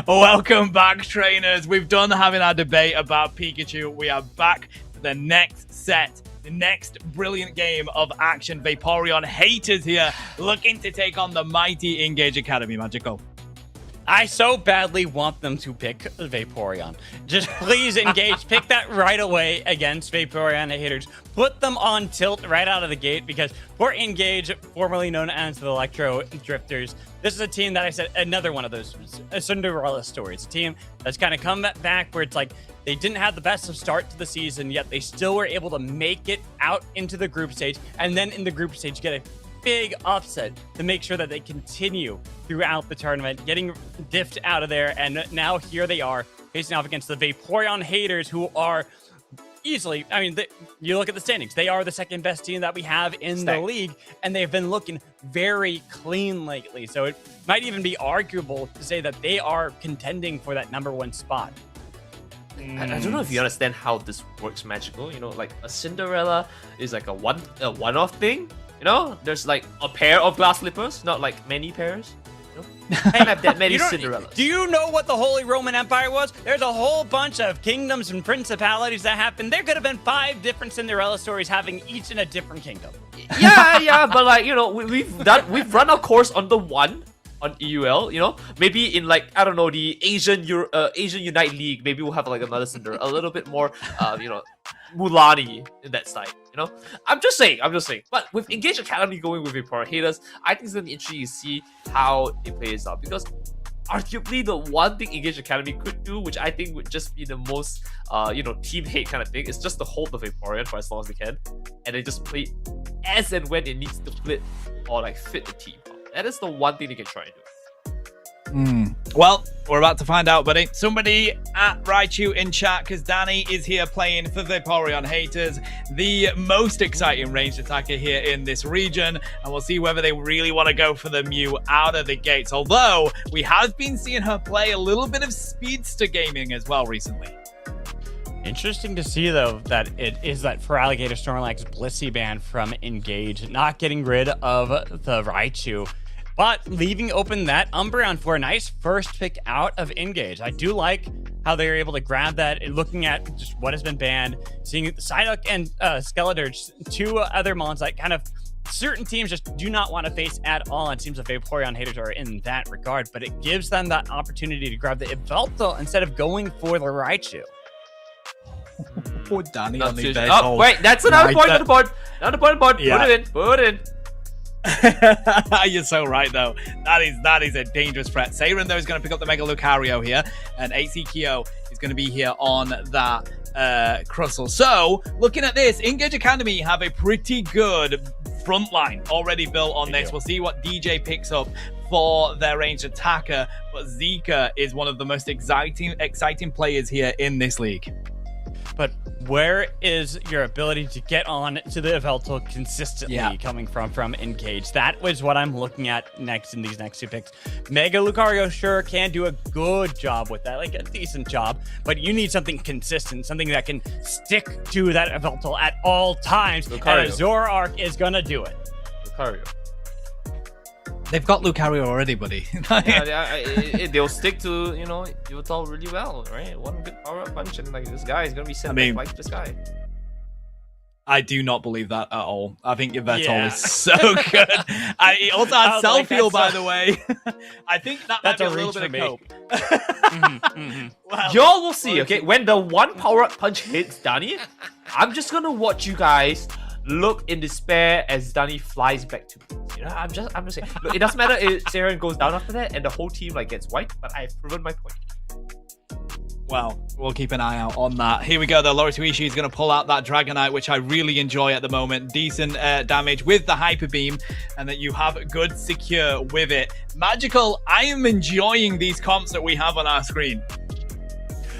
Welcome back, trainers. We've done having our debate about Pikachu. We are back for the next set, the next brilliant game of action. Vaporeon haters here, looking to take on the mighty Engage Academy. Magical.
I so badly want them to pick Vaporeon. Just please Engage, pick that right away against Vaporeon haters. Put them on tilt right out of the gate, because for Engage, formerly known as the Electro Drifters, this is a team that I said, another one of those Cinderella stories. A team that's kind of come back where it's like they didn't have the best of start to the season, yet they still were able to make it out into the group stage, and then in the group stage get a big upset to make sure that they continue throughout the tournament, getting diffed out of there. And now here they are facing off against the Vaporeon haters, who are easily, I mean, you look at the standings, they are the second best team that we have in the league, and they've been looking very clean lately. So it might even be arguable to say that they are contending for that #1 spot.
I don't know if you understand how this works, Magical. You know, like a Cinderella is like a one-off thing. You know, there's like a pair of glass slippers, not like many pairs. You know? I can't have that many Cinderellas.
Do you know what the Holy Roman Empire was? There's a whole bunch of kingdoms and principalities that happened. There could have been 5 different Cinderella stories having each in a different kingdom.
Yeah, but like, you know, we've run our course on the one on EUL. You know, maybe in like, I don't know, the Asian Unite League, maybe we'll have like another Cinderella, a little bit more, you know, Mulani in that side, you know? I'm just saying. But with Engage Academy going with Vaporeon haters, I think it's gonna be interesting to see how it plays out, because arguably the one thing Engage Academy could do, which I think would just be the most, you know, team hate kind of thing, is just to hold the Vaporeon for as long as they can, and then just play as and when it needs to flip or like fit the team. That is the one thing they can try and do.
Well, we're about to find out, buddy. Somebody at Raichu in chat, because Danny is here playing for Vaporeon haters, the most exciting ranged attacker here in this region, and we'll see whether they really want to go for the Mew out of the gates. Although we have been seeing her play a little bit of speedster gaming as well recently.
Interesting to see, though, that it is that for Alligator Snorlax Blissey ban from Engage, not getting rid of the Raichu, but leaving open that Umbreon for a nice first pick out of Engage. I do like how they were able to grab that, and looking at just what has been banned, seeing Psyduck and Skeletor, 2 other mons that kind of certain teams just do not want to face at all, and teams of Vaporeon haters are in that regard, but it gives them that opportunity to grab the Yveltal instead of going for the Raichu.
Poor Danny
Not
on the
too-
bed.
Oh, wait, that's another point on the board. Another point on the board.
Yeah.
Put it in.
You're so right, though. That is a dangerous threat. Seiren, though, is going to pick up the Mega Lucario here, and AC Kyo is going to be here on that Crustle. So, looking at this, Engage Academy have a pretty good front line already built on this. We'll see what DJ picks up for their ranged attacker, but Zika is one of the most exciting players here in this league.
But where is your ability to get on to the Yveltal consistently coming from Engage? That was what I'm looking at next in these next 2 picks. Mega Lucario sure can do a good job with that, like a decent job, but you need something consistent, something that can stick to that Yveltal at all times,
Lucario.
and a Zoroark is gonna do it.
Lucario.
They've got Lucario already, buddy.
They'll stick to, you know, Yveltal really well, right? One good power-up punch, and like this guy is gonna be sent back like this guy.
I do not believe that at all. I think Yveltal is so good. He also has self-heal, by the way. I think that might be a little bit of cope.
Well, y'all will see, okay? When the one power-up punch hits Danny, I'm just gonna watch you guys look in despair as Danny flies back to me. You know, I'm just saying. Look, it doesn't matter if Saren goes down after that and the whole team like gets wiped, but I've proven my point.
Well, we'll keep an eye out on that. Here we go, though. Lorituishi is going to pull out that Dragonite, which I really enjoy at the moment. Decent damage with the Hyper Beam, and that you have good secure with it. Magical, I am enjoying these comps that we have on our screen.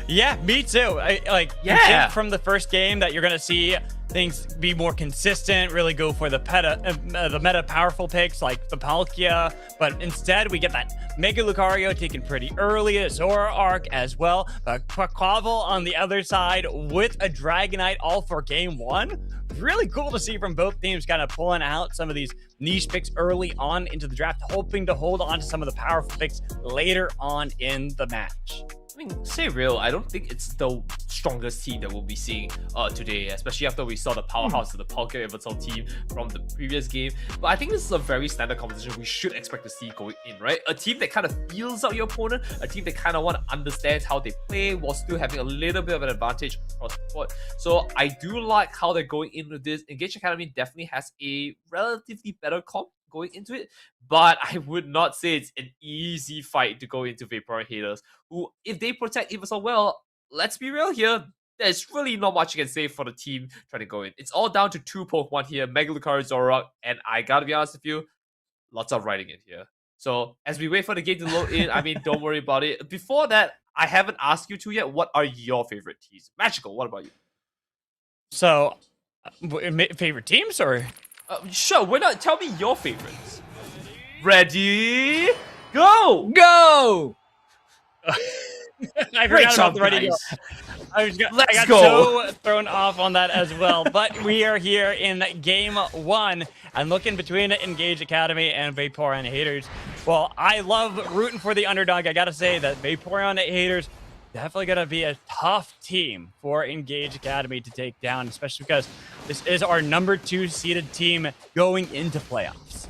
Yeah, me too. I think from the first game that you're gonna see things be more consistent, really go for the meta powerful picks like the Palkia, but instead we get that Mega Lucario taken pretty early, a Zora Arc as well, Quaquaval on the other side with a Dragonite all for game one. Really cool to see from both teams kind of pulling out some of these niche picks early on into the draft, hoping to hold on to some of the powerful picks later on in the match.
I mean, say real, I don't think it's the strongest team that we'll be seeing today, especially after we saw the powerhouse of the Palkia Yveltal team from the previous game. But I think this is a very standard composition we should expect to see going in, right? A team that kind of feels out your opponent, a team that kind of want to understand how they play while still having a little bit of an advantage across the board. So I do like how they're going into this. Engage Academy definitely has a relatively better comp going into it, but I would not say it's an easy fight to go into Vaporeon haters, who, if they protect Yveltal well, let's be real here, there's really not much you can say for the team trying to go in. It's all down to two Pokemon here, Mega Lucario, Zoroark, and I gotta be honest with you, lots of writing in here. So as we wait for the game to load in, I mean, don't worry about it. Before that, I haven't asked you two yet, what are your favorite teams? Magical, what about you?
So, favorite tems or?
Sure, why not? Tell me your favorites. Ready? Go!
Go!
I
Great
forgot
job,
about the ready
guys.
go. I
Let's
got
go.
so thrown off on that as well. But we are here in game one and looking between Engage Academy and Vaporeon haters. Well, I love rooting for the underdog. I gotta say that Vaporeon haters definitely gonna be a tough team for Engage Academy to take down, especially because this is our number 2 seeded team going into playoffs.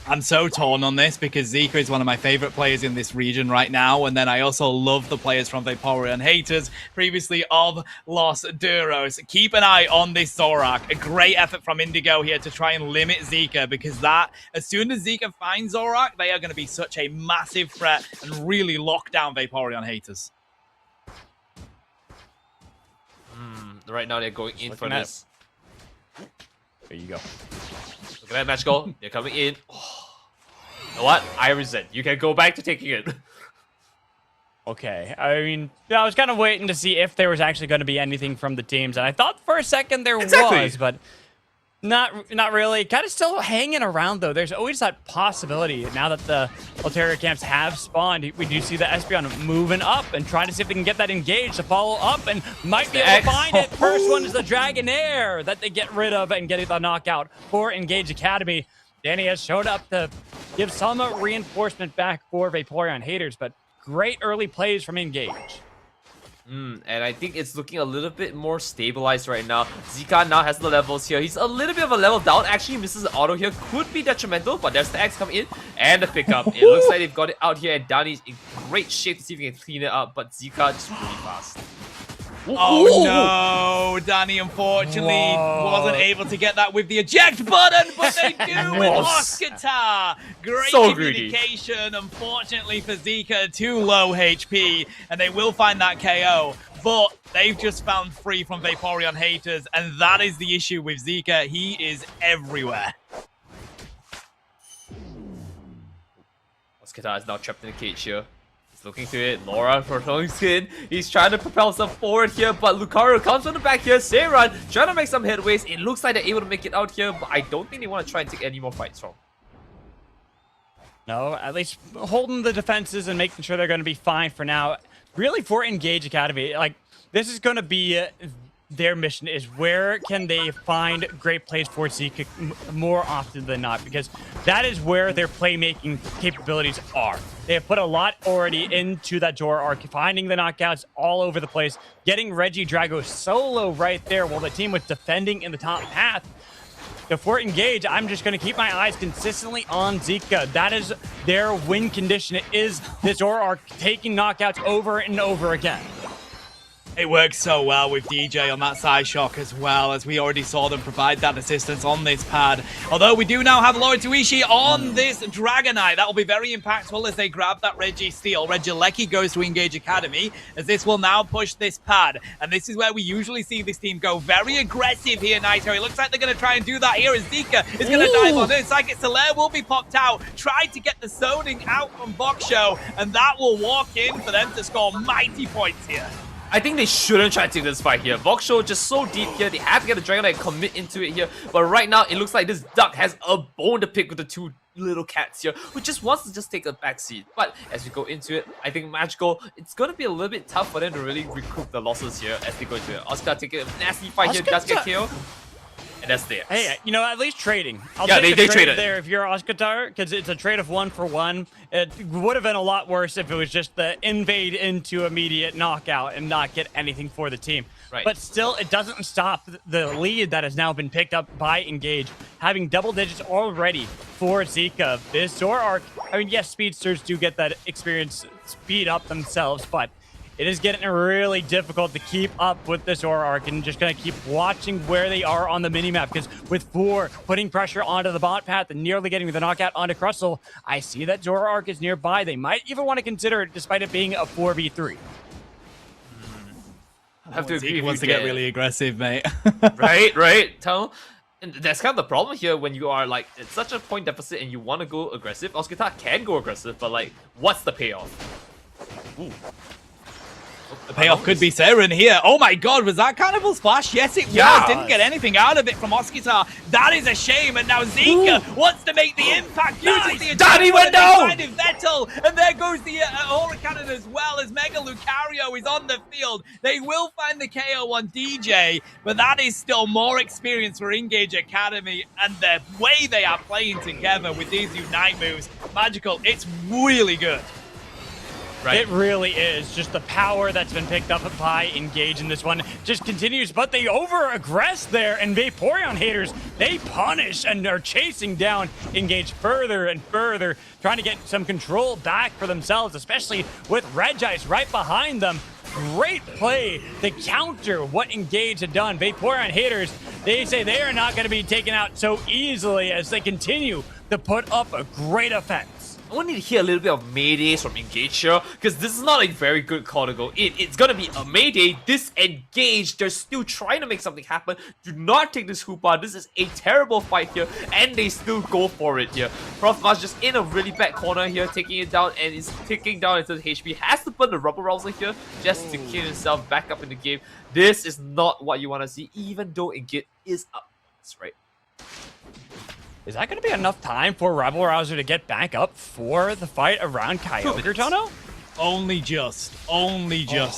I'm so torn on this because Zika is one of my favorite players in this region right now, and then I also love the players from Vaporeon haters, previously of Los Duros. Keep an eye on this Zoroark. A great effort from Indigo here to try and limit Zika, because that, as soon as Zika finds Zoroark, they are going to be such a massive threat and really lock down Vaporeon haters.
Right now they're going in for this.
There you go.
Look at that match goal. They're coming in. Oh. You know what? I resent. You can go back to taking it.
Okay, I mean, I was kind of waiting to see if there was actually going to be anything from the teams, and I thought for a second there was, but not really. Kind of still hanging around, though. There's always that possibility, now that the Altaria camps have spawned, we do see the Espeon moving up and trying to see if they can get that engaged to follow up and might be able to find it. First one is the Dragonair that they get rid of and get the knockout for Engage Academy. Danny has showed up to give some reinforcement back for Vaporeon haters, but great early plays from Engage.
And I think it's looking a little bit more stabilized right now. Zika now has the levels here. He's a little bit of a level down. Actually misses the auto here. Could be detrimental, but there's the X coming in and the pickup. It looks like they've got it out here, and Danny's in great shape to see if he can clean it up, but Zika just really fast.
Oh no, Danny unfortunately wasn't able to get that with the eject button, but they do with Oscar. Great
So
communication, unfortunately for Zika, too low HP, and they will find that KO. But they've just found free from Vaporeon haters, and that is the issue with Zika. He is everywhere.
Oscar is now trapped in a cage here. Looking to it, Laura for throwing skin. He's trying to propel himself forward here, but Lucario comes on the back here. Seiran trying to make some headways. It looks like they're able to make it out here, but I don't think they want to try and take any more fights from.
No, at least holding the defenses and making sure they're going to be fine for now. Really, for Engage Academy, like, this is going to be their mission, is where can they find great plays for Zika more often than not, because that is where their playmaking capabilities are. They have put a lot already into that Zoroark, finding the knockouts all over the place, getting Regidrago solo right there while the team was defending in the top path. For Engage, I'm just going to keep my eyes consistently on Zika. That is their win condition. It is the Zoroark taking knockouts over and over again.
It works so well with DJ on that side shock as well, as we already saw them provide that assistance on this pad. Although we do now have Laura Tuishi on this Dragonite. That will be very impactful as they grab that Registeel. Regieleki goes to Engage Academy, as this will now push this pad. And this is where we usually see this team go very aggressive here, Naito. It looks like they're going to try and do that here, as Zika is going to dive on it. Psychic Solaire will be popped out. Try to get the zoning out from Boksho, and that will walk in for them to score mighty points here.
I think they shouldn't try to take this fight here. Voxshow just so deep here. They have to get the Dragon Knight and commit into it here. But right now, it looks like this Duck has a bone to pick with the two little cats here, who just wants to just take a backseat. But as we go into it, I think Magical, it's going to be a little bit tough for them to really recoup the losses here as they go into it. Oscar taking a nasty fight here, does get killed. And that's there.
Hey, you know, at least trading. I'll
Yeah,
take
they
the
traded.
there if you're Oscar, because it's a trade of 1-for-1. It would have been a lot worse if it was just the invade into immediate knockout and not get anything for the team.
Right.
But still, it doesn't stop the lead that has now been picked up by Engage, having double digits already for Zika. This Zoroark, I mean, yes, speedsters do get that experience speed up themselves, but it is getting really difficult to keep up with this Zoroark, and just going to keep watching where they are on the minimap, because with 4 putting pressure onto the bot path and nearly getting the knockout onto Crustle, I see that Zoroark is nearby. They might even want to consider it despite it being a 4v3.
I have to agree.
He wants to get really aggressive, mate.
right. Tell. And that's kind of the problem here when you are like it's such a point deficit and you want to go aggressive. Oscar can go aggressive, but like, what's the payoff? Ooh.
The payoff could be Seren here. Oh my god, was that Carnival Splash? Yes, it was. Didn't get anything out of it from Oskitar. That is a shame. And now Zika wants to make the impact.
Nice. Daddy went down!
Vettel. And there goes the Aura Cannon as well as Mega Lucario is on the field. They will find the KO on DJ, but that is still more experience for Engage Academy. And the way they are playing together with these Unite moves, Magical, it's really good.
Right. It really is. Just the power that's been picked up by Engage in this one just continues, but they over-aggress there, and Vaporeon haters, they punish and are chasing down Engage further and further, trying to get some control back for themselves, especially with Regice right behind them. Great play to counter what Engage had done. Vaporeon haters, they say they are not going to be taken out so easily as they continue to put up a great effect.
I want you to hear a little bit of Maydays from Engage here, because this is not a very good call to go in. It's gonna be a Mayday, disengage, they're still trying to make something happen. Do not take this Hoopa, this is a terrible fight here, and they still go for it here. Prof Mars just in a really bad corner here, taking it down, and is ticking down into the HP. Has to burn the Rubber Rouser here, just to keep himself back up in the game. This is not what you want to see, even though Engage is up. That's right.
Is that going to be enough time for Rebel Rouser to get back up for the fight around Kyogre, Tono?
Only just,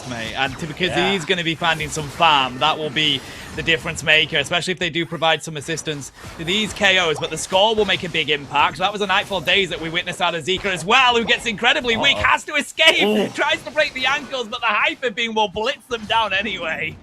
mate. And because he's going to be finding some farm, that will be the difference maker, especially if they do provide some assistance to these KOs. But the score will make a big impact. That was a Nightfall Days that we witnessed out of Zika as well, who gets incredibly weak, has to escape, tries to break the ankles, but the Hyper Beam will blitz them down anyway.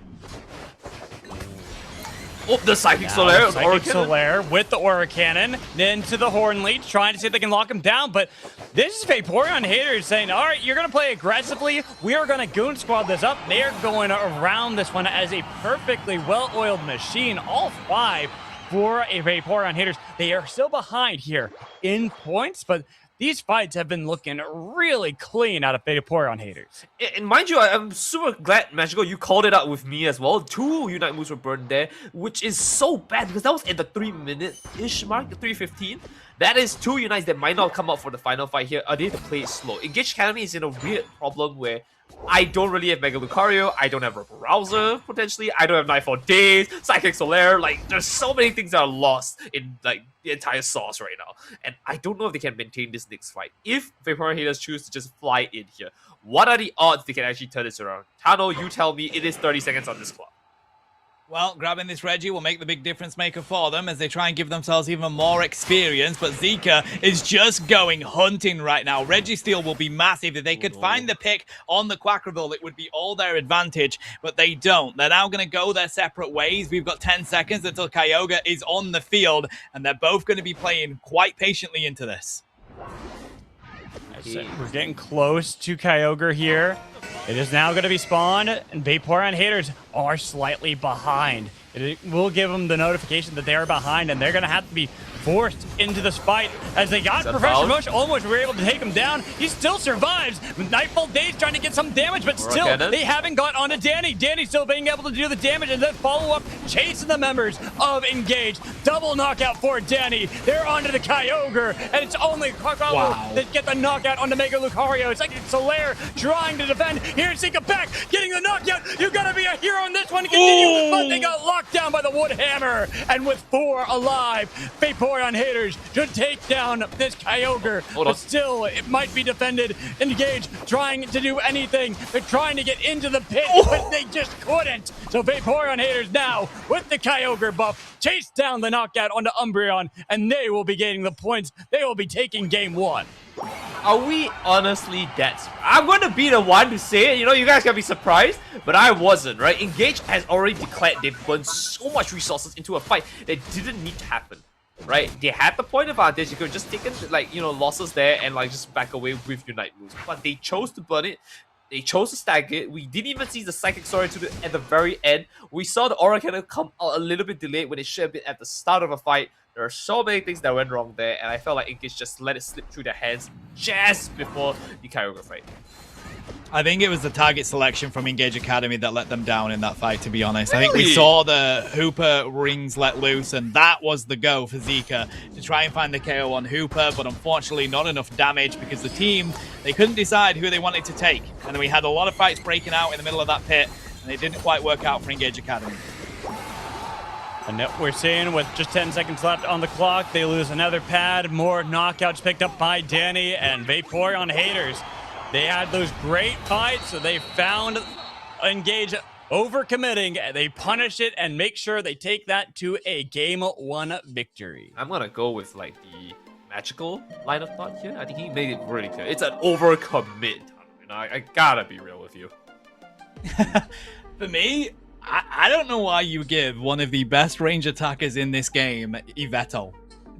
Oh, the Psychic Solaire.
Psychic Solaire with the Aura Cannon. Then to the Horn Leech, trying to see if they can lock him down. But this is Vaporeon haters saying, all right, you're going to play aggressively. We are going to Goon Squad this up. They're going around this one as a perfectly well-oiled machine. All 5 for a Vaporeon haters. They are still behind here in points, but these fights have been looking really clean out of Vaporeon haters.
And mind you, I'm super glad, Magical, you called it out with me as well. 2 Unite moves were burned there, which is so bad because that was at the 3-minute-ish mark, the 3:15. That is 2 Unites that might not come out for the final fight here. They need to play it slow. Engage Academy is in a weird problem where I don't really have Mega Lucario, I don't have Rubber Rouser, potentially, I don't have Nightfall Days, Psychic Solaire, like, there's so many things that are lost in, like, the entire sauce right now. And I don't know if they can maintain this next fight. If Vaporeon haters choose to just fly in here, what are the odds they can actually turn this around? Tano, you tell me. It is 30 seconds on this clock.
Well, grabbing this Reggie will make the big difference maker for them as they try and give themselves even more experience, but Zika is just going hunting right now. Reggie Steal will be massive. If they could find the pick on the Quackerbull, it would be all their advantage, but they don't. They're now going to go their separate ways. We've got 10 seconds until Kyogre is on the field, and they're both going to be playing quite patiently into this.
We're getting close to Kyogre here. It is now going to be spawned, and Vaporeon haters are slightly behind. It will give them the notification that they are behind, and they're going to have to be forced into this fight as they got
that
Professor
foul?
Mush, almost were able to take him down. He still survives. Nightfall Days trying to get some damage, but still,
cannon.
they haven't got onto Danny. Danny still being able to do the damage and then follow up, chasing the members of Engage. Double knockout for Danny. They're onto the Kyogre, and it's only Ghatlue that get the knockout onto Mega Lucario. It's like Solaire trying to defend. Here's Zika back, getting the knockout. You gotta be a hero in this one to continue, but they got locked down by the Wood Hammer. And with 4 alive, Vaporeon haters should take down this Kyogre. But still, it might be defended. Engage trying to do anything. They're trying to get into the pit, but they just couldn't. So Vaporeon haters now, with the Kyogre buff, chase down the knockout onto Umbreon, and they will be gaining the points. They will be taking game 1.
Are we honestly that surprised? I'm going to be the one to say it. You know, you guys can be surprised, but I wasn't, right? Engage has already declared they've burned so much resources into a fight that didn't need to happen, right? They had the point advantage. You could have just taken, like, you know, losses there and, like, just back away with Unite moves. But they chose to burn it. They chose to stack it. We didn't even see the Psychic Story at the very end. We saw the Aura Cannon come out a little bit delayed when it should have been at the start of a fight. There are so many things that went wrong there, and I felt like Engage just let it slip through their hands just before the Kyogre fight.
I think it was the target selection from Engage Academy that let them down in that fight, to be honest. Really? I think we saw the Hooper rings let loose, and that was the go for Zika to try and find the KO on Hooper, but unfortunately not enough damage because the team, they couldn't decide who they wanted to take. And then we had a lot of fights breaking out in the middle of that pit, and it didn't quite work out for Engage Academy.
And we're seeing with just 10 seconds left on the clock, they lose another pad. More knockouts picked up by Danny and Vaporeon haters. They had those great fights, so they found Engage overcommitting. They punish it and make sure they take that to a game 1 victory.
I'm going to go with, like, the magical line of thought here. I think he made it really clear. It's an overcommit. You know, I gotta be real with you.
For me, I don't know why you give one of the best range attackers in this game, Yveltal.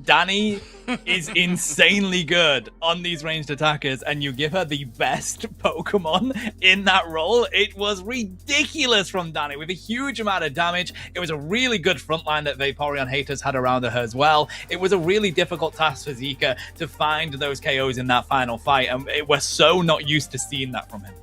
Danny is insanely good on these ranged attackers, and you give her the best Pokemon in that role. It was ridiculous from Danny with a huge amount of damage. It was a really good front line that Vaporeon haters had around her as well. It was a really difficult task for Zika to find those KOs in that final fight, and we're so not used to seeing that from him.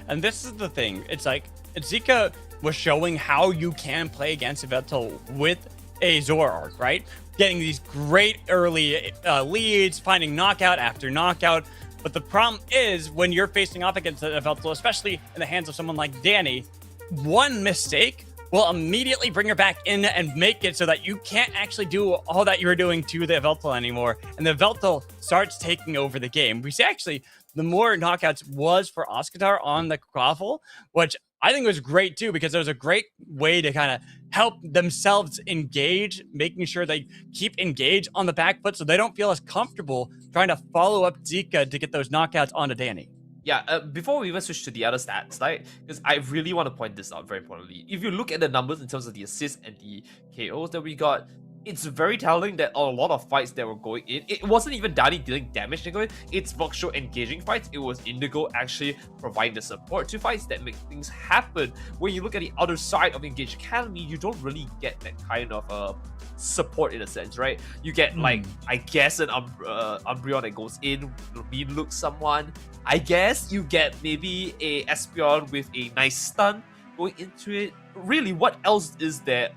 And this is the thing. It's like, Zika was showing how you can play against Yveltal with a Zoroark, right? Getting these great early leads, finding knockout after knockout. But the problem is when you're facing off against Yveltal, especially in the hands of someone like Danny, one mistake will immediately bring her back in and make it so that you can't actually do all that you were doing to the Yveltal anymore. And the Yveltal starts taking over the game. We see actually the more knockouts was for Oscitar on the Quaffle, which I think it was great too, because it was a great way to kind of help themselves engage, making sure they keep engaged on the back foot so they don't feel as comfortable trying to follow up Zika to get those knockouts onto Danny.
Yeah, before we even switch to the other stats, right? Because I really want to point this out very importantly. If you look at the numbers in terms of the assists and the KOs that we got, it's very telling that a lot of fights that were going in, it wasn't even Danny dealing damage to go in, it's Voxel engaging fights, it was Indigo actually providing the support to fights that make things happen. When you look at the other side of Engage Academy, you don't really get that kind of support in a sense, right? You get like, I guess an Umbreon that goes in, mean look someone. I guess you get maybe a Espeon with a nice stun going into it. Really, what else is there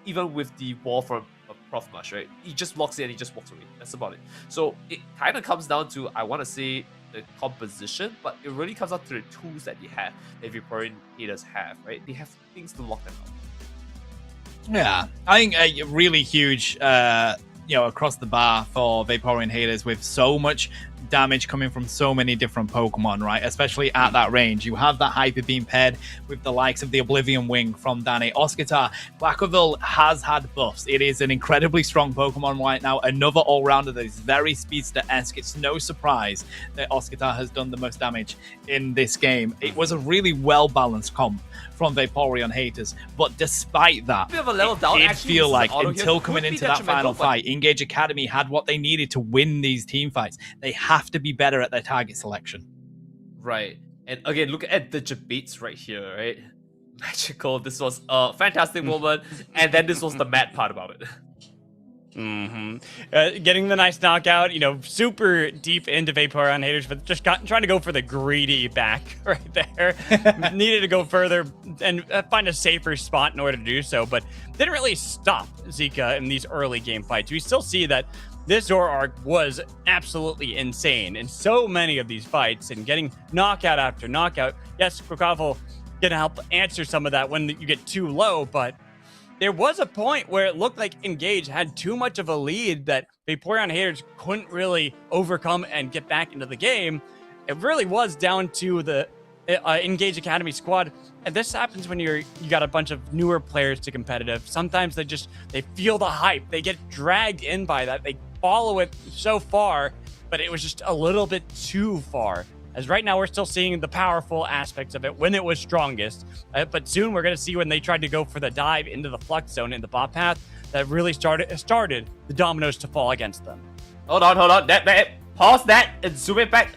even with the wall from Prof Mush, right? He just blocks it and he just walks away. That's about it. So it kind of comes down to, I want to say, the composition, but it really comes down to the tools that they have, that Vaporeon haters have, right? They have things to lock them out.
Yeah, I think a really huge, across the bar for Vaporeon haters with so much damage coming from so many different Pokemon, right? Especially at that range. You have that Hyper Beam paired with the likes of the Oblivion Wing from Danny. Oscitar, Quaquaval has had buffs. It is an incredibly strong Pokemon right now. Another all-rounder that is very speedster-esque. It's no surprise that Oscitar has done the most damage in this game. It was a really well-balanced comp from Vaporeon haters, but despite that, it did feel like until coming into that final fight, Engage Academy had what they needed to win these team fights. They have to be better at their target selection.
Right. And again, look at the debates right here, right? Magical. This was a fantastic moment. And then this was the mad part about it.
Getting the nice knockout, super deep into Vaporeon haters, but just trying to go for the greedy back right there. Needed to go further and find a safer spot in order to do so, but didn't really stop Zika in these early game fights. We still see that this Zoroark was absolutely insane in so many of these fights and getting knockout after knockout. Yes, Quaquaval can help answer some of that when you get too low, but there was a point where it looked like Engage had too much of a lead that Vaporeon haters couldn't really overcome and get back into the game. It really was down to the Engage Academy squad. And this happens when you got a bunch of newer players to competitive. Sometimes they feel the hype. They get dragged in by that. They follow it so far, but it was just a little bit too far. As right now, we're still seeing the powerful aspects of it when it was strongest. But soon we're going to see when they tried to go for the dive into the Flux Zone in the bot path that really started the dominoes to fall against them.
Hold on. Pause that and zoom it back.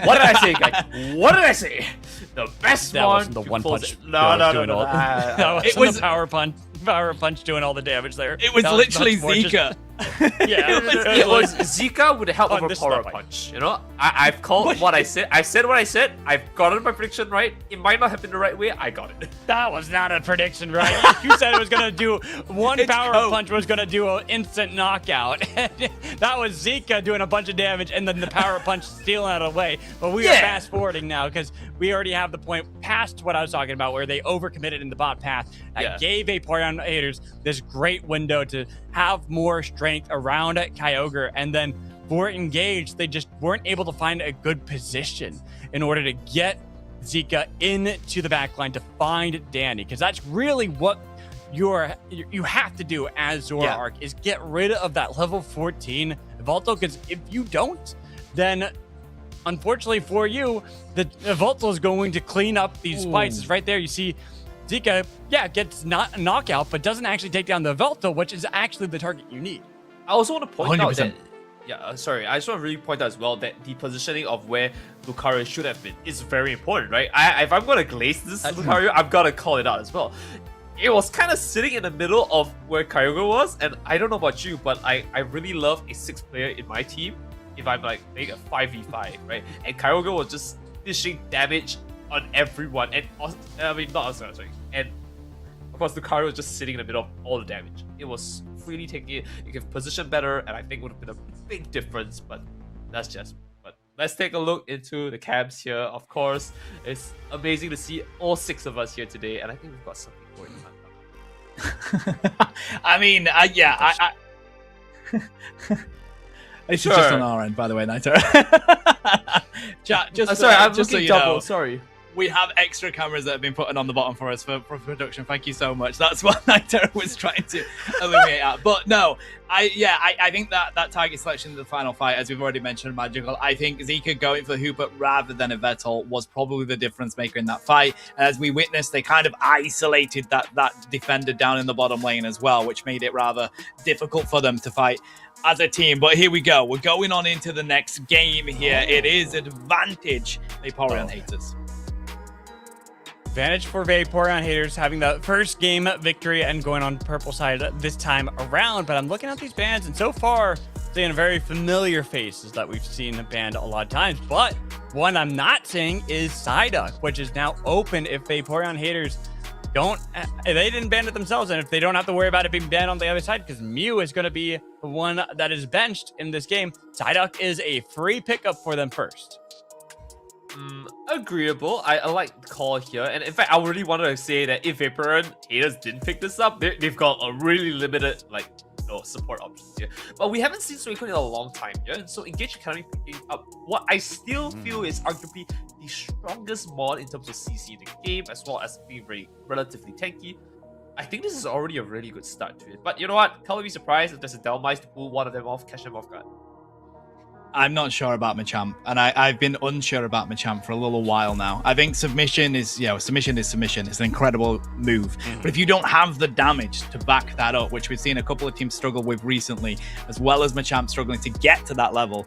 What did I say, guys? What did I say? The best
that
one.
Wasn't the one punch.
No.
It was the power punch doing all the damage there.
It was literally Zika.
It was Zika with the help of a power punch. I've called what I said. I said what I said. I've gotten my prediction right. It might not have been the right way. I got it.
That was not a prediction, right? You said it was gonna do one power punch was gonna do an instant knockout. That was Zika doing a bunch of damage, and then the power punch stealing it away. But we are fast forwarding now because we already have the point past what I was talking about, where they overcommitted in the bot path. That gave Vaporeon haters this great window to have more strength around Kyogre, and then for Engage, they just weren't able to find a good position in order to get Zika into the backline to find Danny, because that's really what you have to do as Zoroark is get rid of that level 14 Volto, because if you don't, then unfortunately for you, the Volto is going to clean up these fights. It's right there. You see Zika, gets not a knockout, but doesn't actually take down the Volto, which is actually the target you need.
I also want to point
100%.
out that, I just want to really point out as well that the positioning of where Lucario should have been is very important, right? If I'm going to glaze this Lucario, I've got to call it out as well. It was kind of sitting in the middle of where Kyogre was, and I don't know about you, but I really love a 6-player in my team if I'm like making a 5v5, right? And Kyogre was just dishing damage on everyone, and and of course Lucario was just sitting in the middle of all the damage. It was really taking it. You can position better, and I think would have been a big difference. But that's just. But let's take a look into the camps here. Of course, it's amazing to see all 6 of us here today, and I think we've got something going on.
I mean, This is just on our end, by the way, Naito.
I'm
just
looking double. Sorry.
We have extra cameras that have been put on the bottom for us for production. Thank you so much. That's what Naito was trying to illuminate at. But no, I think that target selection in the final fight, as we've already mentioned, Magical. I think Zika going for Hooper rather than a Vettel was probably the difference maker in that fight. And as we witnessed, they kind of isolated that defender down in the bottom lane as well, which made it rather difficult for them to fight as a team. But here we go. We're going on into the next game here. It is advantage Vaporeon haters.
Advantage for Vaporeon haters having the first game victory and going on purple side this time around. But I'm looking at these bans, and so far seeing very familiar faces that we've seen banned a lot of times. But one I'm not seeing is Psyduck, which is now open if Vaporeon haters they didn't ban it themselves, and if they don't have to worry about it being banned on the other side, because Mew is going to be the one that is benched in this game. Psyduck is a free pickup for them first.
Agreeable. I like the call here, and in fact, I really wanted to say that if Vaporeon haters didn't pick this up, they've got a really limited support options here. But we haven't seen Suicune in a long time here, and so Engage Academy picking up what I still feel is arguably the strongest mod in terms of CC in the game, as well as being very relatively tanky. I think this is already a really good start to it. But you know what? Tell me surprised if there's a Delmice to pull one of them off, catch them off guard.
I'm not sure about Machamp, and I've been unsure about Machamp for a little while now. I think submission is submission. It's an incredible move. But if you don't have the damage to back that up, which we've seen a couple of teams struggle with recently, as well as Machamp struggling to get to that level,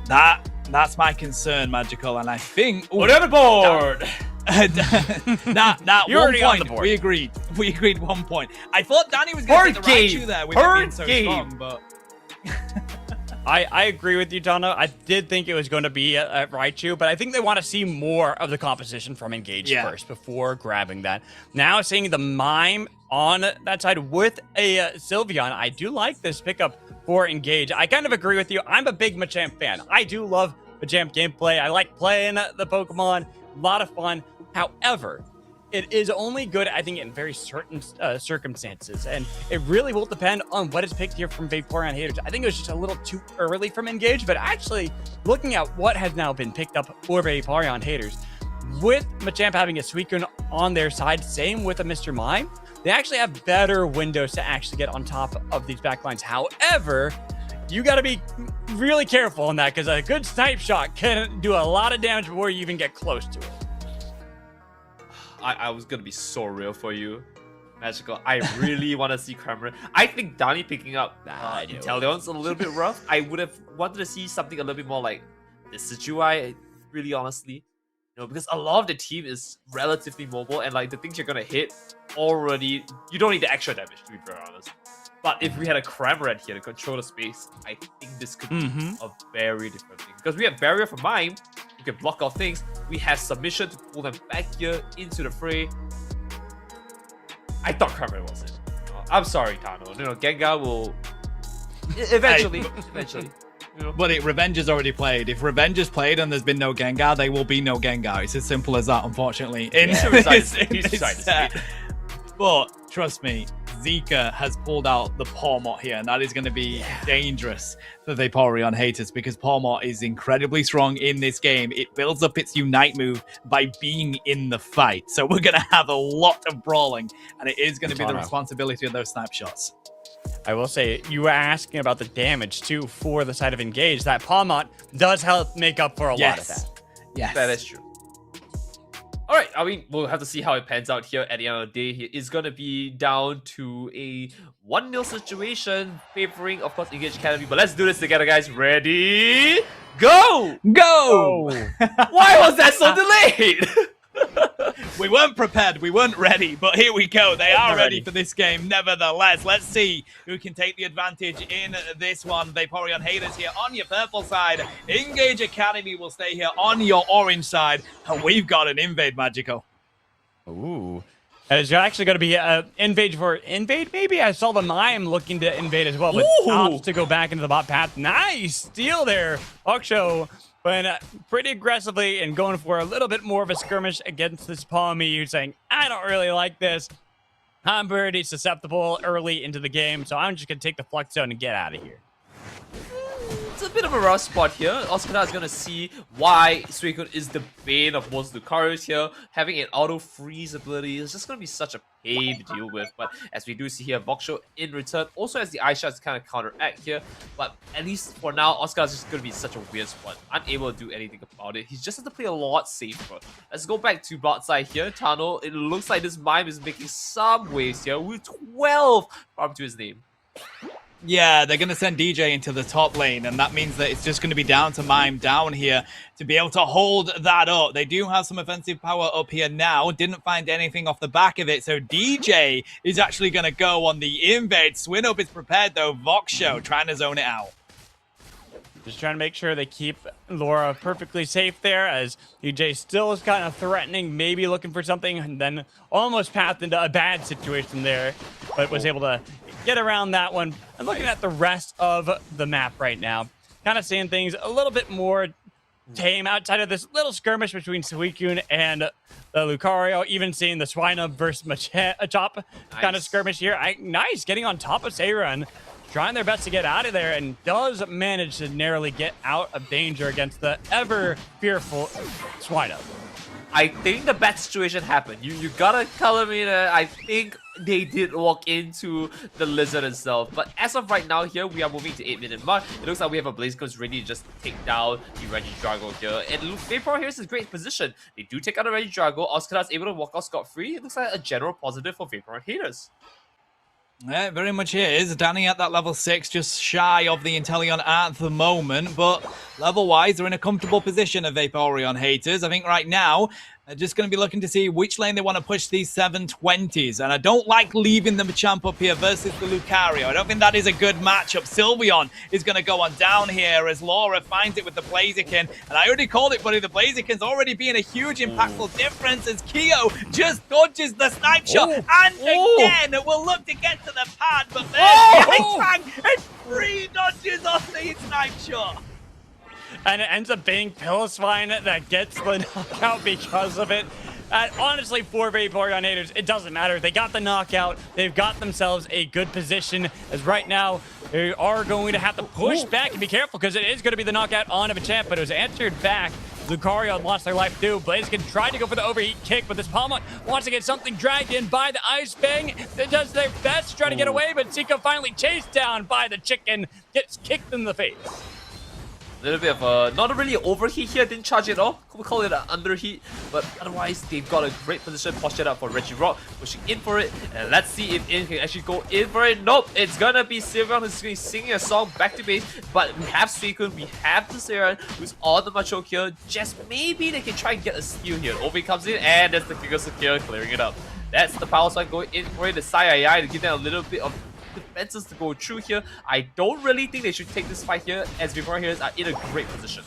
that's my concern, Magical. And I think...
Put on the board!
That
You're
one
already on the
point,
board.
we agreed. We agreed 1 point. I thought Danny was going to take the Raichu there with it being so strong, but...
I agree with you, Donna. I did think it was going to be a Raichu, but I think they want to see more of the composition from Engage first before grabbing that. Now seeing the Mime on that side with a Sylveon, I do like this pickup for Engage. I kind of agree with you. I'm a big Machamp fan. I do love Machamp gameplay. I like playing the Pokemon. A lot of fun. However, it is only good, I think, in very certain circumstances, and it really will depend on what is picked here from Vaporeon haters. I think it was just a little too early from Engage, but actually, looking at what has now been picked up for Vaporeon haters, with Machamp having a Suicune on their side, same with a Mr. Mime, they actually have better windows to actually get on top of these backlines. However, you got to be really careful on that, because a good snipe shot can do a lot of damage before you even get close to it.
I was gonna be so real for you, Magical. I really want to see Cramorant. I think Danny picking up Inteleon's a little bit rough. I would have wanted to see something a little bit more like this Decidueye, really honestly. Because a lot of the team is relatively mobile, and like the things you're gonna hit already, you don't need the extra damage, to be very honest. But if we had a Cramorant here to control the space, I think this could be a very different thing. Because we have Barrier for Mime, we can block off things. We have Submission to pull them back here into the fray. I thought Cramorant was it. I'm sorry, Tano. Gengar will eventually.
But Revenge is already played. If Revenge is played and there's been no Gengar, there will be no Gengar. It's as simple as that, unfortunately. But trust me, Zika has pulled out the Pawmot here, and that is going to be dangerous for Vaporeon haters, because Pawmot is incredibly strong in this game. It builds up its Unite move by being in the fight. So we're going to have a lot of brawling, and it is going to be the responsibility of those snapshots.
I will say, you were asking about the damage, too, for the side of Engage. That Pawmot does help make up for a lot of that.
Yes.
That is true. All right, I mean, we'll have to see how it pans out here at the end of the day. It's going to be down to a 1-0 situation, favoring, of course, Engage Academy. But let's do this together, guys. Ready? Go!
Go!
Why was that so delayed?
We weren't prepared, we weren't ready, but here we go. They are ready for this game, nevertheless. Let's see who can take the advantage in this one. Vaporeon haters here on your purple side. Engage Academy will stay here on your orange side, and we've got an invade, Magical.
Ooh. It's actually going to be invade for invade, maybe? I saw the Mime looking to invade as well, but opts to go back into the bot path. Nice steal there, Oksho. But pretty aggressively and going for a little bit more of a skirmish against this Palmy, who's saying, I don't really like this. I'm pretty susceptible early into the game, so I'm just going to take the Flux Zone and get out of here.
It's a bit of a rough spot here. Oscar is going to see why Suicune is the bane of most Lucario's here. Having an auto freeze ability is just going to be such a pain to deal with. But as we do see here, Voxel in return also has the Ice Shot to kind of counteract here. But at least for now, Oscar is just going to be such a weird spot. Unable to do anything about it. He just has to play a lot safer. Let's go back to bot side here. Tano, it looks like this Mime is making some waves here with 12 farm to his name.
Yeah, they're going to send DJ into the top lane, and that means that it's just going to be down to Mime down here to be able to hold that up. They do have some offensive power up here now. Didn't find anything off the back of it, so DJ is actually going to go on the invade. Swinub is prepared, though. Voxshow trying to zone it out.
Just trying to make sure they keep Laura perfectly safe there, as DJ still is kind of threatening, maybe looking for something, and then almost pathed into a bad situation there, but was able to get around that one. And looking at the rest of the map right now, kind of seeing things a little bit more tame outside of this little skirmish between Suicune and the Lucario, even seeing the Swinub versus Machop kind of skirmish here. Nice, getting on top of Seiran, trying their best to get out of there, and does manage to narrowly get out of danger against the ever-fearful Swinub.
I think the bad situation happened. You gotta color me that. I think they did walk into the lizard itself. But as of right now here, we are moving to 8-minute mark. It looks like we have a Blaziken ready to just take down the Regidrago here. And Vaporeon here is in great position. They do take out the Regidrago. Oscar is able to walk out scot-free. It looks like a general positive for Vaporeon haters.
Yeah, very much is. Danny at that level 6, just shy of the Inteleon at the moment, but level-wise, they're in a comfortable position of Vaporeon haters. I think right now,
They're just going to be looking to see which lane they want to push these 720s. And I don't like leaving the Machamp up here versus the Lucario. I don't think that is a good matchup. Sylveon is going to go on down here as Laura finds it with the Blaziken. And I already called it, buddy. The Blaziken's already being a huge impactful difference as Keo just dodges the snipe shot. And again, we'll look to get to the pad, but there's the Ice Fang and 3 dodges off the snipe shot.
And it ends up being Pillisvine that gets the knockout because of it. Honestly, for Vaporeon haters, it doesn't matter. They got the knockout. They've got themselves a good position. As right now, they are going to have to push back and be careful because it is going to be the knockout on a Machamp, but it was answered back. Lucario lost their life too. Blaziken tried to go for the overheat kick, but this Palmont wants to get something dragged in by the Ice Fang. It does their best to try to get away, but Zico finally chased down by the chicken, gets kicked in the face.
A little bit of a, not really an overheat here, didn't charge it all. We call it an underheat, but otherwise they've got a great position, postured up for Regirock, pushing in for it, and let's see if ING can actually go in for it. Nope, it's gonna be Sylveon who's gonna be singing a song back to base, but we have Suicune, we have the Saren who's on the Machoke here. Just maybe they can try and get a steal here. Ovi comes in, and there's the Figure Secure clearing it up. That's the power slide going in for it, the Sai to give them a little bit of defenses to go through here. I don't really think they should take this fight here, as Vaporeon haters are in a great position.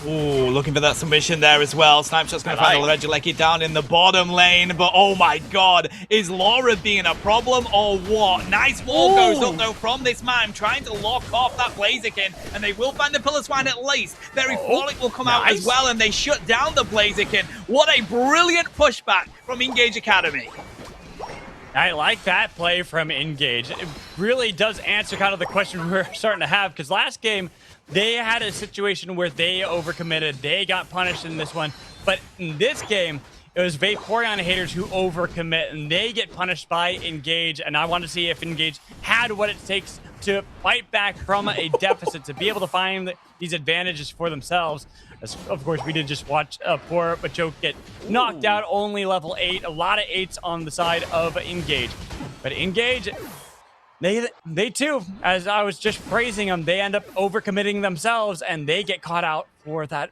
Ooh, looking for that submission there as well. Snipe Shot's going to find Regieleki down in the bottom lane, but oh my god, is Laura being a problem or what? Nice wall goes up though from this Mime, trying to lock off that Blaziken, and they will find the Pillisvine at least. Very Frolic will come out as well, and they shut down the Blaziken. What a brilliant pushback from Engage Academy.
I like that play from Engage. It really does answer kind of the question we're starting to have, because last game, they had a situation where they overcommitted. They got punished in this one. But in this game, it was Vaporeon haters who overcommit, and they get punished by Engage. And I want to see if Engage had what it takes to fight back from a deficit, to be able to find these advantages for themselves. As, of course, we did just watch poor Machoke get knocked out, only level 8. A lot of 8s on the side of Engage. But Engage, they too, as I was just praising them, they end up overcommitting themselves, and they get caught out for that,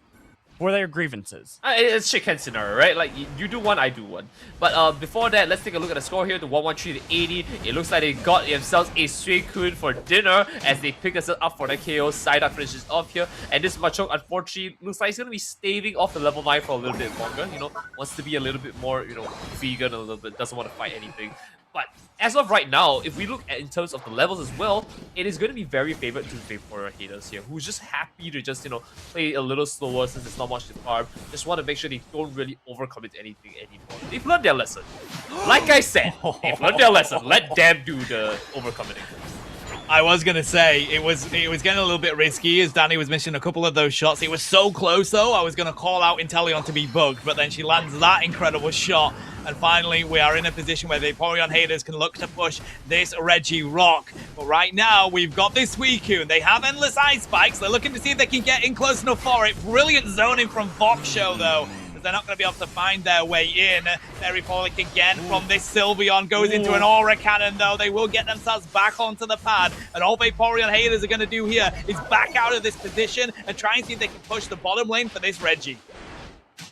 for their grievances.
It's shit can scenario, right? Like, you do one, I do one. But before that, let's take a look at the score here. The 113 to 80. It looks like they got themselves a Suicune for dinner as they pick themselves up for the KO. Psyduck finishes off here. And this Machoke, unfortunately, looks like he's going to be staving off the level 9 for a little bit longer. You know, wants to be a little bit more, you know, vegan a little bit. Doesn't want to fight anything. But as of right now, if we look at in terms of the levels as well, it is going to be very favored to Vaporeon haters here, who's just happy to just, you know, play a little slower since there's not much to farm. Just want to make sure they don't really overcommit anything anymore. They've learned their lesson. Like I said, they've learned their lesson. Let them do the overcommitting.
I was going to say, it was getting a little bit risky as Danny was missing a couple of those shots. It was so close, though. I was going to call out Inteleon to be bugged, but then she lands that incredible shot. And finally, we are in a position where the Vaporeon haters can look to push this Regirock. But right now, we've got this Suicune. They have endless ice spikes. They're looking to see if they can get in close enough for it. Brilliant zoning from Voxshow, though. They're not going to be able to find their way in. Very Frolic again from this Sylveon. Goes into an Aura Cannon, though. They will get themselves back onto the pad. And all Vaporeon haters are going to do here is back out of this position and try and see if they can push the bottom lane for this Reggie.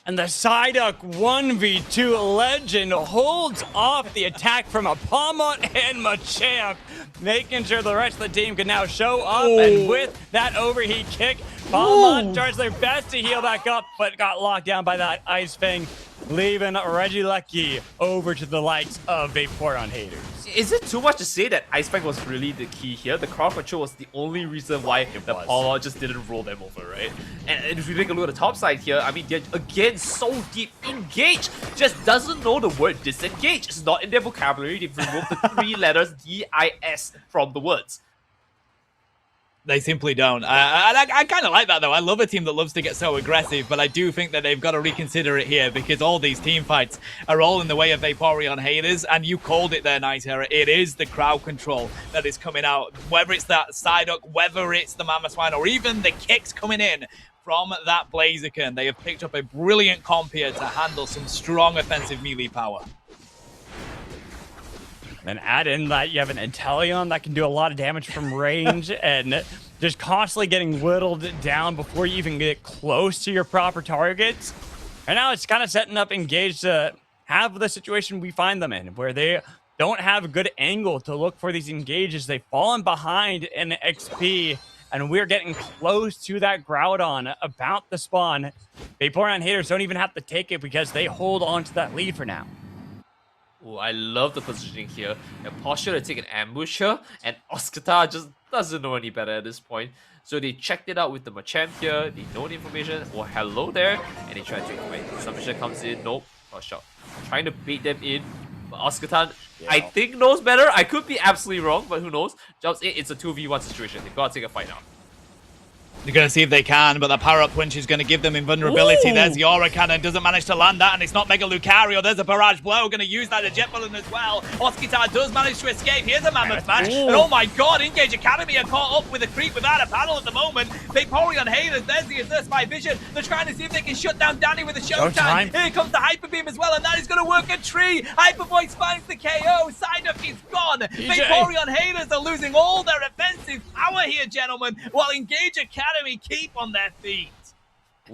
And the Psyduck 1v2 legend holds off the attack from a Palmont and Machamp, making sure the rest of the team can now show up. And with that overheat kick, Palmont tries their best to heal back up, but got locked down by that Ice Fang, leaving Regieleki over to the likes of Vaporeon haters.
Is it too much to say that Ice Fang was really the key here? The crowd control was the only reason why the Palmont just didn't roll them over, right? And if we take a look at the top side here, I mean, they're again so deep. Engage just doesn't know the word disengage. It's not in their vocabulary. They've removed the 3 letters D-I-S from the words.
They simply don't. I kind of like that, though. I love a team that loves to get so aggressive, but I do think that they've got to reconsider it here because all these team fights are all in the way of Vaporeon haters, and you called it there, Night Terror. It is the crowd control that is coming out, whether it's that Psyduck, whether it's the Mammothswine, or even the kicks coming in from that Blaziken. They have picked up a brilliant comp here to handle some strong offensive melee power.
And add in that you have an Inteleon that can do a lot of damage from range and just constantly getting whittled down before you even get close to your proper targets. And now it's kind of setting up Engage to have the situation we find them in, where they don't have a good angle to look for these engages. They've fallen behind in XP, and we're getting close to that Groudon about the spawn. Vaporeon haters don't even have to take it because they hold on to that lead for now.
Oh, I love the positioning here. A posture to take an ambush here, and Oscar just doesn't know any better at this point. So they checked it out with the Machamp here. They know the information. Oh, hello there. And they try to take it away. Submission comes in. Nope. Cross shot. Trying to bait them in. But Oscar, I think, knows better. I could be absolutely wrong, but who knows? Jumps in. It's a 2v1 situation. They've got to take a fight now.
They're going to see if they can, but the power-up punch is going to give them invulnerability.
Ooh.
There's the Aura Cannon, doesn't manage to land that, and it's not Mega Lucario. There's a Barrage Blow, going to use that eject button as well. Oskitar does manage to escape. Here's a Mammoth Match, and oh my god, Engage Academy are caught up with a creep without a panel at the moment. Vaporeon haters, there's the Assist by Vision. They're trying to see if they can shut down Danny with a Showtime. Here comes the Hyper Beam as well, and that is going to work a tree. Hyper Voice finds the KO. Psyduck is gone. Vaporeon haters are losing all their offensive power here, gentlemen, while Engage Academy keep on their feet.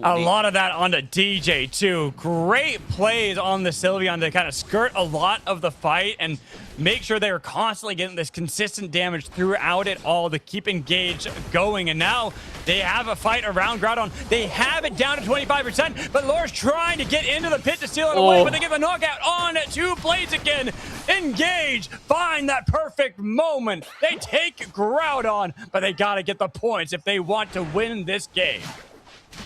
A lot of that onto DJ too. Great plays on the Sylveon to kind of skirt a lot of the fight and make sure they were constantly getting this consistent damage throughout it all to keep Engage going. And now they have a fight around Groudon. They have it down to 25%, but Lore's trying to get into the pit to steal it away, but they give a knockout on 2 plays again. Engage find that perfect moment. They take Groudon, but they gotta get the points if they want to win this game.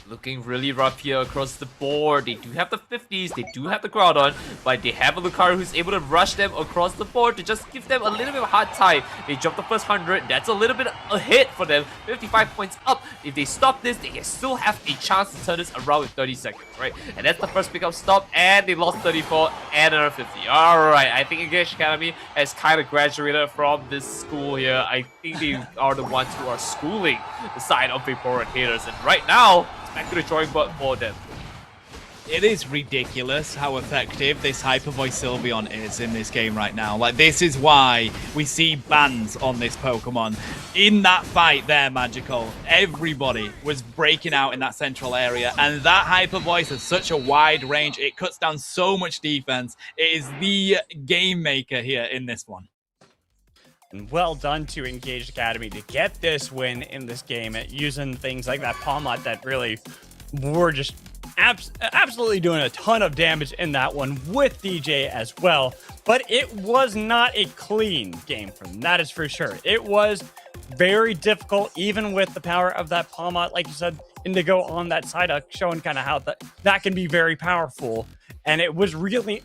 Looking really rough here across the board. They do have the 50s, they do have the Groudon, but they have a Lucario who's able to rush them across the board to just give them a little bit of a hard time. They jump the first 100, that's a little bit a hit for them. 55 points up. If they stop this, they can still have a chance to turn this around in 30 seconds, right? And that's the first pickup stop, and they lost 34 and another 50. Alright, I think Engage Academy has kind of graduated from this school here. I think they are the ones who are schooling the side of Vaporeon haters, and right now, back to the drawing board for them.
It is ridiculous how effective this Hyper Voice Sylveon is in this game right now. Like, this is why we see bans on this Pokemon. In that fight there, Magical, everybody was breaking out in that central area, and that Hyper Voice has such a wide range. It cuts down so much defense. It is the game maker here in this one.
Well done to Engage Academy to get this win in this game at using things like that Palmot that really were just absolutely doing a ton of damage in that one with DJ as well. But it was not a clean game for them, that is for sure. It was very difficult, even with the power of that Palmot, like you said, Indigo on that side, showing kind of how that can be very powerful. And it was really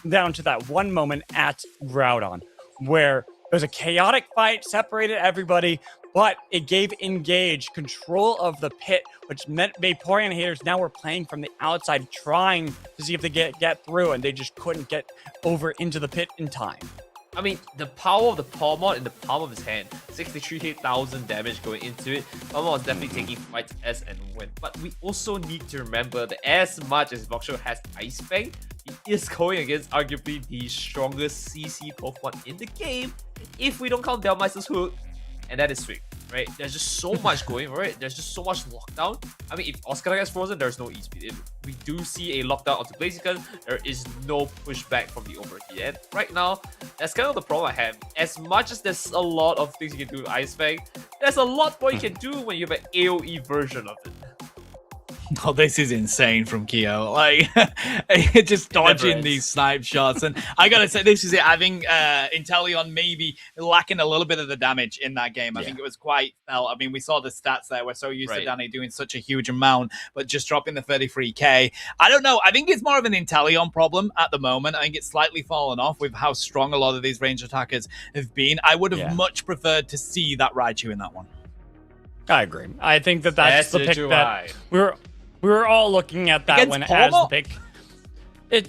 down to that one moment at Groudon, where it was a chaotic fight, separated everybody, but it gave Engage control of the pit, which meant Vaporeon haters now were playing from the outside, trying to see if they get through, and they just couldn't get over into the pit in time.
I mean, the power of the Palmot in the palm of his hand. 63,000 damage going into it. Palmot is definitely taking fights as and when. But we also need to remember that as much as Voxel has Ice Fang, he is going against arguably the strongest CC Pokemon in the game, if we don't count Delmeister's Hook, and that is Swing, right? There's just so much going for it. There's just so much lockdown. I mean, if Oscar gets frozen, there's no E-speed. If we do see a lockdown onto Blaziken, there is no pushback from the overheat. And right now, that's kind of the problem I have. As much as there's a lot of things you can do with Ice Fang, there's a lot more you can do when you have an AoE version of it.
Oh, this is insane from Kyo. Like, just dodging these snipe shots. And I gotta say, this is it. I think Inteleon maybe lacking a little bit of the damage in that game. I think it was quite felt. I mean, we saw the stats there. We're so used to Danny doing such a huge amount, but just dropping the 33k. I don't know. I think it's more of an Inteleon problem at the moment. I think it's slightly fallen off with how strong a lot of these range attackers have been. I would have much preferred to see that Raichu in that one.
I agree. I think that's the pick that we were all looking at that one as the pick.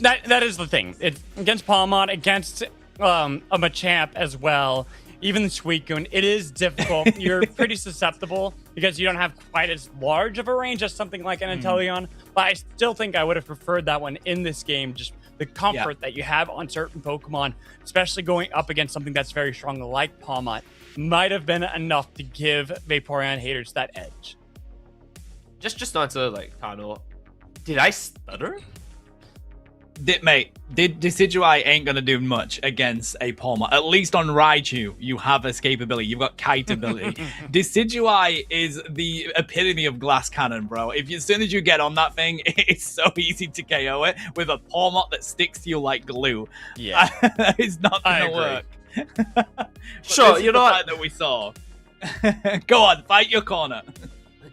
That is the thing. It's against Palmot, against a Machamp as well, even the Suicune. It is difficult. You're pretty susceptible because you don't have quite as large of a range as something like an Inteleon. But I still think I would have preferred that one in this game. Just the comfort that you have on certain Pokemon, especially going up against something that's very strong like Palmot, might have been enough to give Vaporeon haters that edge.
Just to answer like Tano, Did I stutter?
Decidueye ain't gonna do much against a Palmer. At least on Raichu, you have escapability. You've got kite ability. Decidueye is the epitome of glass cannon, bro. As soon as you get on that thing, it's so easy to KO it with a Palmer that sticks to you like glue.
Yeah,
it's not gonna work.
Sure, you know what?
That we saw. Go on, fight your corner.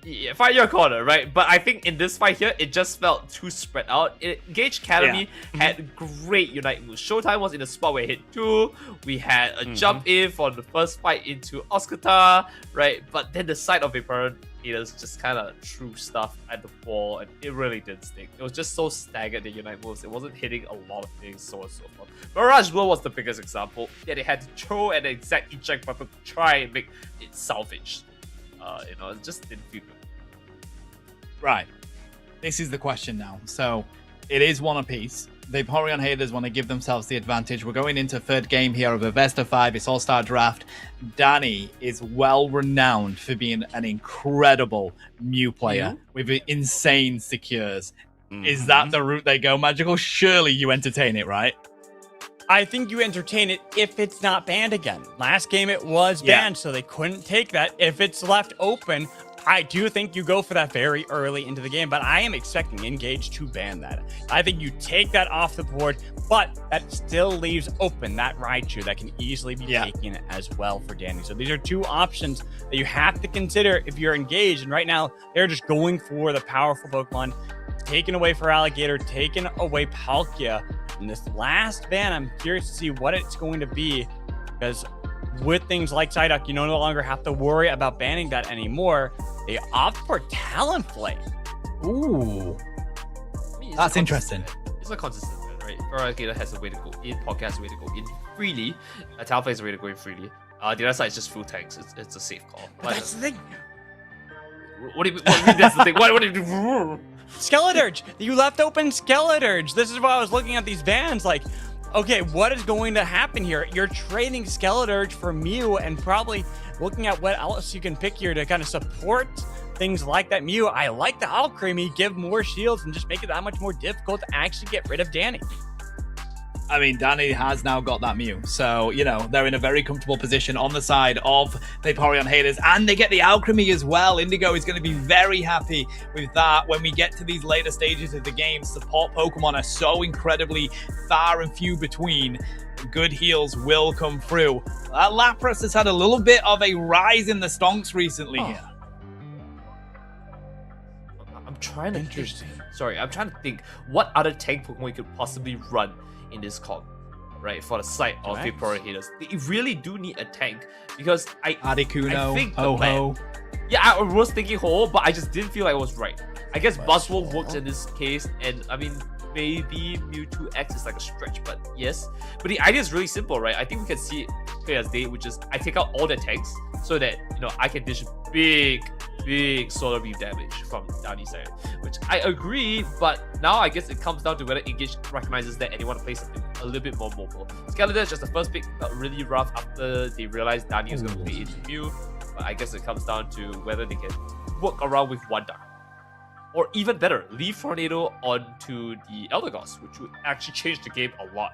Yeah, fight your corner, right? But I think in this fight here, it just felt too spread out. Engage Academy had great Unite moves. Showtime was in the spot where it hit 2. We had a jump in for the first fight into Oscata, right? But then the side of Vaporeon Haters just kind of threw stuff at the ball, and it really didn't stick. It was just so staggered, the Unite moves. It wasn't hitting a lot of things, so on and so forth. Mirage Blow was the biggest example. Yeah, they had to throw an exact eject button to try and make it salvaged. It just didn't feel good.
Right. This is the question now. So, it is one apiece. The Vaporeon haters want to give themselves the advantage. We're going into third game here of a best of 5. It's All-Star Draft. Danny is well renowned for being an incredible Mew player with insane secures. Is that the route they go, Magical? Surely you entertain it, right?
I think you entertain it if it's not banned again. Last game it was banned, so they couldn't take that. If it's left open, I do think you go for that very early into the game, but I am expecting Engage to ban that. I think you take that off the board, but that still leaves open that Raichu that can easily be taken as well for Danny. So these are two options that you have to consider if you're engaged. And right now, they're just going for the powerful Pokemon, taken away for Alligator, taken away Palkia. And this last ban, I'm curious to see what it's going to be, because with things like Psyduck, you no longer have to worry about banning that anymore. They opt for Talonflame.
Ooh. That's interesting.
It's not consistent, right? Alligator has a way to go in, Palkia has a way to go in freely. Talonflame has a way to go in freely. The other side is just full tanks. It's a safe call.
But that's the thing.
What do you mean that's the thing? What do you do?
Skeledirge! You left open Skeledirge. This is why I was looking at these bans like, okay, what is going to happen here? You're trading Skeledirge for Mew and probably looking at what else you can pick here to kind of support things like that Mew. I like the Alcremie, give more shields and just make it that much more difficult to actually get rid of Danny.
I mean, Danny has now got that Mew, so, they're in a very comfortable position on the side of Vaporeon haters, and they get the Alcremie as well. Indigo is going to be very happy with that. When we get to these later stages of the game, support Pokemon are so incredibly far and few between. Good heals will come through. Lapras has had a little bit of a rise in the stonks recently here.
I'm trying to I'm trying to think what other tank Pokemon you could possibly run in this comp, right? For the side of Vaporeon haters, they really do need a tank, because
Articuno,
I think
Ho-Ho.
Yeah, I was thinking Ho, but I just didn't feel like it was right. I guess Buzzwole works in this case, and I mean, maybe Mewtwo X is like a stretch, but yes. But the idea is really simple, right? I think we can see it clear as day, which is I take out all the tanks so that, I can dish big solar beam damage from Danny's side, which I agree, but now I guess it comes down to whether Engage recognizes that and they want to play something a little bit more mobile. Skeletor is just the first pick, felt really rough after they realized Danny was going to play into Mew, but I guess it comes down to whether they can work around with one Dark. Or even better, leave Tornado onto the Elder Gods, which would actually change the game a lot.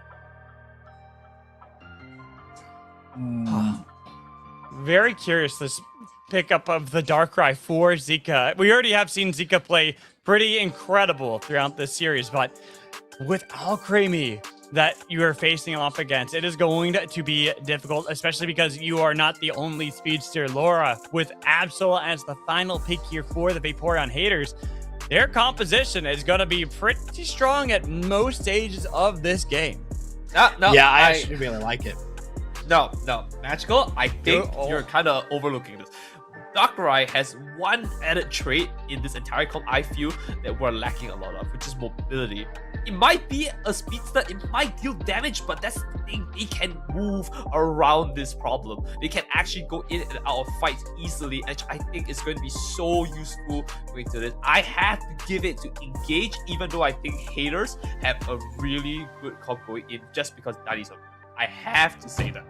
Very curious, this pickup of the Darkrai for Zika. We already have seen Zika play pretty incredible throughout this series, but with Alcremie that you are facing off against, it is going to be difficult, especially because you are not the only speedster. Laura, with Absol as the final pick here for the Vaporeon haters, their composition is going to be pretty strong at most stages of this game.
I actually really like it.
No, Magical, I think you're kind of overlooking this. Darkrai has one added trait in this entire comp I feel that we're lacking a lot of, which is mobility. It might be a speedster, it might deal damage, but that's the thing, they can move around this problem. They can actually go in and out of fights easily, and I think it's going to be so useful going to this. I have to give it to Engage, even though I think haters have a really good comp going in just because that is I have to say that.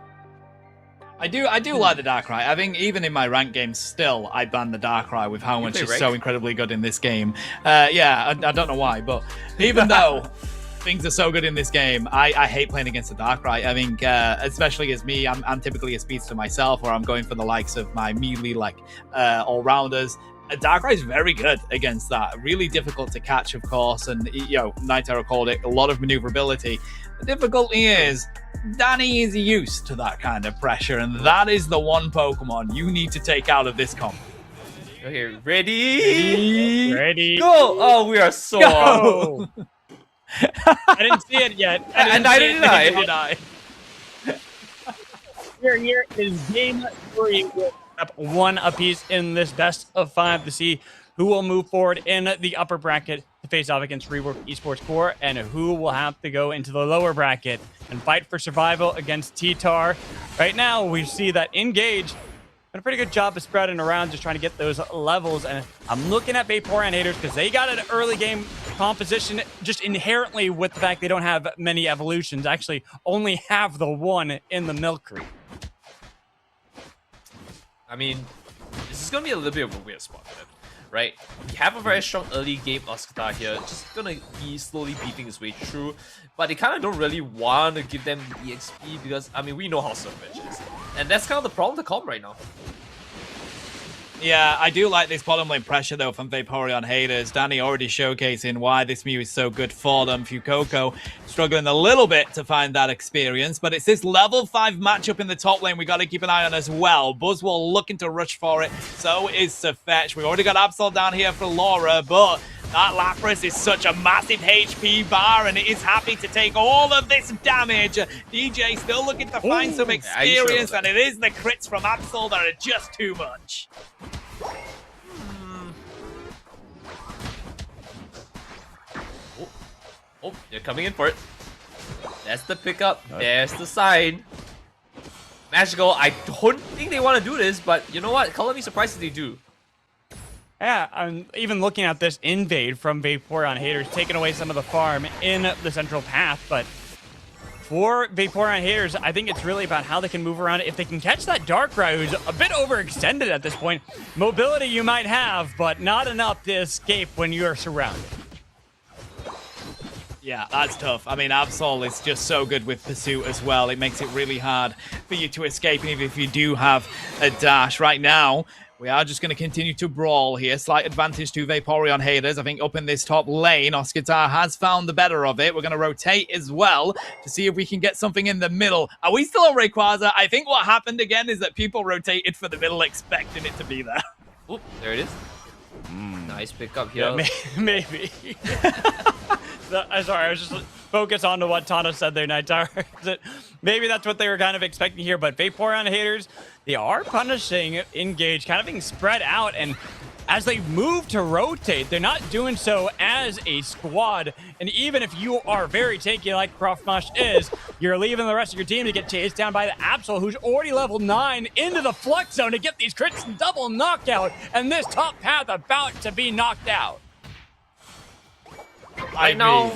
I do like the Darkrai. I think even in my ranked games, still I ban the Darkrai with how much it's so incredibly good in this game. Yeah, I don't know why, but even though things are so good in this game, I hate playing against the Darkrai. I mean, especially as me, I'm typically a speedster myself, or I'm going for the likes of my melee all-rounders. Darkrai is very good against that. Really difficult to catch, of course, and NightTerror called it a lot of maneuverability. The difficulty is Danny is used to that kind of pressure, and that is the one Pokemon you need to take out of this comp.
Okay, ready?
Ready.
Go! Oh, we are so
Go! I didn't see it yet.
And neither did I.
We're here in game 3. We're up 1 apiece in this best of 5 to see who will move forward in the upper bracket to face off against Rework Esports Core, and who will have to go into the lower bracket and fight for survival against TTAR. Right now, we see that Engage did a pretty good job of spreading around, just trying to get those levels. And I'm looking at Vaporeon haters because they got an early game composition just inherently with the fact they don't have many evolutions. Actually, only have the one in the Milk Creek.
I mean, this is going to be a little bit of a weird spot for them, right? We have a very strong early game Oscar here, just going to be slowly beating his way through, but they kind of don't really want to give them the XP because, I mean, we know how Surf Edge is. And that's kind of the problem to come right now.
Yeah, I do like this bottom lane pressure, though, from Vaporeon haters. Danny already showcasing why this Mew is so good for them. Fuecoco struggling a little bit to find that experience, but it's this level 5 matchup in the top lane we got to keep an eye on as well. Buzzwole looking to rush for it, so is Safetch. We've already got Absol down here for Laura, but that Lapras is such a massive HP bar, and it is happy to take all of this damage. DJ still looking to find some experience, and it is the crits from Absol that are just too much.
Oh, they're coming in for it. That's the pickup. There's the sign. Magical, I don't think they want to do this, but you know what? Color me surprised if they do.
Yeah, I'm even looking at this invade from Vaporeon haters, taking away some of the farm in the central path, but for Vaporeon haters, I think it's really about how they can move around. If they can catch that Darkrai, who's a bit overextended at this point, mobility you might have, but not enough to escape when you are surrounded.
Yeah, that's tough. I mean, Absol is just so good with Pursuit as well. It makes it really hard for you to escape, even if you do have a dash. Right now, we are just going to continue to brawl here. Slight advantage to Vaporeon haters. I think up in this top lane, Oscar has found the better of it. We're going to rotate as well to see if we can get something in the middle. Are we still on Rayquaza? I think what happened again is that people rotated for the middle expecting it to be there.
Oop, there it is. Nice pickup here.
Yeah, maybe. I'm sorry, I was just focused on to what Tana said there, NightTerror. Maybe that's what they were kind of expecting here, but Vaporeon haters, they are punishing Engage, kind of being spread out, and as they move to rotate, they're not doing so as a squad, and even if you are very tanky like Profmush is, you're leaving the rest of your team to get chased down by the Absol, who's already level 9, into the Flux Zone to get these crits and double knockout, and this top path about to be knocked out.
Right now,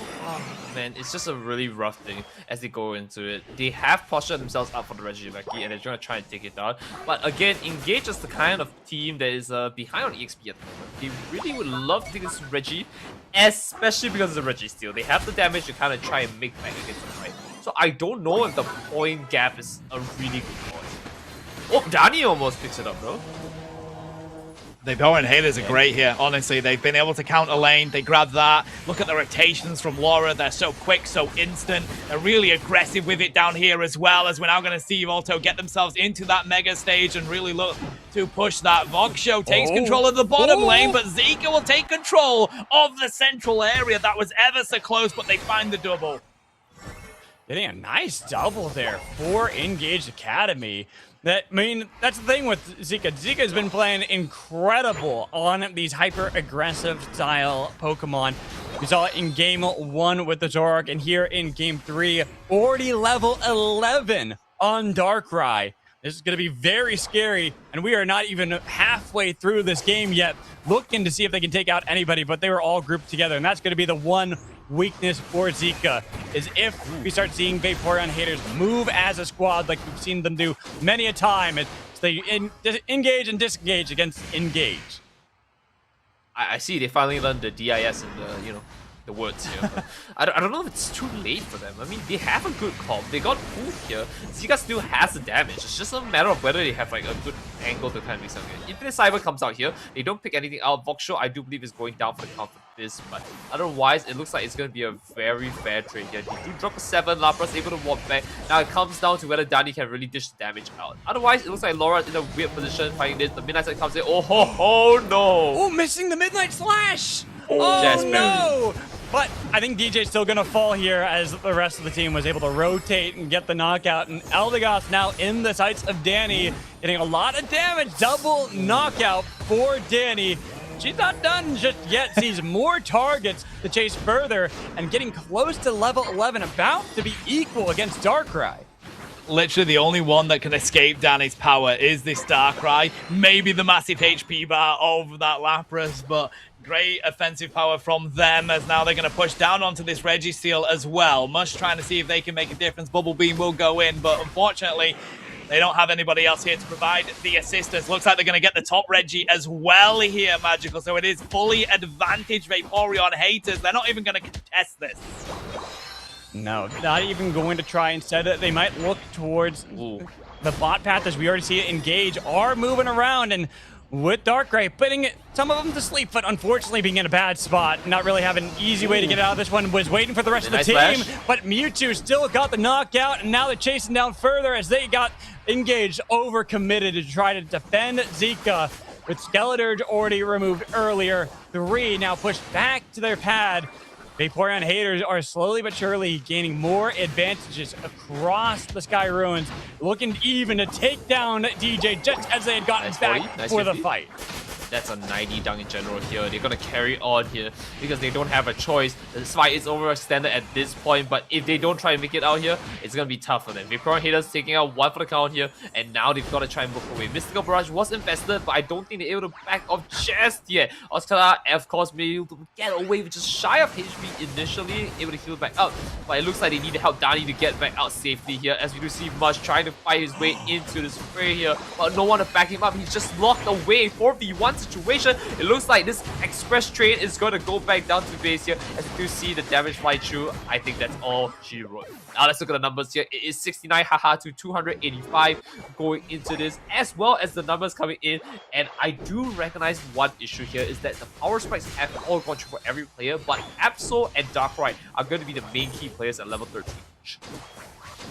man, it's just a really rough thing as they go into it. They have postured themselves up for the Reggie and they're going to try and take it down. But again, Engage is the kind of team that is behind on EXP at the moment. They really would love to take this Reggie, especially because of the Reggie steal. They have the damage to kind of try and make back against them, right? So I don't know if the point gap is a really good point. Oh, Danny almost picks it up, bro.
The Vaporeon haters are great here, honestly. They've been able to counter lane. They grab that. Look at the rotations from Laura. They're so quick, so instant. They're really aggressive with it down here as well, as we're now going to see Volto get themselves into that mega stage and really look to push that. Voxshow takes control of the bottom lane, but Zika will take control of the central area. That was ever so close, but they find the double.
Getting a nice double there for Engage Academy. I mean, that's the thing with Zika. Zika's been playing incredible on these hyper-aggressive style Pokemon. We saw it in Game 1 with the Zoroark, and here in Game 3, already level 11 on Darkrai. This is going to be very scary, and we are not even halfway through this game yet, looking to see if they can take out anybody, but they were all grouped together, and that's going to be the one weakness for Zika is if we start seeing Vaporeon haters move as a squad like we've seen them do many a time. It's they engage and disengage against engage.
I see they finally learned the DIS and the, the words here. I don't know if it's too late for them. I mean, they have a good comp. They got food here. Zika still has the damage. It's just a matter of whether they have like a good angle to kind of do something. If the Cyber comes out here, they don't pick anything out. Voxshow, I do believe, is going down for the count for this, but otherwise, it looks like it's going to be a very fair trade here. They do drop a 7, Lapras able to walk back. Now it comes down to whether Dani can really dish the damage out. Otherwise, it looks like Laura's in a weird position fighting this. The Midnight Side comes in. Oh no!
Oh, missing the Midnight Slash!
Just
Oh no! But I think DJ's still going to fall here as the rest of the team was able to rotate and get the knockout. And Eldegoss now in the sights of Dani, getting a lot of damage. Double knockout for Dani. She's not done just yet. Sees more targets to chase further and getting close to level 11, about to be equal against Darkrai.
Literally the only one that can escape Dani's power is this Darkrai. Maybe the massive HP bar of that Lapras, but great offensive power from them as now they're going to push down onto this Registeel as well. Mush trying to see if they can make a difference. Bubble Beam will go in, but unfortunately, they don't have anybody else here to provide the assistance. Looks like they're going to get the top Reggie as well here, Magical. So it is fully advantage Vaporeon haters. They're not even going to contest this.
No, not even going to try. Instead, they might look towards the bot path as we already see it. Engage are moving around and with Darkrai putting some of them to sleep, but unfortunately being in a bad spot. Not really having an easy way to get out of this one. Was waiting for the rest of the team, but Mewtwo still got the knockout, and now they're chasing down further as they got engaged, overcommitted to try to defend Zika. With Skeleturge already removed earlier, 3 now pushed back to their pad. Vaporeon haters are slowly but surely gaining more advantages across the Sky Ruins, looking even to take down DJ just as they had gotten back for the fight.
That's a 90 down in general here. They're going to carry on here because they don't have a choice. The fight is overextended at this point, but if they don't try and make it out here, it's going to be tough for them. Vaporeon haters taking out 1 for the count here, and now they've got to try and book away. Mystical Barrage was infested, but I don't think they're able to back off just yet. Oscar, of course, may be able to get away with just shy of HP initially, able to heal back up, but it looks like they need to help Dani to get back out safely here, as we do see Mush trying to fight his way into the spray here, but no one to back him up. He's just locked away. 4v1 situation. It looks like this express train is going to go back down to base here, as you do see the damage fly through. I think that's all she wrote. Now let's look at the numbers here. It is 69 haha to 285 going into this, as well as the numbers coming in. And I do recognize one issue here is that the power spikes have all gone through for every player, but Absol and Darkrai are going to be the main key players at level 13 each.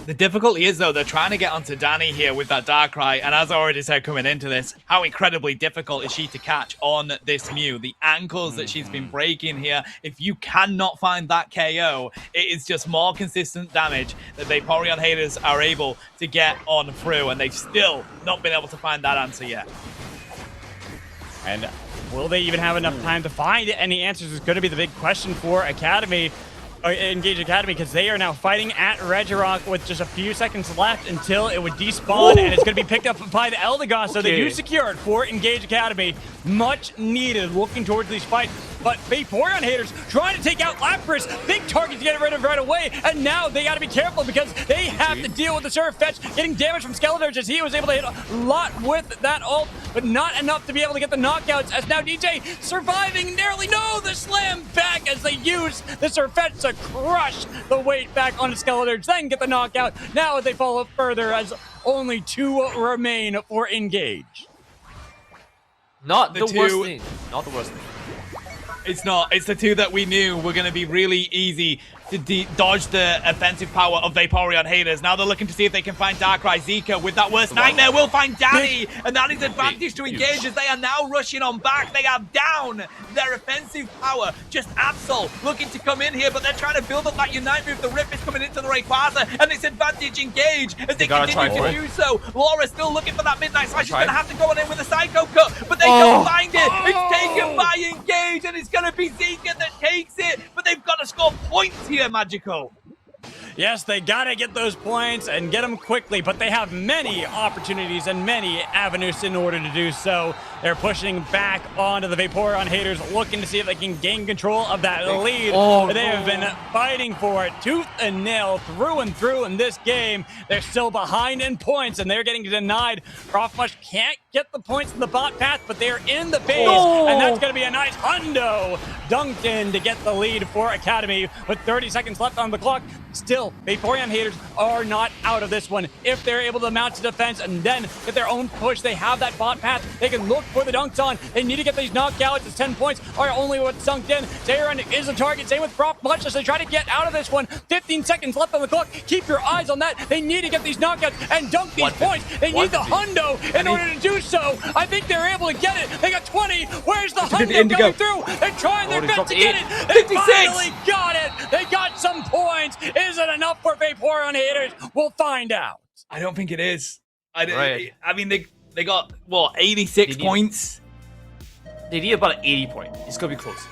The difficulty is, though, they're trying to get onto Dani here with that Darkrai, and as I already said coming into this, how incredibly difficult is she to catch on this Mew? The ankles that she's been breaking here, if you cannot find that KO, it is just more consistent damage that Vaporeon haters are able to get on through, and they've still not been able to find that answer yet.
And will they even have enough time to find any answers is going to be the big question for Academy. Engage Academy, because they are now fighting at Regirock with just a few seconds left until it would despawn, and it's going to be picked up by the Eldegoss. So they do secure it for Engage Academy. Much needed, looking towards these fights. But Vaporeon haters trying to take out Lapras. Big target to get rid of right away. And now they got to be careful because they have to deal with the Surf Fetch, getting damage from Skeleturge as he was able to hit a lot with that ult, but not enough to be able to get the knockouts. As now DJ surviving narrowly. No, the slam back as they use the Surf Fetch to crush the weight back onto Skeleturge, then get the knockout. Now they follow further as only 2 remain for Engage.
Not the worst thing. Not the worst thing.
It's not. It's the 2 that we knew were going to be really easy to dodge the offensive power of Vaporeon haters. Now they're looking to see if they can find Darkrai. Zika with that worst nightmare will find Dani, and that is advantage to Engage as they are now rushing on back. They are down their offensive power. Just Absol looking to come in here, but they're trying to build up that Unite move. The Rip is coming into the Rayquaza, and it's advantage Engage as they continue to do so. Laura still looking for that Midnight Slash. She's going to have to go on in with a Psycho Cut, but they don't find it. It's taken by Engage, and it's going to be Zika that takes it, but they've got to score points here, Magical.
Yes, they gotta get those points and get them quickly, but they have many opportunities and many avenues in order to do so. They're pushing back onto the Vaporeon haters, looking to see if they can gain control of that lead.
Oh,
They have been fighting for it tooth and nail through and through in this game. They're still behind in points, and they're getting denied. Rothmush can't get the points in the bot path, but they're in the base, and that's going to be a nice hundo dunked in to get the lead for Academy with 30 seconds left on the clock. Still, Vaporeon haters are not out of this one. If they're able to mount to defense and then get their own push, they have that bot path. They can look for the dunks on. They need to get these knockouts. It's 10 points are only what's dunked in. Zaron is the target. Same with Rothmush as they try to get out of this one. 15 seconds left on the clock. Keep your eyes on that. They need to get these knockouts and dunk these points. They need the hundo in order to do so. I think they're able to get it. They got 20. Where's the hundo coming through? They're trying their best to get it. They finally got it. They got some points. Is it enough for Vaporeon haters? We'll find out.
I don't think it is. I mean, they got, what, 86 points?
They need about an 80 point. It's going to be close.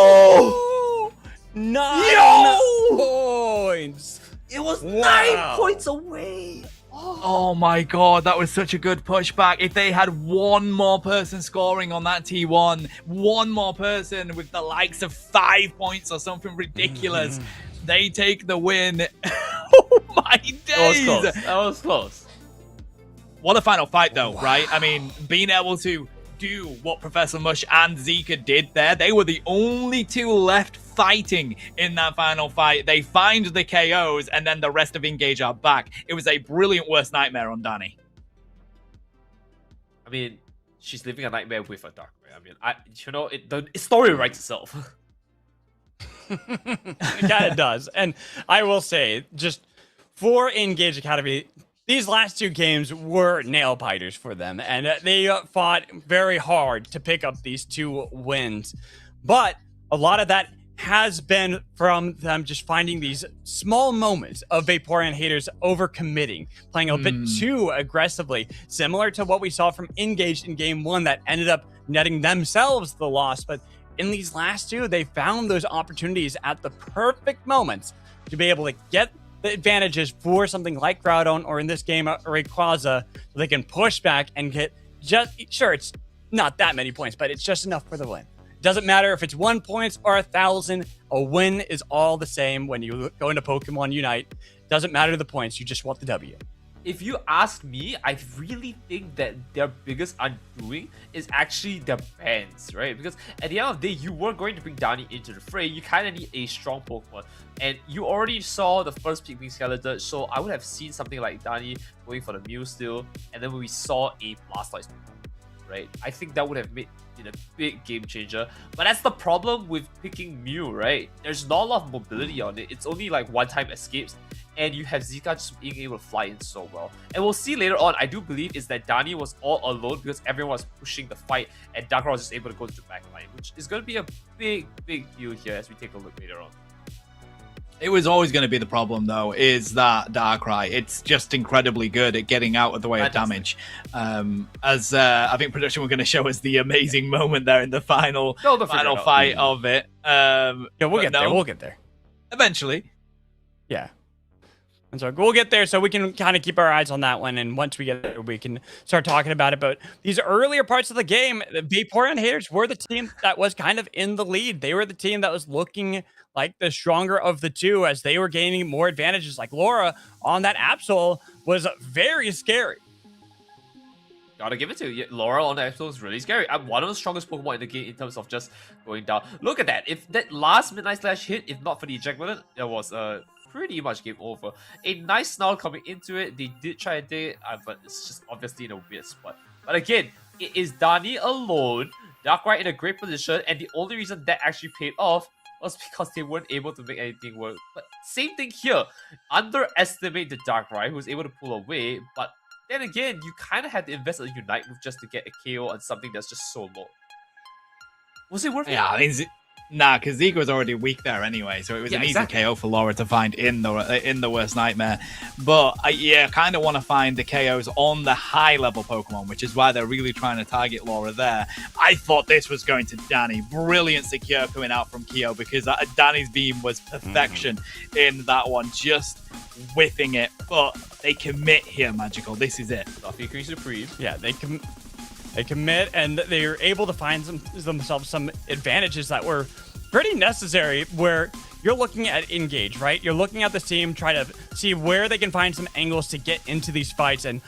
Oh! 9 points.
It was 9 points away.
Oh my god, that was such a good pushback. If they had one more person scoring on that T1, one more person with the likes of 5 points or something ridiculous, they take the win. Oh my days!
That was close.
What a final fight though, right? I mean, being able to do what Professor Mush and Zika did there, they were the only two left fighting in that final fight. They find the KOs, and then the rest of Engage are back. It was a brilliant worst nightmare on Danny.
I mean, she's living a nightmare with a dark. I mean, the story writes itself.
It kind of does. And I will say, just for Engage Academy, these last two games were nail biters for them, and they fought very hard to pick up these 2 wins. But a lot of that has been from them just finding these small moments of Vaporeon haters overcommitting, playing a bit too aggressively, similar to what we saw from Engage in Game 1 that ended up netting themselves the loss. But in these last 2, they found those opportunities at the perfect moments to be able to get the advantages for something like Groudon, or in this game, Rayquaza, so they can push back and get sure, it's not that many points, but it's just enough for the win. Doesn't matter if it's 1 point or 1,000, a win is all the same when you go into Pokemon Unite. Doesn't matter the points, you just want the W.
If you ask me, I really think that their biggest undoing is actually their bans, right? Because at the end of the day, you were going to bring Danny into the fray. You kind of need a strong Pokemon. And you already saw the first Pikmin Skeleton, so I would have seen something like Danny going for the Mew still. And then when we saw a Blastoise, right? I think that would have made it a big game changer. But that's the problem with picking Mew, right? There's not a lot of mobility on it. It's only like one-time escapes. And you have Zika just being able to fly in so well. And we'll see later on, I do believe, is that Danny was all alone because everyone was pushing the fight and Darkrai was just able to go to the back line, which is going to be a big deal here as we take a look later on.
It was always going to be the problem, though, is that Darkrai. It's just incredibly good at getting out of the way of damage. As I think production were going to show us the amazing moment there in the final fight of it.
Yeah, we'll get there. We'll get there.
Eventually.
Yeah. And so we'll get there, so we can kind of keep our eyes on that one. And once we get there, we can start talking about it. But these earlier parts of the game, the Vaporeon haters were the team that was kind of in the lead. They were the team that was looking like the stronger of the two as they were gaining more advantages. Like Laura on that Absol was very scary.
Gotta give it to you. Laura on the Absol is really scary. I'm one of the strongest Pokemon in the game in terms of just going down. Look at that. If that last Midnight Slash hit, if not for the eject button, there was pretty much game over. A nice snarl coming into it. They did try and do it, but it's just obviously in a weird spot. But again, it is Danny alone, Darkrai in a great position, and the only reason that actually paid off was because they weren't able to make anything work. But same thing here. Underestimate the Darkrai, who was able to pull away, but then again, you kind of had to invest a Unite move just to get a KO on something that's just so low. Was it worth it?
Yeah, I mean, nah, because Zika was already weak there anyway, so it was an easy KO for Laura to find in the worst nightmare. But I kind of want to find the KOs on the high-level Pokemon, which is why they're really trying to target Laura there. I thought this was going to Danny. Brilliant secure coming out from Kyo, because Danny's beam was perfection in that one, just whiffing it. But they commit here, Magical. This is it.
Fluffy Crease Supreme.
Yeah, they can. They commit, and they are able to find themselves some advantages that were pretty necessary, where you're looking at Engage, right? You're looking at the team, try to see where they can find some angles to get into these fights, and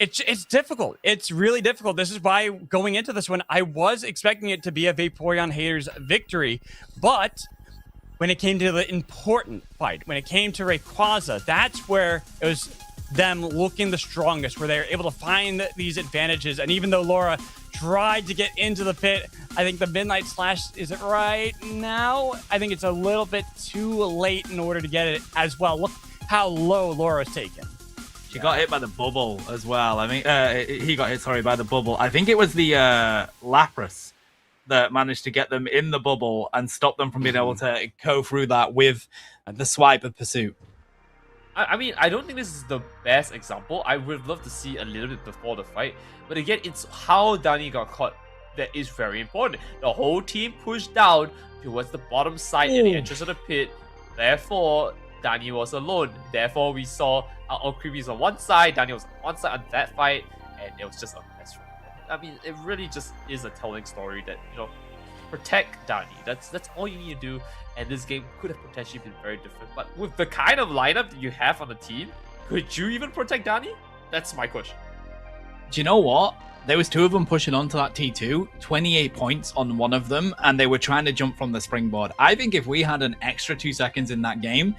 it's difficult. It's really difficult. This is why going into this one, I was expecting it to be a Vaporeon haters victory, but when it came to the important fight, when it came to Rayquaza, that's where it was them looking the strongest, where they were able to find these advantages. And even though Laura tried to get into the pit, I think the Midnight Slash, is it right now? I think it's a little bit too late in order to get it as well. Look how low Laura's taken.
She got hit by the bubble as well. I mean, he got hit, sorry, by the bubble. I think it was the Lapras that managed to get them in the bubble and stop them from being able to go through that with the swipe of Pursuit.
I mean, I don't think this is the best example. I would love to see a little bit before the fight. But again, it's how Danny got caught that is very important. The whole team pushed down towards the bottom side in the entrance of the pit. Therefore, Danny was alone. Therefore, we saw all creepies on one side, Danny was on one side on that fight, and it was just a mess from there. I mean, it really just is a telling story that, you know, protect Danny. That's all you need to do. And this game could have potentially been very different. But with the kind of lineup that you have on the team, could you even protect Danny? That's my question.
Do you know what? There was two of them pushing onto that T2, 28 points on one of them, and they were trying to jump from the springboard. I think if we had an extra 2 seconds in that game,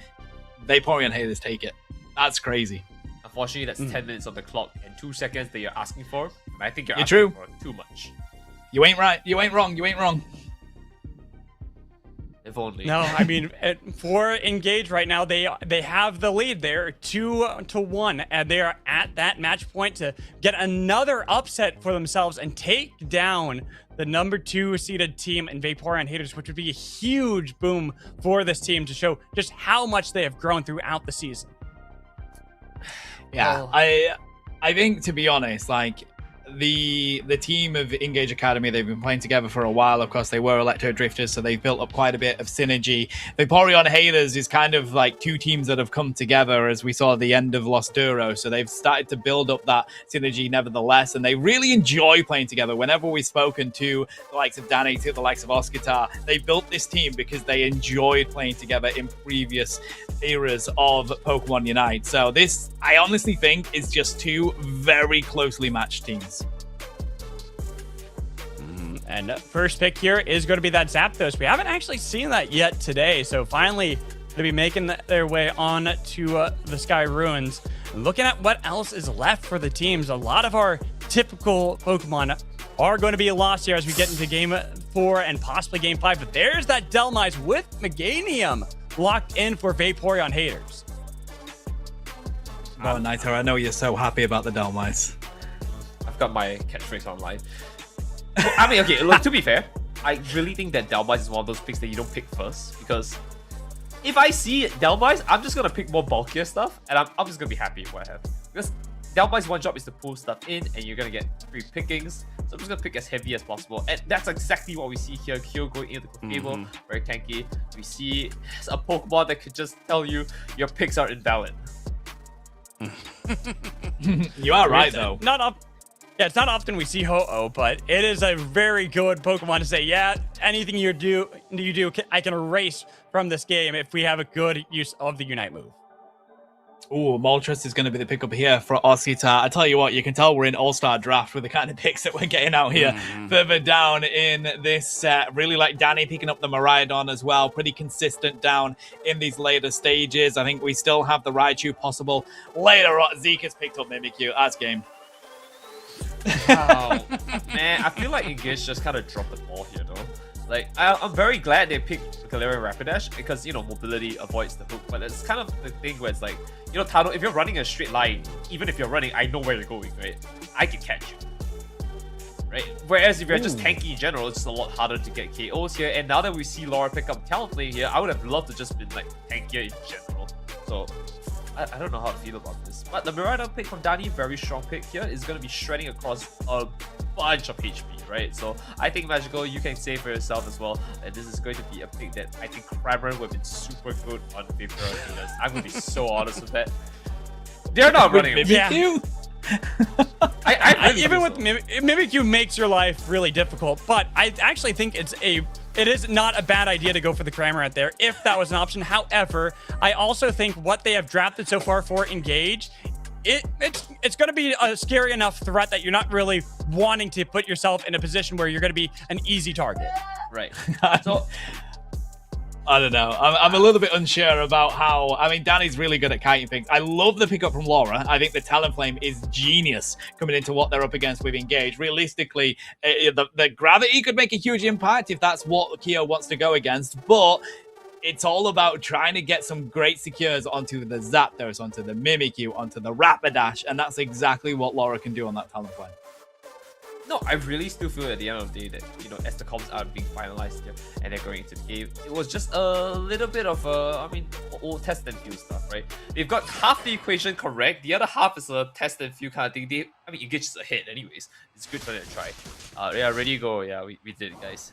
Vaporeon haters take it. That's crazy.
Unfortunately, that's 10 minutes on the clock and 2 seconds that you're asking for. And I think you're asking
true.
for too much.
You ain't right. You ain't wrong. You ain't wrong.
If only.
No, I mean, for Engage right now, they have the lead. They're 2-1, and they are at that match point to get another upset for themselves and take down the number 2 seeded team in Vaporeon haters, which would be a huge boom for this team to show just how much they have grown throughout the season.
Yeah, I think, to be honest, like, the team of Engage Academy, they've been playing together for a while. Of course, they were Electro Drifters, so they've built up quite a bit of synergy. Vaporeon haters is kind of like two teams that have come together as we saw at the end of Lost Duro, so they've started to build up that synergy nevertheless, and they really enjoy playing together. Whenever we've spoken to the likes of Danny, to the likes of Oscar, they built this team because they enjoyed playing together in previous eras of Pokemon Unite. So this, I honestly think, is just two very closely matched teams.
And first pick here is going to be that Zapdos. We haven't actually seen that yet today, so finally they'll be making their way on to the Sky Ruins. Looking at what else is left for the teams, a lot of our typical Pokemon are going to be lost here as we get into Game 4 and possibly Game 5, but there's that Delmise with Meganium locked in for Vaporeon haters.
Oh, Naito, I know you're so happy about the Delmise.
I've got my catchphrase online. Well, I mean, okay, look, to be fair, I really think that Delmise is one of those picks that you don't pick first, because if I see Delmise, I'm just going to pick more bulkier stuff, and I'm just going to be happy with what I have. Because Delmice's one job is to pull stuff in, and you're going to get free pickings, so I'm just going to pick as heavy as possible, and that's exactly what we see here. Kyo going into the Clefable, very tanky. We see a Pokemon that could just tell you your picks are invalid.
You are right, though.
Yeah, it's not often we see Ho-Oh, but it is a very good Pokemon to say, yeah, anything you do, I can erase from this game if we have a good use of the Unite move.
Ooh, Moltres is going to be the pickup here for Oscar. I tell you what, you can tell we're in All-Star Draft with the kind of picks that we're getting out here further down in this set. Really like Danny picking up the Miraidon as well. Pretty consistent down in these later stages. I think we still have the Raichu possible later on. Zeke has picked up Mimikyu. That's game.
Wow. Man, I feel like Engage just kind of dropped the ball here, though. Like, I'm very glad they picked Galarian Rapidash because, you know, mobility avoids the hook. But it's kind of the thing where it's like, you know, Tano, if you're running a straight line, even if you're running, I know where you're going, right? I can catch you. Right? Whereas if you're just tanky in general, it's just a lot harder to get KOs here. And now that we see Laura pick up Talonflame here, I would have loved to just been like tankier in general. So I don't know how to feel about this. But the Miraidon pick from Danny, very strong pick here, is going to be shredding across a bunch of HP, right? So I think Magical, you can say for yourself as well, and this is going to be a pick that I think Kramer would have been super good on Vaporeon haters. I'm going to be so honest with that. They're not running away.
Yeah. Even with Mimikyu makes your life really difficult, but I actually think it is not a bad idea to go for the Cramorant there if that was an option. However, I also think what they have drafted so far for Engage, it's going to be a scary enough threat that you're not really wanting to put yourself in a position where you're going to be an easy target.
Right. So
I don't know. I'm a little bit unsure about how... I mean, Danny's really good at kiting things. I love the pickup from Laura. I think the Talonflame is genius coming into what they're up against with Engage. Realistically, the gravity could make a huge impact if that's what Kyo wants to go against, but it's all about trying to get some great secures onto the Zapdos, onto the Mimikyu, onto the Rapidash, and that's exactly what Laura can do on that Talonflame.
No, I really still feel at the end of the day that, you know, as the comps are being finalized here and they're going into the game, it was just a little bit of old test and feel stuff, right? They've got half the equation correct, the other half is a test and feel kind of thing. Engage is ahead anyways. It's good for them to try. Yeah, ready to go. Yeah, we did it, guys.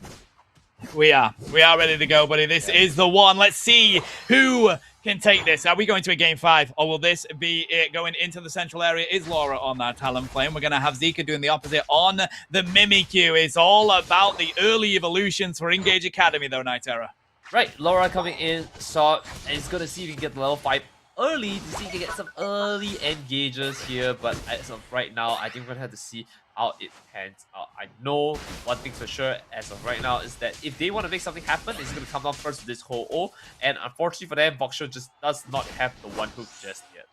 We are ready to go, buddy. This is the one. Let's see who can take this. Are we going to a game 5, or will this be it going into the central area? Is Laura on that Talonflame? We're going to have Zika doing the opposite on the Mimikyu. It's all about the early evolutions for Engage Academy, though, Nightera.
Right, Laura coming in, so it's going to see if we can get the level 5 early to see if we can get some early engages here, but as of right now, I think we're going to have to see how it pans out. I know one thing for sure as of right now is that if they want to make something happen, it's going to come down first to this whole O, and unfortunately for them, Boxshow just does not have the one hook just yet.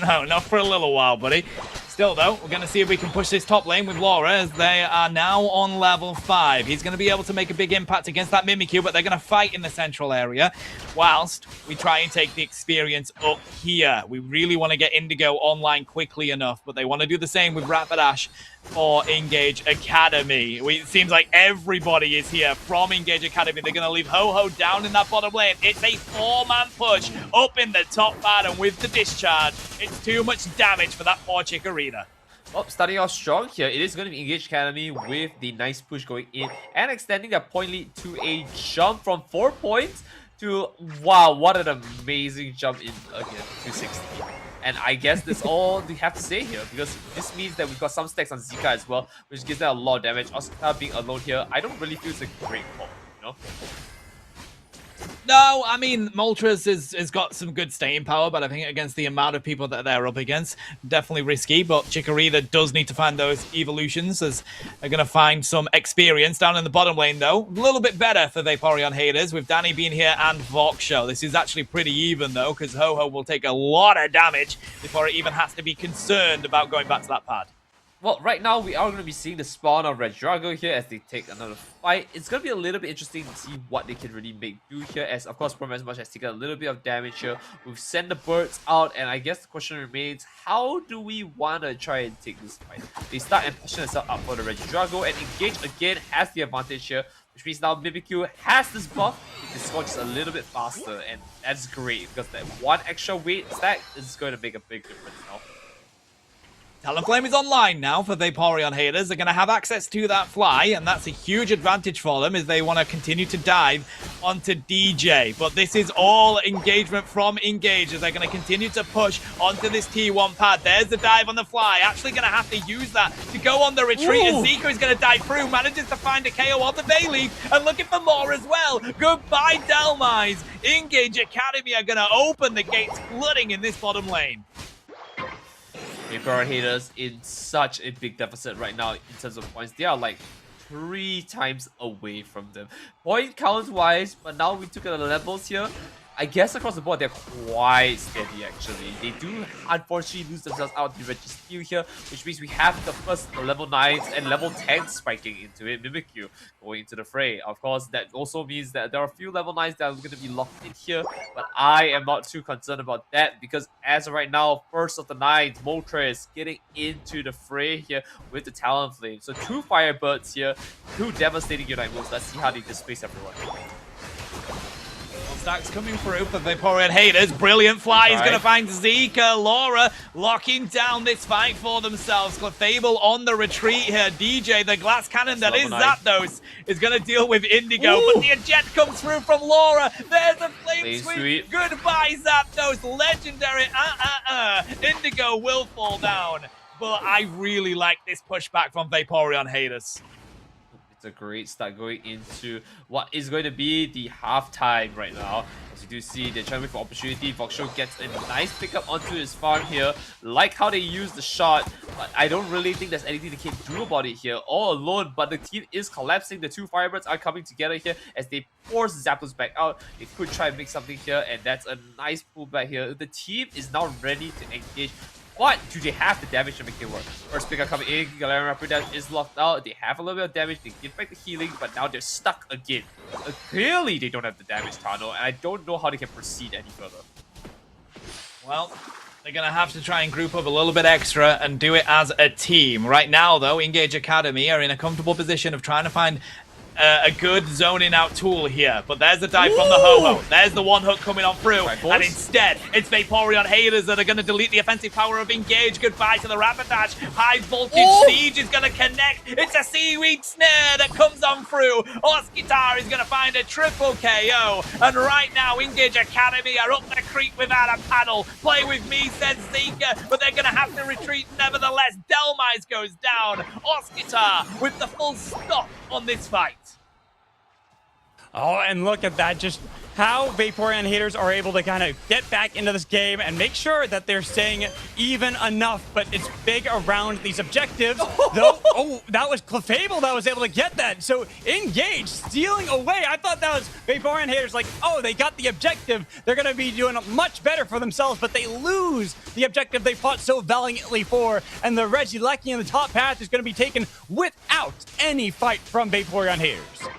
No, not for a little while, buddy. Still, though, we're going to see if we can push this top lane with Laura as they are now on level 5. He's going to be able to make a big impact against that Mimikyu, but they're going to fight in the central area whilst we try and take the experience up here. We really want to get Indigo online quickly enough, but they want to do the same with Rapidash for Engage Academy. It seems like everybody is here from Engage Academy. They're going to leave Ho-Ho down in that bottom lane. It's a 4-man push up in the top part, and with the discharge, it's too much damage for that poor Chikorita.
Well, starting off strong here, it is going to be Engage Academy with the nice push going in and extending their point lead to a jump from 4 points to, wow, what an amazing jump in again, 260. And I guess that's all we have to say here, because this means that we've got some stacks on Zika as well, which gives them a lot of damage. Oscar being alone here, I don't really feel it's a great call, you know?
No, I mean, Moltres has got some good staying power, but I think against the amount of people that they're up against, definitely risky. But Chikorita does need to find those evolutions, as they're going to find some experience down in the bottom lane, though. A little bit better for Vaporeon haters, with Danny being here and Voxshow. This is actually pretty even, though, because Ho-Ho will take a lot of damage before it even has to be concerned about going back to that pad.
Well, right now, we are going to be seeing the spawn of Redrago here as they take another fight. It's going to be a little bit interesting to see what they can really make do here, as, of course, Promise has taken a little bit of damage here. We've sent the birds out, and I guess the question remains, how do we want to try and take this fight? They start and pushing themselves up for the Redrago, and Engage again has the advantage here, which means now Mimikyu has this buff. It can score just a little bit faster, and that's great, because that one extra weight stack is going to make a big difference now.
Talonflame is online now for Vaporeon haters. They're going to have access to that fly, and that's a huge advantage for them as they want to continue to dive onto DJ. But this is all engagement from Engage as they're going to continue to push onto this T1 pad. There's the dive on the fly. Actually going to have to use that to go on the retreat.
Ooh.
And Zico is going to dive through, manages to find a KO on the Bayleaf, and looking for more as well. Goodbye, Delmise. Engage Academy are going to open the gates, flooding in this bottom lane.
Vaporeon haters in such a big deficit right now in terms of points. They are like 3 times away from them. Point count wise, but now we took at the levels here. I guess across the board, they're quite steady, actually. They do, unfortunately, lose themselves out to Registeel here, which means we have the first level 9s and level 10s spiking into it. Mimikyu going into the fray. Of course, that also means that there are a few level 9s that are going to be locked in here, but I am not too concerned about that, because as of right now, first of the 9s, Moltres getting into the fray here with the Talonflame. So 2 Firebirds here, 2 devastating Unite moves. Let's see how they displace everyone.
stacks coming through for Vaporeon haters. Brilliant fly is going to find Zika. Laura locking down this fight for themselves. Clefable on the retreat here. DJ, the glass cannon that is Zapdos, is going to deal with Indigo. But the eject comes through from Laura. There's a flame sweep. Goodbye, Zapdos. Legendary. Indigo will fall down. But I really like this pushback from Vaporeon haters.
A great start going into what is going to be the halftime right now. As you do see, they're trying to wait for opportunity. Voxel gets a nice pickup onto his farm here. Like how they use the shot, but I don't really think there's anything they can do about it here all alone. But the team is collapsing. The two Firebirds are coming together here as they force Zapdos back out. They could try and make something here, and that's a nice pullback here. The team is now ready to engage. What do they have the damage to make it work? First pick up coming in, Galarian Rapidash is locked out. They have a little bit of damage, they give back the healing, but now they're stuck again. Clearly they don't have the damage, Tano, and I don't know how they can proceed any further.
Well, they're going to have to try and group up a little bit extra and do it as a team. Right now, though, Engage Academy are in a comfortable position of trying to find a good zoning out tool here, but there's the dive from the Ho-Ho. There's the one hook coming on through, and instead, it's Vaporeon haters that are going to delete the offensive power of Engage. Goodbye to the Rapidash. High voltage siege is going to connect. It's a seaweed snare that comes on through. Oskitar is going to find a triple KO, and right now, Engage Academy are up the creek without a paddle. Play with me, says Zika, but they're going to have to retreat nevertheless. Delmise goes down. Oskitar with the full stop on this fight.
Oh, and look at that, just how Vaporeon haters are able to kind of get back into this game and make sure that they're staying even enough, but it's big around these objectives. Though, that was Clefable that was able to get that. So Engage stealing away. I thought that was Vaporeon haters like, oh, they got the objective. They're going to be doing much better for themselves, but they lose the objective they fought so valiantly for, and the Regieleki in the top path is going to be taken without any fight from Vaporeon haters.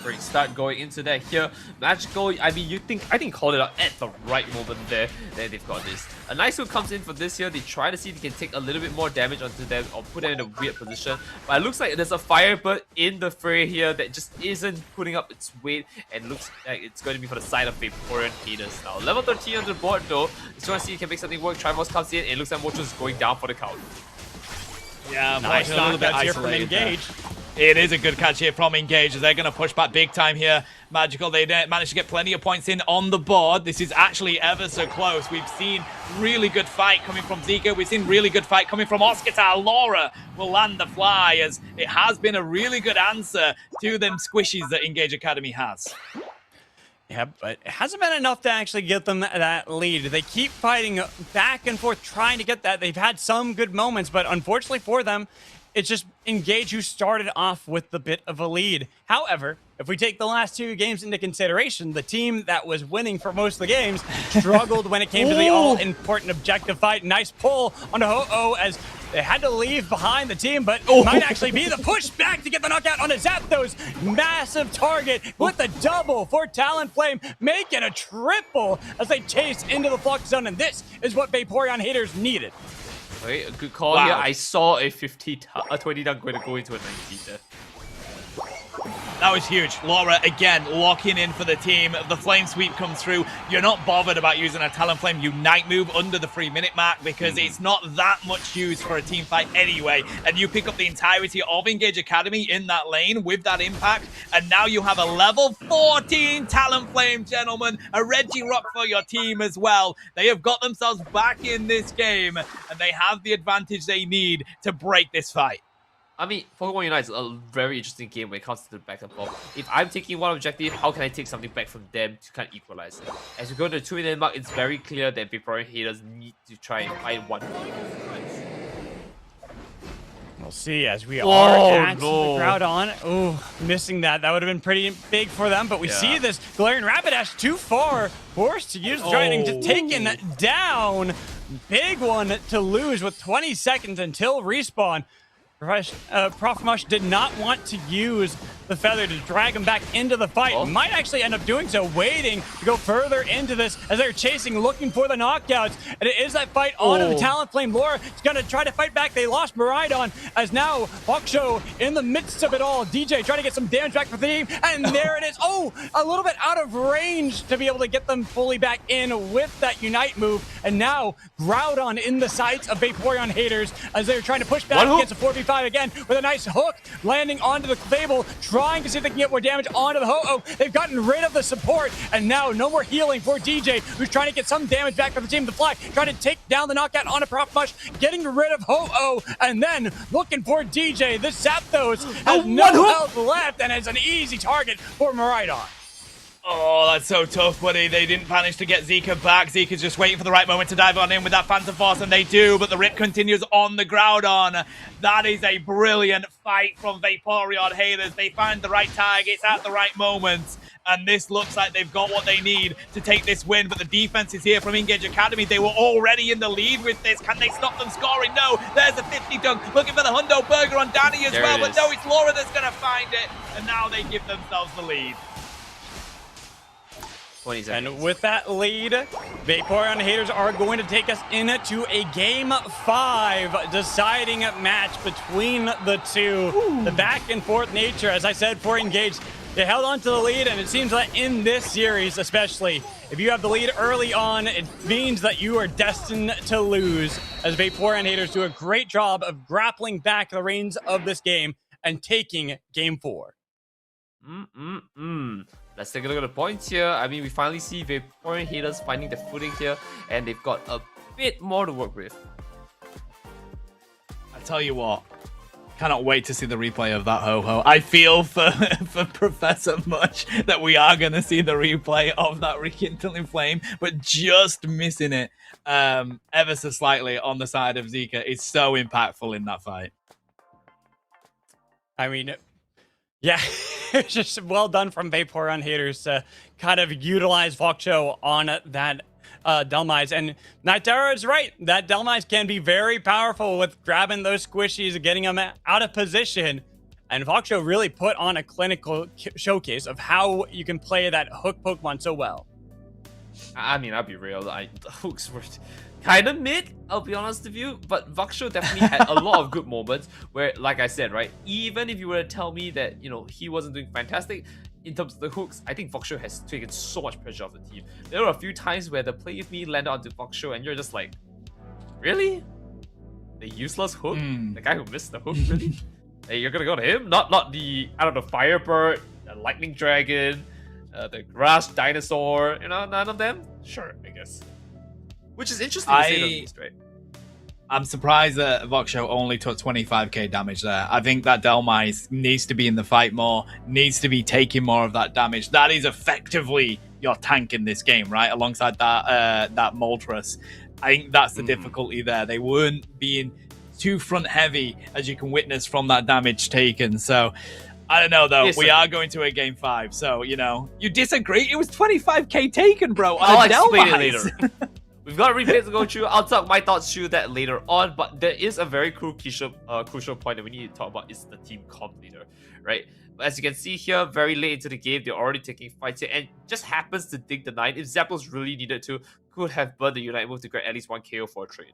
Great start going into that here. Magical, I mean, I think called it out at the right moment there. Then they've got this. A nice one comes in for this here. They try to see if they can take a little bit more damage onto them or put them in a weird position. But it looks like there's a Firebird in the fray here that just isn't putting up its weight, and looks like it's going to be for the side of Vaporeon haters now. Level 13 on the board though. Just want to see if you can make something work. Triforce comes in, and it looks like Mocho is going down for the count.
Yeah,
nice
a little bit
here from
isolated.
Engage.
It is a good catch here from Engage as they're going to push back big time here. Magical, they managed to get plenty of points in on the board. This is actually ever so close. We've seen really good fight coming from Zika. We've seen really good fight coming from Oskitar. Laura will land the fly as it has been a really good answer to them squishies that Engage Academy has.
Yeah, but it hasn't been enough to actually get them that lead. They keep fighting back and forth, trying to get that. They've had some good moments, but unfortunately for them, it's just Engage who started off with the bit of a lead. However, if we take the last two games into consideration, the team that was winning for most of the games struggled when it came to the all-important objective fight. Nice pull on the Ho-Oh as they had to leave behind the team, but it might actually be the pushback to get the knockout on a Zapdos. Massive target with the double for Talonflame, making a triple as they chase into the Flux Zone, and this is what Vaporeon haters needed.
Wait, a good call here. I saw a 20 dunk going to go into a 19 there.
That was huge. Laura, again, locking in for the team. The Flame Sweep comes through. You're not bothered about using a Talonflame Unite move under the 3-minute mark because it's not that much used for a team fight anyway. And you pick up the entirety of Engage Academy in that lane with that impact. And now you have a level 14 Talonflame, gentlemen. A Regirock for your team as well. They have got themselves back in this game and they have the advantage they need to break this fight.
I mean, Pokemon Unite is a very interesting game when it comes to the back and forth. If I'm taking one objective, how can I take something back from them to kind of equalize it? As we go to the 2-minute mark, it's very clear that Vaporeon haters need to try and find one thing.
We'll see as we are the crowd on. Oh, missing that. That would have been pretty big for them, but we see this Galarian Rapidash too far. Forced to use the Giant, just taken down. Big one to lose with 20 seconds until respawn. Prof Mush did not want to use the feather to drag him back into the fight.
Oh.
Might actually end up doing so, waiting to go further into this as they're chasing, looking for the knockouts. And it is that fight onto the Talonflame. Laura is going to try to fight back. They lost Miraidon as now Voxo in the midst of it all. DJ trying to get some damage back for the team. And there it is. Oh, a little bit out of range to be able to get them fully back in with that Unite move. And now Groudon in the sights of Vaporeon haters as they're trying to push back against a 4v5 again with a nice hook landing onto the Fable, trying to see if they can get more damage onto the Ho-Oh. They've gotten rid of the support, and now no more healing for DJ, who's trying to get some damage back for the team. The Fly trying to take down the knockout on a Profmush, getting rid of Ho-Oh, and then looking for DJ. The Zapdos has no health left and is an easy target for Miraidon.
Oh, that's so tough, buddy. They didn't manage to get Zika back. Zika's just waiting for the right moment to dive on in with that Phantom Force, and they do, but the rip continues on the Groudon. That is a brilliant fight from Vaporeon haters. They find the right targets at the right moments, and this looks like they've got what they need to take this win, but the defense is here from Engage Academy. They were already in the lead with this. Can they stop them scoring? No. There's a 50 dunk, looking for the Hundo Burger on Danny as well, but no, it's Laura that's going to find it, and now they give themselves the lead.
And with that lead, Vaporeon haters are going to take us into a Game 5 deciding match between the two. The back and forth nature, as I said, for Engage, they held on to the lead, and it seems that in this series especially, if you have the lead early on, it means that you are destined to lose, as Vaporeon haters do a great job of grappling back the reins of this game and taking Game 4.
Let's take a look at the points here. I mean, we finally see Vaporeon haters finding their footing here, and they've got a bit more to work with.
I tell you what, cannot wait to see the replay of that Ho-Ho. I feel for Professor Much that we are going to see the replay of that rekindling flame, but just missing it ever so slightly on the side of Zika is so impactful in that fight.
I mean, yeah, it's just well done from Vaporeon haters to kind of utilize Voxo on that Delmise. And Nightara is right. That Delmise can be very powerful with grabbing those squishies and getting them out of position. And Voxo really put on a clinical showcase of how you can play that hook Pokemon so well.
I mean, I'll be real. The hooks were kind of mid, I'll be honest with you. But Voxo definitely had a lot of good moments where, like I said, right, even if you were to tell me that, you know, he wasn't doing fantastic in terms of the hooks, I think Voxo has taken so much pressure off the team. There were a few times where the play with me landed onto Voxo and you're just like, really? The useless hook? The guy who missed the hook, really? Hey, you're gonna go to him? Not the, I don't know, Firebird, the Lightning Dragon, the Grass Dinosaur, you know, none of them? Sure, I guess. Which is interesting to say the least, right?
I'm surprised that Voxo only took 25k damage there. I think that Delmise needs to be in the fight more, needs to be taking more of that damage. That is effectively your tank in this game, right? Alongside that Moltres. I think that's the difficulty there. They weren't being too front heavy, as you can witness from that damage taken. So I don't know, though. We are going to a Game 5, so, you know, you disagree? It was 25k taken, bro.
I'll explain it later. We've got replays to go through. I'll talk my thoughts through that later on, but there is a very crucial point that we need to talk about. Is the team comp leader, right? But as you can see here, very late into the game, they're already taking fights here, and just happens to dig the 9. If Zapdos really needed to, could have burned the Unite move to get at least 1 KO for a trade.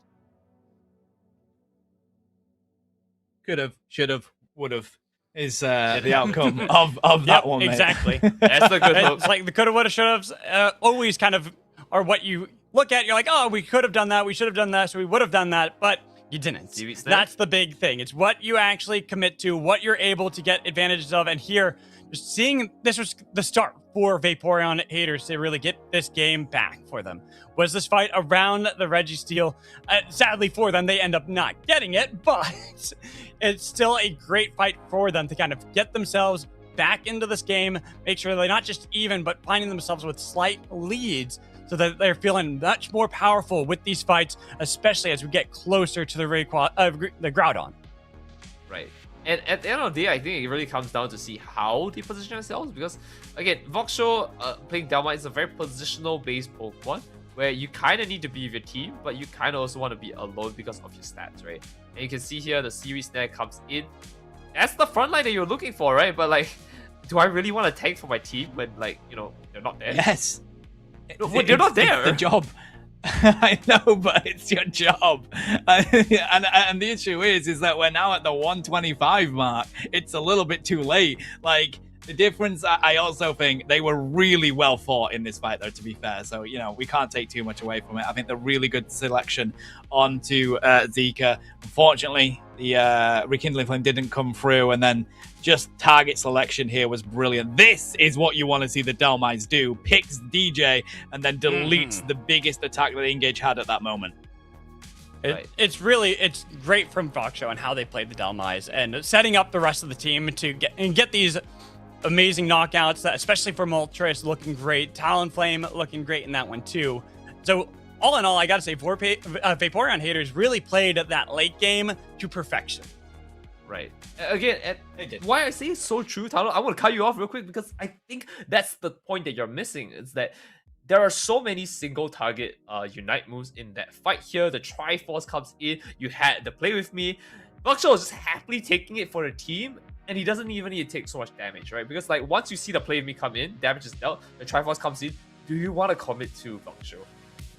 Could have, should have, would have is the outcome of that one, mate.
Exactly.
That's the good hook.
It's like the coulda, woulda, shoulda always kind of are what you look at. You're like, oh, we could have done that, we should have done that, so we would have done that, but you didn't. That's the big thing. It's what you actually commit to, what you're able to get advantages of, and here, just seeing this was the start for Vaporeon haters to really get this game back for them. Was this fight around the Registeel? Sadly for them, they end up not getting it, but it's still a great fight for them to kind of get themselves back into this game, make sure they're not just even, but finding themselves with slight leads so that they're feeling much more powerful with these fights, especially as we get closer to the Groudon.
Right. And at the end of the day, I think it really comes down to see how they position themselves, because, again, Voxo playing Delmise is a very positional-based Pokemon, where you kind of need to be with your team, but you kind of also want to be alone because of your stats, right? And you can see here the series snare comes in. That's the front line that you're looking for, right? But, like, do I really want to tank for my team when, like, you know, they're not there?
Yes.
No, they're not there.
It's the job. I know, but it's your job. And the issue is that we're now at the 125 mark. It's a little bit too late. Like, the difference, I also think they were really well fought in this fight, though, to be fair. So, you know, we can't take too much away from it. I think the really good selection onto Zika. Unfortunately, the Rekindling Flame didn't come through, and then just target selection here was brilliant. This is what you want to see the Dhelmise do. Picks DJ and then deletes the biggest attack that Engage had at that moment.
It's great from Voxo and how they played the Dhelmise and setting up the rest of the team to get these amazing knockouts, that especially for Moltres looking great, Talonflame looking great in that one too. So all in all, I gotta say, Vaporeon haters really played that late game to perfection.
Right. Again, why I say it's so true, Talo, I want to cut you off real quick because I think that's the point that you're missing. Is that there are so many single target Unite moves in that fight here. The Triforce comes in. You had the Play With Me. Voxo is just happily taking it for the team, and he doesn't even need to take so much damage, right? Because like once you see the Play With Me come in, damage is dealt, the Triforce comes in. Do you want to commit to Voxo?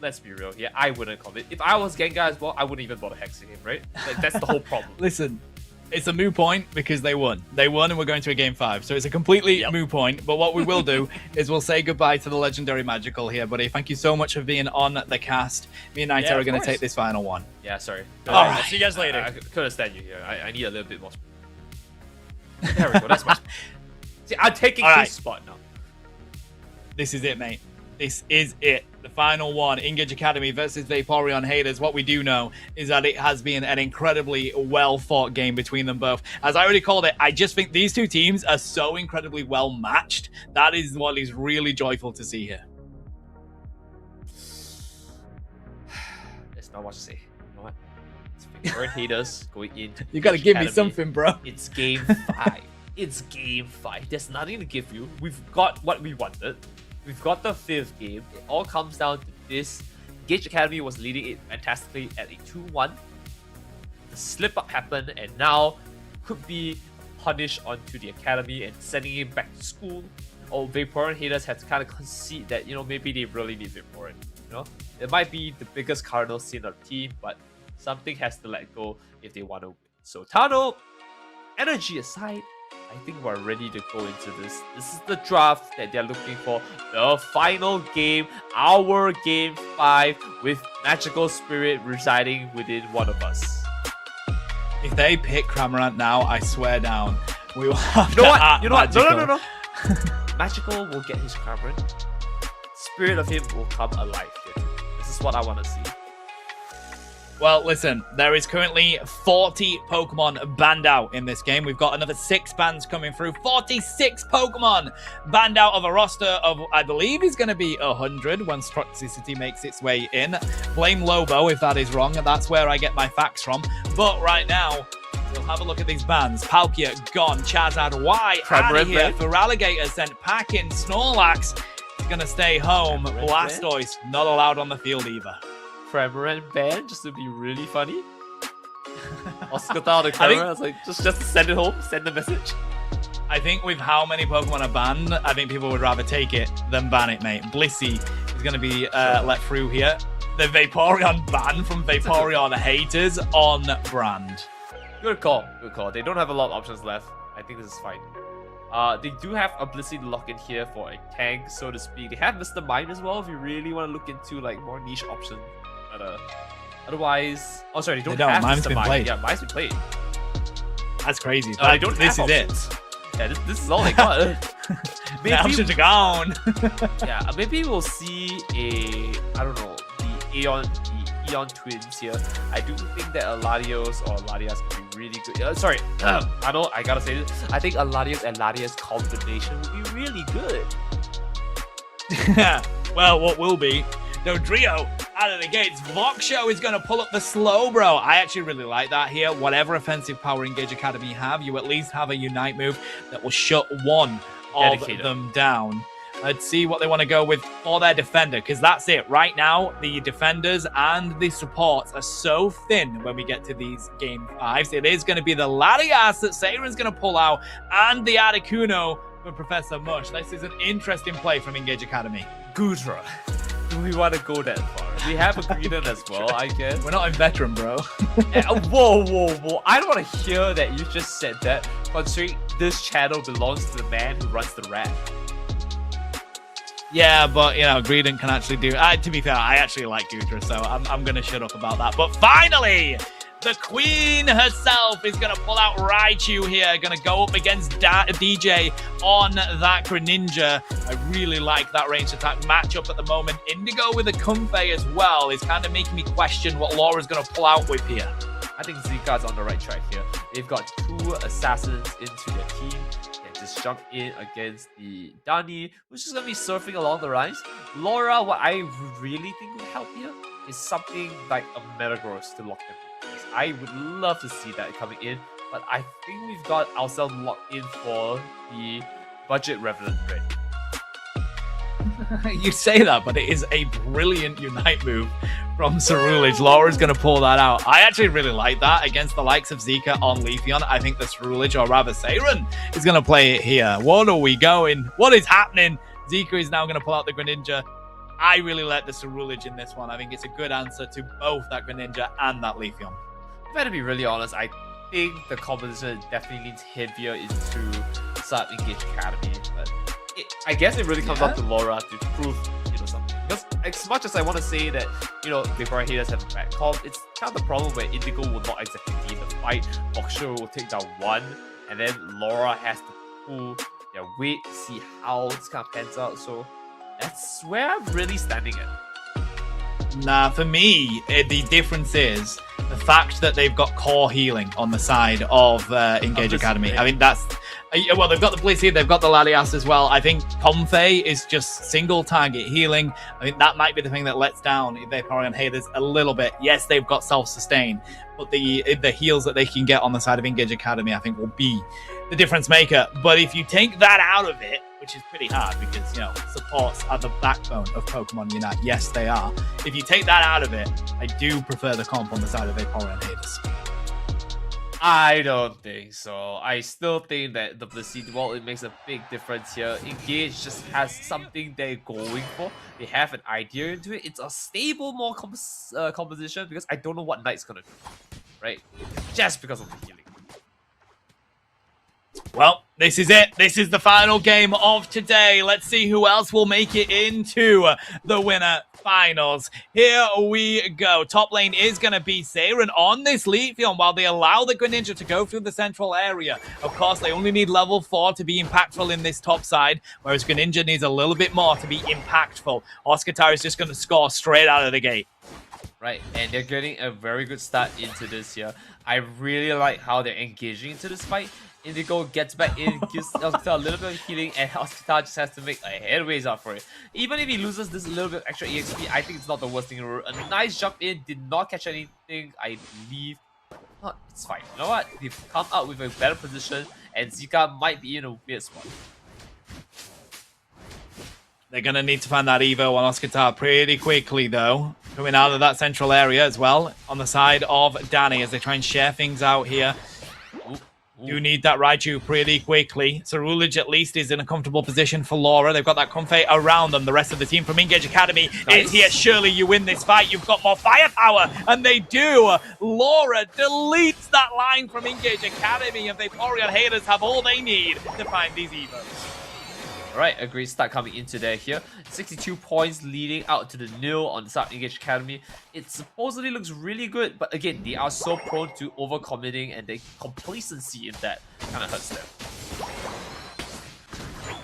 Let's be real. Yeah, I wouldn't commit. If I was Gengar as well, I wouldn't even bother hexing him, right? Like that's the whole problem.
Listen. It's a moot point because they won. They won and we're going to a game 5. So it's a completely moot point. But what we will do is we'll say goodbye to the legendary Magical here, buddy. Thank you so much for being on the cast. Me and Naito are going to take this final one.
Yeah, sorry.
All right. See you guys later.
I couldn't stand you here. I need a little bit more. There we go. That's my. See, I'm taking his spot now.
This is it, mate. This is it. The final one, Engage Academy versus Vaporeon haters. What we do know is that it has been an incredibly well-fought game between them both. As I already called it, I just think these two teams are so incredibly well-matched. That is what is really joyful to see here.
There's not much to say. You know what? It's Vaporeon haters going in.
You gotta give me something, bro.
It's game 5. It's game 5. There's nothing to give you. We've got what we wanted. We've got the 5th game. It all comes down to this. Engage Academy was leading it fantastically at a 2-1. The slip-up happened, and now could be punished onto the Academy and sending him back to school. Or Vaporeon haters have to kind of concede that, you know, maybe they really need Vaporeon. You know, it might be the biggest cardinal sin of the team, but something has to let go if they want to win. So Tano, energy aside, I think we're ready to go into this. This is the draft that they're looking for. The final game, our game 5, with Magical Spirit residing within one of us.
If they pick Cramorant now, I swear down, we will have
You know what? You know what?
Magical.
No. Magical will get his Cramorant. Spirit of him will come alive here. This is what I want to see.
Well, listen, there is currently 40 Pokemon banned out in this game. We've got another 6 bans coming through. 46 Pokemon banned out of a roster of, I believe, is going to be 100 once Toxicity makes its way in. Blame Lobo if that is wrong. That's where I get my facts from. But right now, we'll have a look at these bans. Palkia, gone. Charizard, Y, out of here. Feraligatr sent packing. Snorlax is going to stay home. Blastoise, not allowed on the field either.
Cramorant ban just to be really funny. Oscar out the camera. I was like, just send it home, send the message.
I think with how many Pokemon are banned, I think people would rather take it than ban it, mate. Blissey is going to be let through here. The Vaporeon ban from Vaporeon haters on brand.
Good call, good call. They don't have a lot of options left. I think this is fine. They do have a Blissey to lock in here for a tank, so to speak. They have Mr. Mime as well if you really want to look into like more niche options. But otherwise, oh sorry, they don't have
Mime's
Mr.
been
Mime.
played.
Yeah, Mime's been played.
That's crazy.
They don't
this
have
is
options.
it.
Yeah, this is all they got.
The options are gone.
Yeah, maybe we'll see I don't know, the Eon twins here. I do think that Latios or Latias can be really good. Sorry, I gotta say this. I think a Latios and Latias combination would be really good.
Well, what will be? Dodrio out of the gates. Voxo is going to pull up the slow, bro. I actually really like that here. Whatever offensive power Engage Academy have, you at least have a Unite move that will shut one of them down. Let's see what they want to go with for their defender, because that's it. Right now, the defenders and the supports are so thin when we get to these game 5s. It is going to be the Latias that Seiren's going to pull out, and the Articuno for Professor Mush. This is an interesting play from Engage Academy.
Gudra. Do we want to go that far? We have a Greedon as well, I guess.
We're not in veteran, bro.
Whoa. I don't want to hear that you just said that, considering this channel belongs to the man who runs the rat.
Yeah, but, you know, Greedon can actually do... to be fair, I actually like Gudra, so I'm going to shut up about that. But finally, the queen herself is going to pull out Raichu here. Going to go up against DJ on that Greninja. I really like that ranged attack matchup at the moment. Indigo with a Comfey as well is kind of making me question what Laura's going to pull out with here.
I think Zika's on the right track here. They've got 2 assassins into their team. Just jump in against the Dani, which is going to be surfing along the lines. Laura, what I really think would help here is something like a Metagross to lock them in. I would love to see that coming in, but I think we've got ourselves locked in for the budget Revenant Red.
You say that, but it is a brilliant Unite move from Ceruledge. Laura's going to pull that out. I actually really like that against the likes of Zika on Leafeon. I think the Ceruledge, or rather Saren, is going to play it here. What are we going? What is happening? Zika is now going to pull out the Greninja. I really like the Ceruledge in this one. I think it's a good answer to both that Greninja and that Leafeon.
If I had to be really honest, I think the composition definitely leans heavier into Sub Engage Academy, but I guess it really comes up to Laura to prove, something. Because as much as I want to say that, Vaporeon haters have a bad comp, it's kind of the problem where Indigo will not exactly be in the fight. Boxer will take down 1, and then Laura has to pull their weight, see how this kind of pans out. So that's where I'm really standing at.
Nah, for me, the difference is the fact that they've got core healing on the side of Engage Academy. I mean, that's... Well, they've got the Blissey, they've got the Latias as well. I think Comfey is just single target healing. I think that might be the thing that lets down Vaporeon haters a little bit. Yes, they've got self-sustain, but the heals that they can get on the side of Engage Academy, I think, will be the difference maker. But if you take that out of it, which is pretty hard because, supports are the backbone of Pokemon Unite. Yes, they are. If you take that out of it, I do prefer the comp on the side of Vaporeon haters.
I don't think so. I still think that the Blissey, while it makes a big difference here, Engage just has something they're going for. They have an idea into it. It's a stable, more composition because I don't know what Knight's gonna do, right? Just because of the healing.
Well, this is it. This is the final game of today. Let's see who else will make it into the winner finals. Here we go. Top lane is going to be Saren on this Leafeon while they allow the Greninja to go through the central area. Of course, they only need level 4 to be impactful in this top side, whereas Greninja needs a little bit more to be impactful. TTAR is just going to score straight out of the gate.
Right, and they're getting a very good start into this here. I really like how they're engaging into this fight. Indigo gets back in, gives Oscar a little bit of healing, and Oscar just has to make a headways up for it. Even if he loses this little bit of extra EXP, I think it's not the worst thing in the world. A nice jump in, did not catch anything, I believe. It's fine. You know what? They've come out with a better position, and Zika might be in a weird spot.
They're going to need to find that Evo on TTAR pretty quickly, though. Coming out of that central area as well, on the side of Dani, as they try and share things out here. You need that Raichu pretty quickly. Ceruledge at least is in a comfortable position for Laura. They've got that Comfey around them. The rest of the team from Engage Academy is here. Surely you win this fight. You've got more firepower. And they do. Laura deletes that line from Engage Academy. And Vaporeon haters have all they need to find these Evos.
Alright, a great start coming into there here. 62 points leading out to the nil on the South Engage Academy. It supposedly looks really good, but again, they are so prone to overcommitting, and the complacency in that kind of hurts them.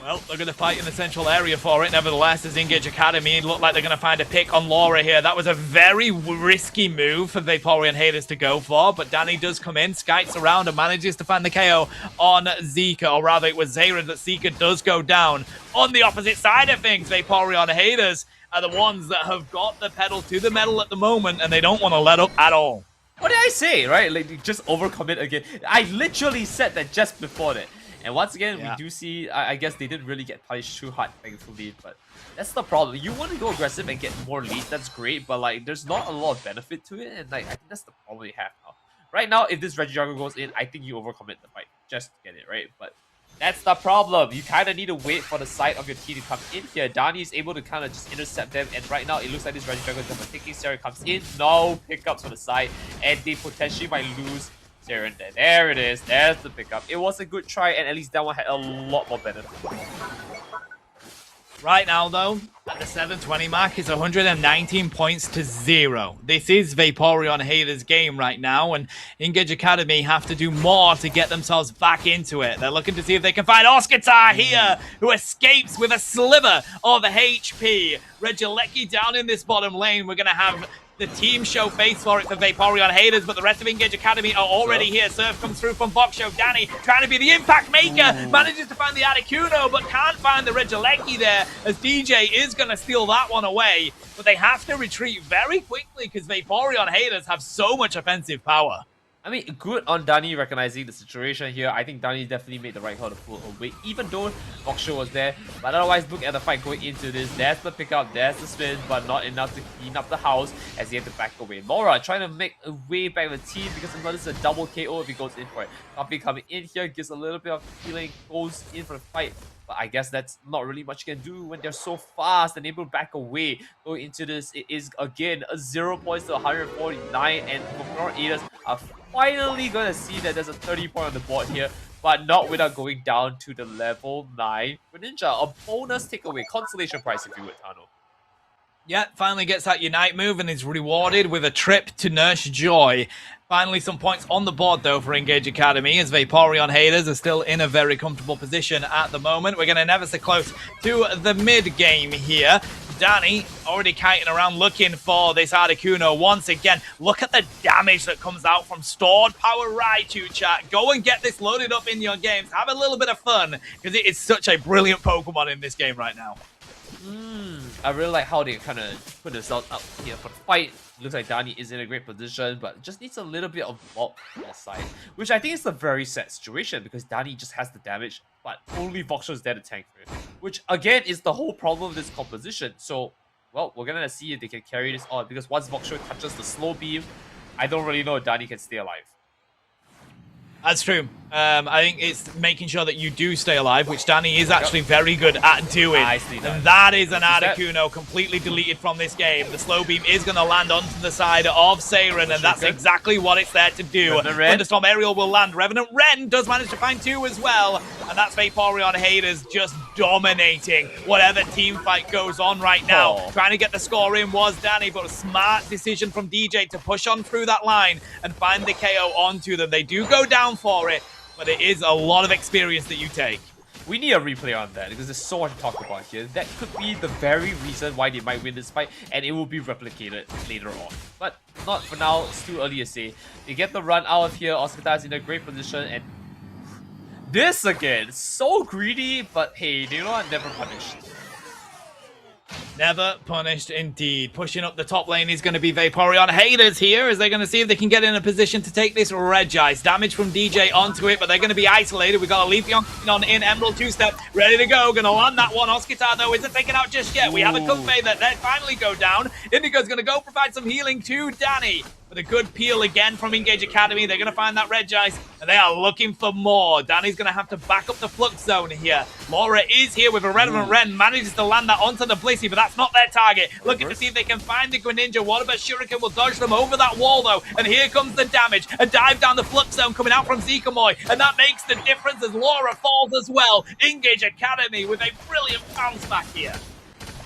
Well, they're going to fight in the central area for it. Nevertheless, as Engage Academy look like they're going to find a pick on Laura here. That was a very risky move for Vaporeon haters to go for, but Dani does come in, skites around, and manages to find the KO on Zika, or rather it was Zayra that Zika does go down. On the opposite side of things, Vaporeon haters are the ones that have got the pedal to the metal at the moment, and they don't want to let up at all.
What did I say, right? Like, just overcommit again. I literally said that just before that. And once again, we do see, I guess they didn't really get punished too hard, thankfully, but that's the problem. You want to go aggressive and get more leads, that's great, but like, there's not a lot of benefit to it, and like, I think that's the problem you have now. Right now, if this Reggie Jungle goes in, I think you overcommit the fight, just to get it, right? But That's the problem. You kind of need to wait for the side of your team to come in here. Dani is able to kind of just intercept them. And right now, it looks like this Regidragon is going to take Sarah comes in. No pickups for the side. And they potentially might lose Sarah. There it is. There's the pickup. It was a good try. And at least that one had a lot more benefit.
Right now, though, at the 720 mark, it's 119 points to 0. This is Vaporeon Haters' game right now, and Engage Academy have to do more to get themselves back into it. They're looking to see if they can find Oscar here, who escapes with a sliver of HP. Regilecki down in this bottom lane. We're going to have the team show face for it for Vaporeon Haters, but the rest of Engage Academy are already here. Surf comes through from Boxshow. Danny trying to be the impact maker. Manages to find the Articuno, but can't find the Regilecki there, as DJ is going to steal that one away. But they have to retreat very quickly because Vaporeon Haters have so much offensive power.
I mean, good on Dani recognizing the situation here. I think Dani definitely made the right call to pull away, even though Boxshow was there. But otherwise, look at the fight going into this. There's the pickup, there's the spin, but not enough to clean up the house as he had to back away. Laura trying to make a way back the team because this is a double KO if he goes in for it. Coffee coming in here, gives a little bit of healing, goes in for the fight. But I guess that's not really much you can do when they're so fast and able to back away. Going into this, it is again a 0 points to 149, and Vaporeon Haters are finally gonna see that there's a 30 point on the board here, but not without going down to the level 9 Greninja. A bonus takeaway, consolation prize if you would, Tano.
Yeah, finally gets that Unite move and is rewarded with a trip to Nurse Joy. Finally, some points on the board, though, for Engage Academy, as Vaporeon Haters are still in a very comfortable position at the moment. We're getting ever so close to the mid-game here. Danny already kiting around looking for this Articuno once again. Look at the damage that comes out from stored power Raichu, chat. Go and get this loaded up in your games. Have a little bit of fun, because it is such a brilliant Pokemon in this game right now.
I really like how they kind of put themselves up here for the fight. Looks like Dani is in a great position, but just needs a little bit of bulk on the side, which I think is a very sad situation because Dani just has the damage, but only Boxshow is there to tank for it, which again is the whole problem of this composition. So, well, we're gonna see if they can carry this on, because once Boxshow touches the slow beam, I don't really know if Dani can stay alive.
That's true. I think it's making sure that you do stay alive, which Danny is actually very good at doing. And that is an Articuno completely deleted from this game. The slow beam is going to land onto the side of Seiren, and that's exactly what it's there to do. Thunderstorm Aerial will land. Revenant Ren does manage to find 2 as well. And that's Vaporeon Haters just dominating whatever team fight goes on right now. Trying to get the score in was Danny, but a smart decision from DJ to push on through that line and find the KO onto them. They do go down for it, but it is a lot of experience that you take.
We need a replay on that because there's so much to talk about here. That could be the very reason why they might win this fight, and it will be replicated later on. But not for now, it's too early to say. They get the run out of here. Oscar is in a great position, and this again, so greedy, but hey, you know what? Never punished.
Never punished indeed. Pushing up the top lane is going to be Vaporeon Haters here, as they're going to see if they can get in a position to take this Regice. Damage from DJ onto it, but they're going to be isolated. We've got a Leafeon on in Emerald 2-step, ready to go. Going to land that one. Oscar, though, isn't taken out just yet. We have a Comfey that then finally go down. Indigo's going to go provide some healing to Danny. But a good peel again from Engage Academy. They're going to find that Regice, and they are looking for more. Danny's going to have to back up the Flux Zone here. Laura is here with a Revenant Ren, manages to land that onto the Blissey, but that's not their target. Looking to see if they can find the Greninja. What about Shuriken will dodge them over that wall, though, and here comes the damage. A dive down the Flux Zone coming out from Zikamoy, and that makes the difference as Laura falls as well. Engage Academy with a brilliant bounce back here.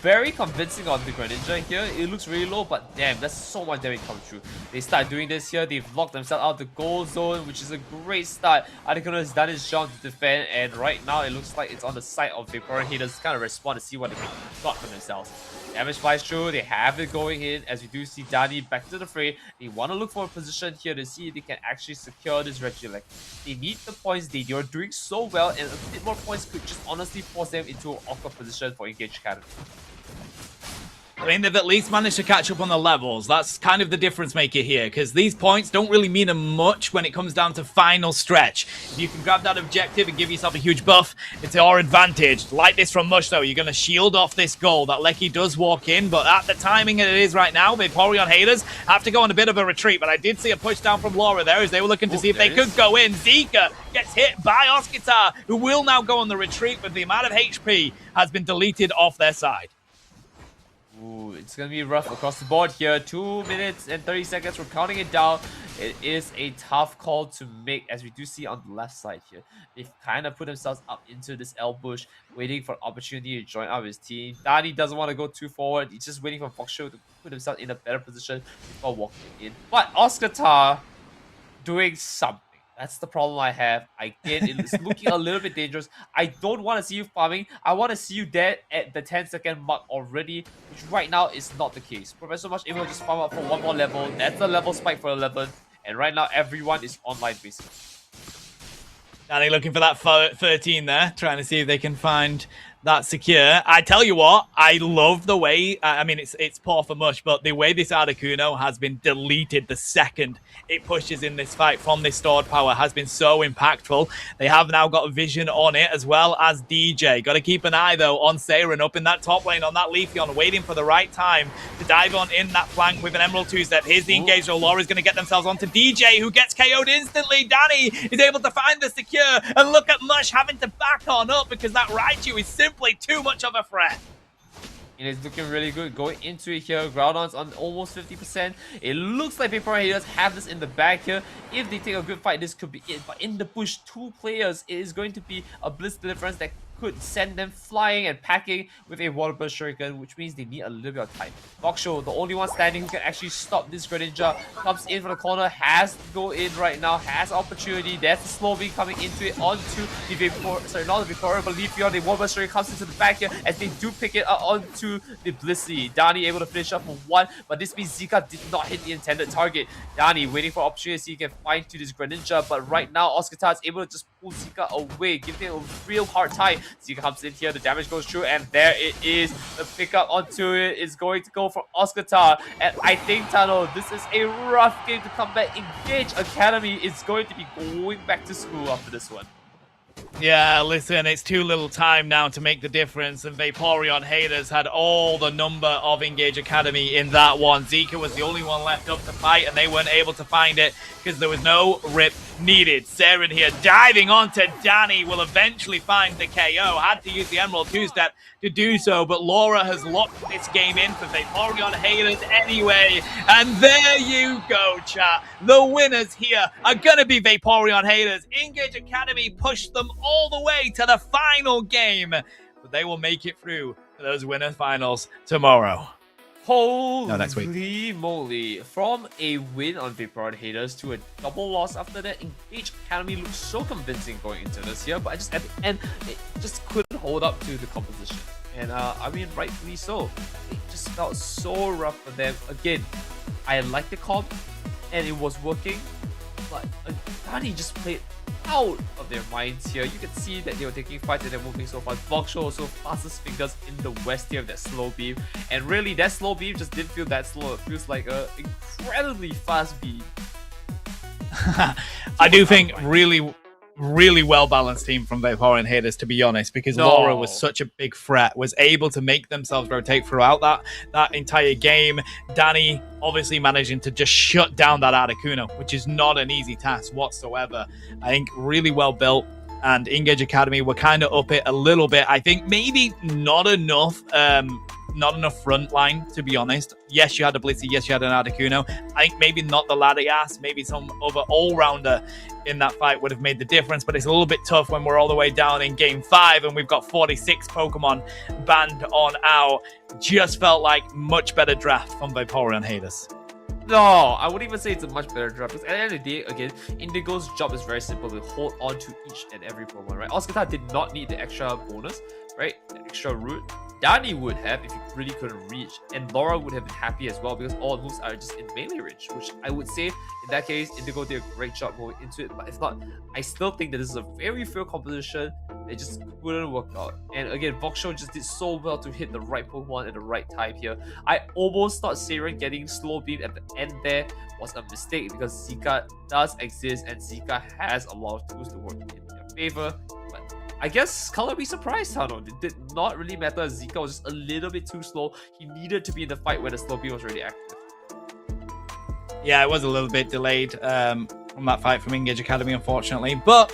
Very convincing on the Greninja here. It looks really low, but damn, that's so much damage come through. They start doing this here. They've locked themselves out of the goal zone, which is a great start. Articuno has done his job to defend, and right now it looks like it's on the side of Vaporeon Haters. Kind of respond to see what they can got for themselves. Damage flies through. They have it going in, as we do see Dani back to the fray. They want to look for a position here to see if they can actually secure this Regieleki. They need the points. They are doing so well, and a bit more points could just honestly force them into an awkward position for Engage Academy.
I mean, they've at least managed to catch up on the levels. That's kind of the difference maker here, because these points don't really mean much when it comes down to final stretch. If you can grab that objective and give yourself a huge buff, it's your advantage. Like this from Mush, though, you're going to shield off this goal. That Lecky does walk in, but at the timing it is right now, Vaporeon haters have to go on a bit of a retreat. But I did see a push down from Laura there as they were looking to see if they could go in. Zika gets hit by Oscitar, who will now go on the retreat, but the amount of HP has been deleted off their side.
Ooh, it's going to be rough across the board here. 2 minutes and 30 seconds. We're counting it down. It is a tough call to make, as we do see on the left side here. They've kind of put themselves up into this L bush, waiting for an opportunity to join up his team. Dani doesn't want to go too forward. He's just waiting for Foxshow to put himself in a better position before walking in. But Oscitar doing something. That's the problem I have. Again, it's looking a little bit dangerous. I don't want to see you farming. I want to see you dead at the 10-second mark already, which right now is not the case. Professor Mush able to just farm up for one more level. That's the level spike for 11. And right now, everyone is online basically.
Danny looking for that 13 there, trying to see if they can find that secure. I tell you what, I love the way, I mean, it's poor for Mush, but the way this Articuno has been deleted the second it pushes in this fight from this stored power has been so impactful. They have now got vision on it, as well as DJ. Got to keep an eye, though, on Saren up in that top lane on that Leafeon, waiting for the right time to dive on in that flank with an Emerald 2-step. Here's the engage, so Laura's going to get themselves onto DJ, who gets KO'd instantly. Danny is able to find the secure, and look at Mush having to back on up because that Raichu is simply too much of a threat.
It is looking really good going into it here. Groudon's on almost 50%. It looks like Vaporeon haters have this in the bag here. If they take a good fight, this could be it. But in the bush, 2 players, it is going to be a Blitz Deliverance that could send them flying and packing with a Water Burst Shuriken, which means they need a little bit of time. Foxshow, the only one standing who can actually stop this Greninja, comes in from the corner, has to go in right now, has opportunity. There's the slow beam coming into it onto the Vaporeon, sorry, not the Vaporeon, but Leafeon. The Water Burst Shuriken comes into the back here as they do pick it up onto the Blissey. Dani able to finish up for 1, but this means Zika did not hit the intended target. Dani waiting for opportunity so he can find to this Greninja, but right now Oscitar is able to just pull Zika away, giving him a real hard time. Zika comes in here, the damage goes through, and there it is. The pickup onto it is going to go for Oscitar. And I think, Tano, this is a rough game to come back. Engage Academy is going to be going back to school after this one.
Yeah, listen, it's too little time now to make the difference, and Vaporeon haters had all the number of Engage Academy in that one. Zika was the only one left up to fight, and they weren't able to find it because there was no rip needed. Saren here diving onto Danny will eventually find the KO. Had to use the Emerald 2-step to do so, but Laura has locked this game in for Vaporeon haters anyway. And there you go, chat. The winners here are going to be Vaporeon haters. Engage Academy pushed them all the way to the final game, but they will make it through to those winner finals tomorrow.
Holy
next week.
moly. From a win on Vaporeon haters to a double loss after that, Engage Academy looked so convincing going into this here, but I just at the end, it just couldn't hold up to the composition. And I mean, rightfully so. It just felt so rough for them. Again, I liked the comp, and it was working, but Dani just played out of their minds here. You can see that they were taking fights and they're moving so fast. Foxshow also fastest fingers in the west here with that slow beam. And really, that slow beam just didn't feel that slow. It feels like an incredibly fast beam.
I do think really well-balanced team from Vaporeon haters, to be honest, because Laura was such a big threat, was able to make themselves rotate throughout that entire game. Danny obviously managing to just shut down that Articuno, which is not an easy task whatsoever. I think really well built, and Engage Academy were kind of up it a little bit. I think maybe not enough front line, to be honest. Yes, you had a Blitzy, yes, you had an Articuno. I think maybe not the Latias, maybe some other all-rounder in that fight would have made the difference, but it's a little bit tough when we're all the way down in game 5 and we've got 46 Pokemon banned on out. Just felt like much better draft from Vaporeon haters.
No, I wouldn't even say it's a much better draft, because at the end of the day, again, Indigo's job is very simple, to hold on to each and every Pokemon, right? Oscitar did not need the extra bonus, right? The extra route. Dani would have if he really couldn't reach, and Laura would have been happy as well because all moves are just in melee range, which I would say in that case Indigo did a great job going into it. But if not, I still think that this is a very fair composition. It just couldn't work out. And again, Voxel just did so well to hit the right Pokemon at the right time here. I almost thought Siren getting slow beam at the end there was a mistake because Zika does exist and Zika has a lot of tools to work in their favor. But I guess Color be surprised, Tano. It did not really matter. Zika was just a little bit too slow. He needed to be in the fight when the slow beam was already active.
Yeah, it was a little bit delayed from that fight from Engage Academy, unfortunately. But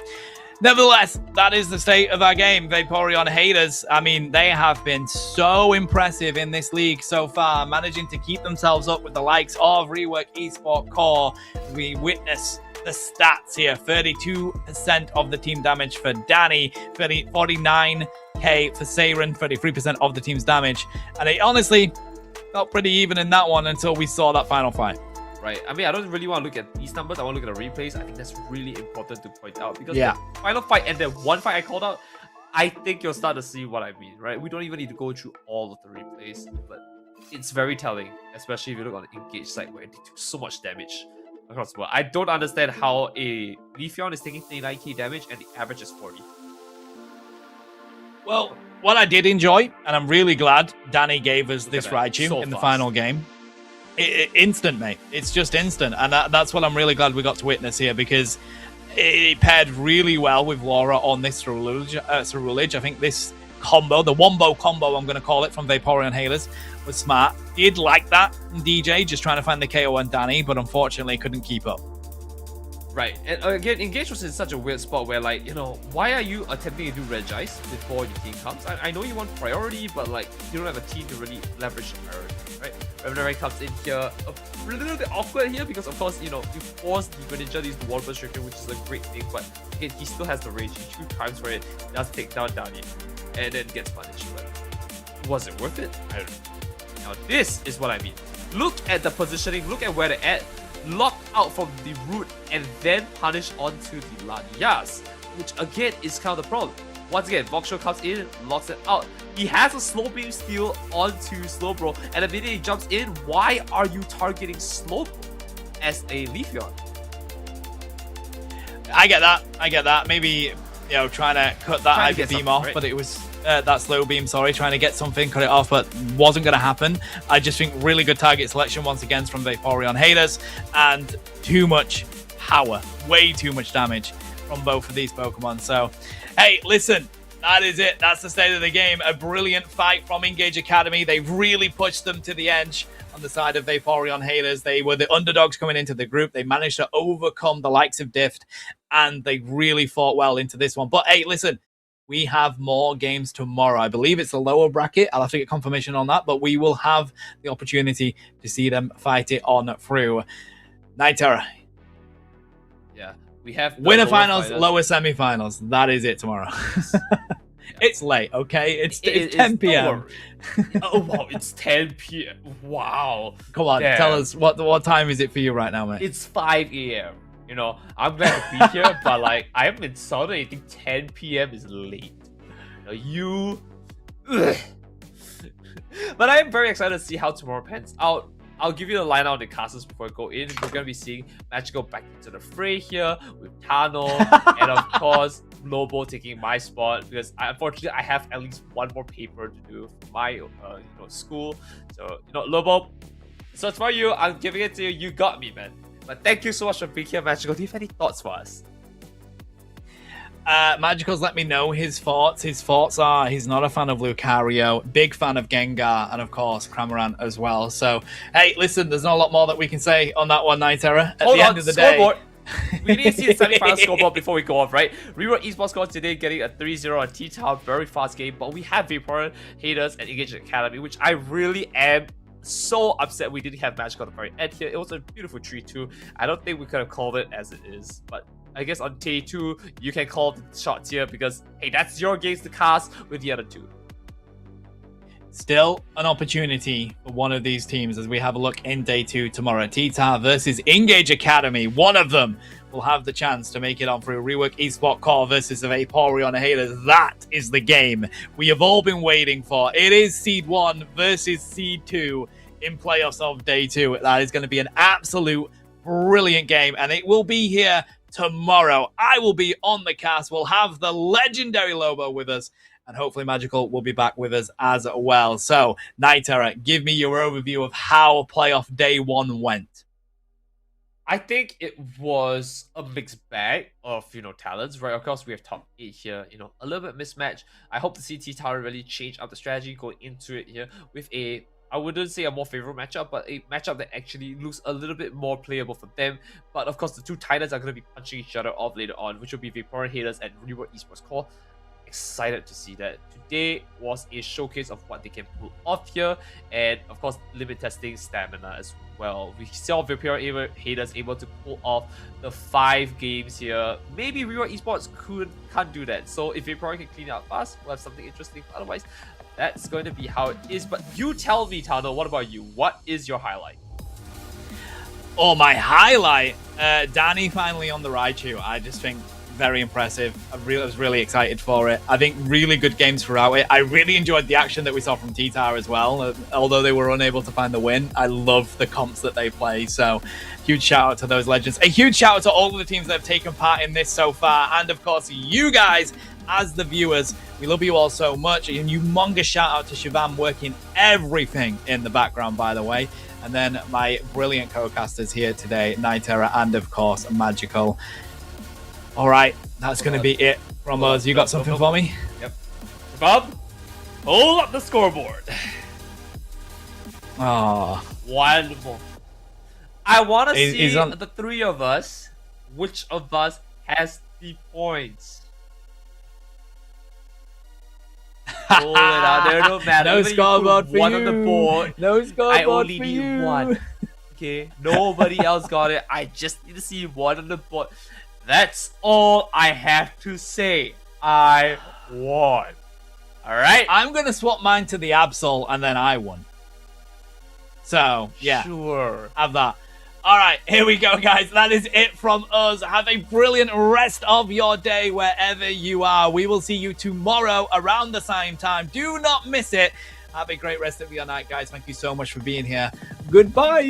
nevertheless, that is the state of our game. Vaporeon haters, I mean, they have been so impressive in this league so far, managing to keep themselves up with the likes of Rework Esport Core. We witness the stats here. 32% of the team damage for Danny, 49k for Siren, 33% of the team's damage. And it honestly felt pretty even in that one until we saw that final fight.
Right. I mean, I don't really want to look at these numbers. I want to look at the replays. I think that's really important to point out because the final fight and then one fight I called out, I think you'll start to see what I mean, right? We don't even need to go through all of the replays, but it's very telling, especially if you look on the Engage side where it did so much damage across the board. I don't understand how a Leafeon is taking 39k damage and the average is 40.
Well, what I did enjoy, and I'm really glad Danny gave us this Raichu
so
in the
fast.
final game. Instant, mate. It's just instant. And that's what I'm really glad we got to witness here because it paired really well with Laura on this Cerulege. I think this combo, the Wombo combo, I'm going to call it, from Vaporeon Haters, was smart. Did like that DJ, just trying to find the KO on Danny, but unfortunately couldn't keep up.
Right, and again, Engage was in such a weird spot where, like, you know, why are you attempting to do Regice before your team comes? I know you want priority, but, like, you don't have a team to really leverage the priority, right? Revenant comes in here, a little bit awkward here because, of course, you know, you force the Greninja these water restriction, which is a great thing, but again, he still has the range. He 2 times for it, does take down Danny, and then gets punished. But was it worth it? I don't know. Now, this is what I mean. Look at the positioning, look at where they're at. Locked out from the root and then punished onto the Lanias, which again is kind of the problem. Once again, Voxel comes in, locks it out. He has a slow beam steal onto Slowbro, and the minute he jumps in, why are you targeting Slowbro as a Leafeon?
I get that. Maybe, you know, trying to cut that Hyper Beam off, right? But it was that slow beam, sorry, trying to get something, cut it off, but wasn't going to happen. I just think really good target selection once again from Vaporeon Haters, and too much power, way too much damage from both of these Pokemon. So, hey, listen, that is it. That's the state of the game. A brilliant fight from Engage Academy. They really pushed them to the edge on the side of Vaporeon Haters. They were the underdogs coming into the group. They managed to overcome the likes of Dift, and they really fought well into this one. But hey, listen, we have more games tomorrow. I believe it's the lower bracket. I'll have to get confirmation on that, but we will have the opportunity to see them fight it on through. Night Terror.
Yeah, we have
winner finals, lower semifinals. That is it tomorrow. It's late, okay? It's 10 p.m.
Oh, wow, it's 10 p.m. Wow.
Come on,
damn.
Tell us, what time is it for you right now, mate?
It's 5 a.m. You know, I'm glad to be here, but like, I am insulted. I think 10 p.m. is late. You know, but I am very excited to see how tomorrow pans out. I'll give you the line out of the casters before I go in. We're going to be seeing Magical back into the fray here with Tano, and of course, Lobo taking my spot because unfortunately I have at least one more paper to do for my school. So, you know, Lobo, so it's for you. I'm giving it to you. You got me, man. But thank you so much for being here, Magical. Do you have any thoughts for us?
Magical's let me know his thoughts. His thoughts are he's not a fan of Lucario, big fan of Gengar, and of course Cramorant as well. So, hey, listen, there's not a lot more that we can say on that one, Night Terror. At the end of the day,
we need to see the semi-final scoreboard before we go off, right? Rework Esports score today, getting a 3-0 on TTAR, very fast game. But we have Vaporeon Haters and Engage Academy, which I really am so upset we didn't have Magic on the very end here. It was a beautiful tree too. I don't think we could have called it as it is, but I guess on day 2 you can call the shots here because hey, that's your games to cast with the other 2.
Still an opportunity for one of these teams as we have a look in day 2 tomorrow. TTAR versus Engage Academy. One of them will have the chance to make it on through Rework Esport Core versus the Vaporeon Haters. That is the game we have all been waiting for. It is Seed 1 versus Seed 2 in playoffs of day 2. That is going to be an absolute brilliant game, and it will be here tomorrow. I will be on the cast. We'll have the legendary Lobo with us, and hopefully Magical will be back with us as well. So, Night Terror, give me your overview of how playoff day 1 went.
I think it was a mixed bag of, talents, right? Of course, we have top 8 here, a little bit mismatched. I hope to see TTAR really change up the strategy going into it here with I wouldn't say a more favorable matchup, but a matchup that actually looks a little bit more playable for them. But of course, the two Titans are going to be punching each other off later on, which will be Vaporeon Haters and Reward Esports Core. Excited to see that. Today was a showcase of what they can pull off here, and of course limit testing stamina as well. We saw Vaporeon Haters able to pull off the 5 games here. Maybe Reward Esports can't do that, so if Vaporeon can clean it out fast, we'll have something interesting. Otherwise, that's going to be how it is. But you tell me, Tano, what about you? What is your highlight?
Oh, my highlight, Danny finally on the Raichu. I just think very impressive. I was really excited for it. I think really good games throughout it. I really enjoyed the action that we saw from TTAR as well. Although they were unable to find the win, I love the comps that they play. So huge shout out to those legends. A huge shout out to all of the teams that have taken part in this so far. And of course, you guys as the viewers. We love you all so much. A humongous shout out to Shivam working everything in the background, by the way. And then my brilliant co-casters here today, Night Terror and of course Magical. All right, that's going to be it from us. You got something for me?
Yep. Bob, hold up the scoreboard.
Oh,
Wonderful. I want to see the 3 of us, which of us has the points. Hold it out there, no matter.
No scoreboard for
one
you.
On the board.
No scoreboard
I only
for
need
you.
1. Okay, nobody else got it. I just need to see 1 on the board. That's all I have to say. I won. All right.
I'm gonna swap mine to the Absol, and then I won. So yeah,
sure.
Have that. All right, here we go, guys. That is it from us. Have a brilliant rest of your day wherever you are. We will see you tomorrow around the same time. Do not miss it. Have a great rest of your night, guys. Thank you so much for being here. Goodbye.